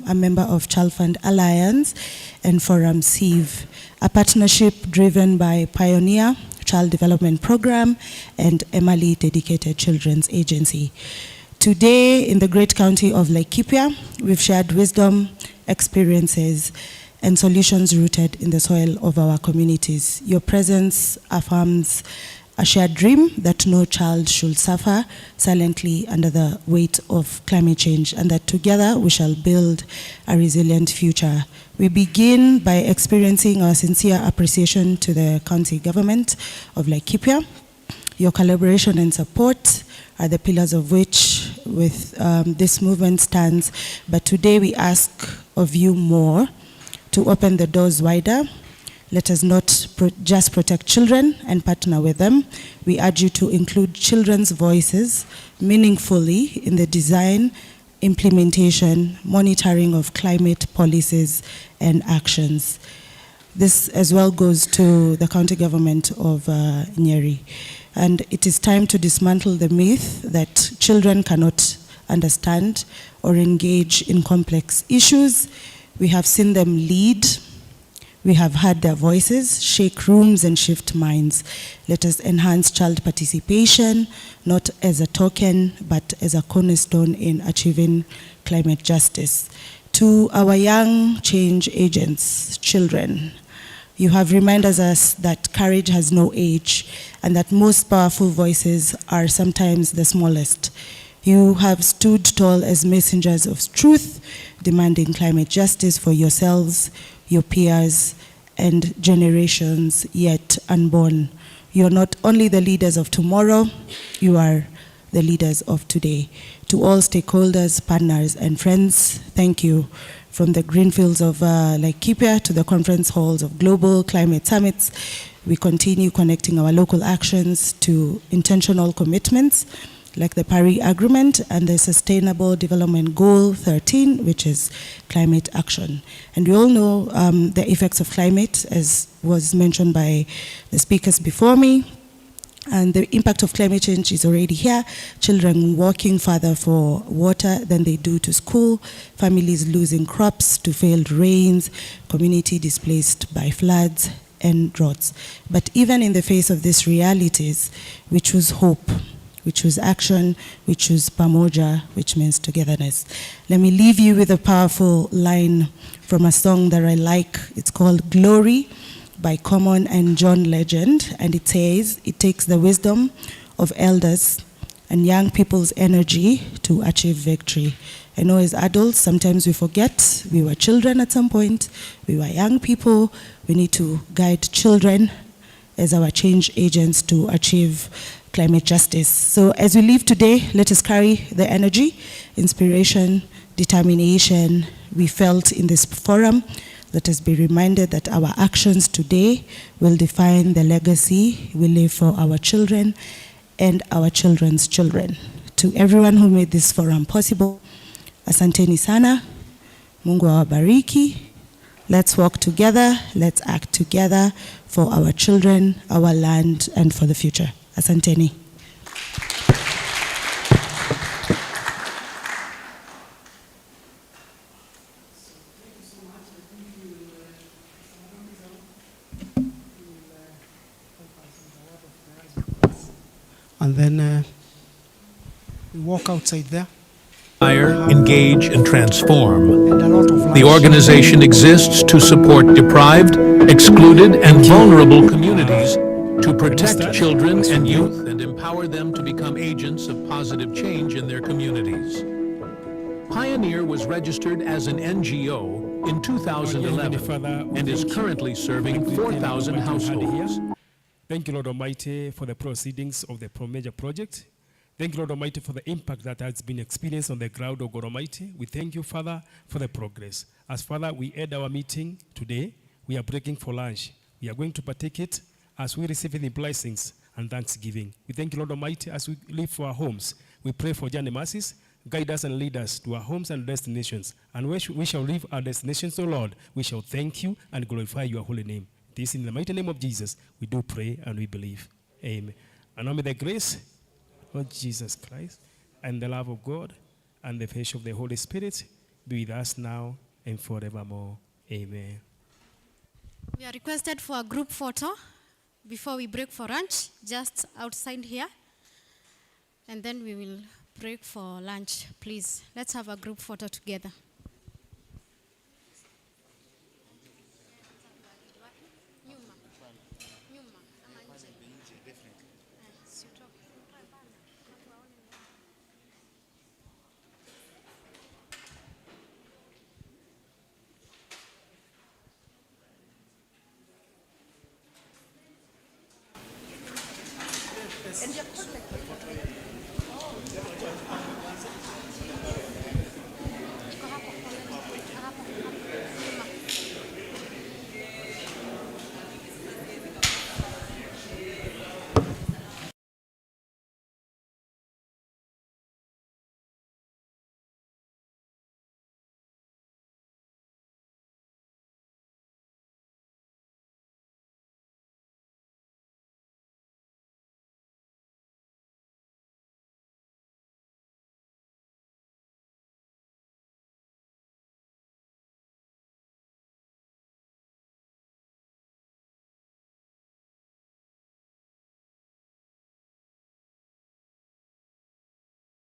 a member of Chalfont Alliance, and Forum Sieve, a partnership driven by Pioneer Child Development Program and Emily Dedicated Children's Agency. Today, in the great county of Laikipia, we've shared wisdom, experiences, and solutions rooted in the soil of our communities. Your presence affirms a shared dream that no child should suffer silently under the weight of climate change, and that together we shall build a resilient future. We begin by experiencing our sincere appreciation to the county government of Laikipia. Your collaboration and support are the pillars of which with this movement stands, but today we ask of you more to open the doors wider. Let us not just protect children and partner with them. We urge you to include children's voices meaningfully in the design, implementation, monitoring of climate policies and actions. This as well goes to the county government of Nyeri. And it is time to dismantle the myth that children cannot understand or engage in complex issues. We have seen them lead. We have heard their voices, shake rooms and shift minds. Let us enhance child participation, not as a token, but as a cornerstone in achieving climate justice. To our young change agents, children, you have reminded us that courage has no age and that most powerful voices are sometimes the smallest. You have stood tall as messengers of truth, demanding climate justice for yourselves, your peers, and generations yet unborn. You are not only the leaders of tomorrow, you are the leaders of today. To all stakeholders, partners, and friends, thank you. From the greenfields of Laikipia to the conference halls of global climate summits, we continue connecting our local actions to intentional commitments like the Paris Agreement and the Sustainable Development Goal 13, which is climate action. And we all know the effects of climate, as was mentioned by the speakers before me. And the impact of climate change is already here. Children walking further for water than they do to school, families losing crops to failed rains, community displaced by floods and droughts. But even in the face of these realities, we choose hope, we choose action, we choose PAMOJA, which means togetherness. Let me leave you with a powerful line from a song that I like. It's called Glory by Common and John Legend, and it says, it takes the wisdom of elders and young people's energy to achieve victory. I know as adults, sometimes we forget we were children at some point, we were young people. We need to guide children as our change agents to achieve climate justice. So as we leave today, let us carry the energy, inspiration, determination we felt in this forum. Let us be reminded that our actions today will define the legacy we leave for our children and our children's children. To everyone who made this forum possible, asanteni sana, Mungu awabariki. Let's walk together, let's act together for our children, our land, and for the future. Asanteni. And then we walk outside there. Engage, and transform. The organization exists to support deprived, excluded, and vulnerable communities, to protect children and youth and empower them to become agents of positive change in their communities. Pioneer was registered as an NGO in 2011 and is currently serving 4,000 households. Thank you, Lord Almighty, for the proceedings of the PAMOJA project. Thank you, Lord Almighty, for the impact that has been experienced on the ground, O God Almighty. We thank you, Father, for the progress. As Father, we end our meeting today, we are breaking for lunch. We are going to partake it as we receive the blessings and thanksgiving. We thank you, Lord Almighty, as we leave for our homes. We pray for journey mercies, guide us and lead us to our homes and destinations. And when we shall leave our destinations, O Lord, we shall thank you and glorify your holy name. This in the mighty name of Jesus, we do pray and we believe. Amen. And now may the grace of Jesus Christ and the love of God and the fellowship of the Holy Spirit be with us now and forevermore. Amen. We are requested for a group photo before we break for lunch, just outside here. And then we will break for lunch. Please, let's have a group photo together. And you're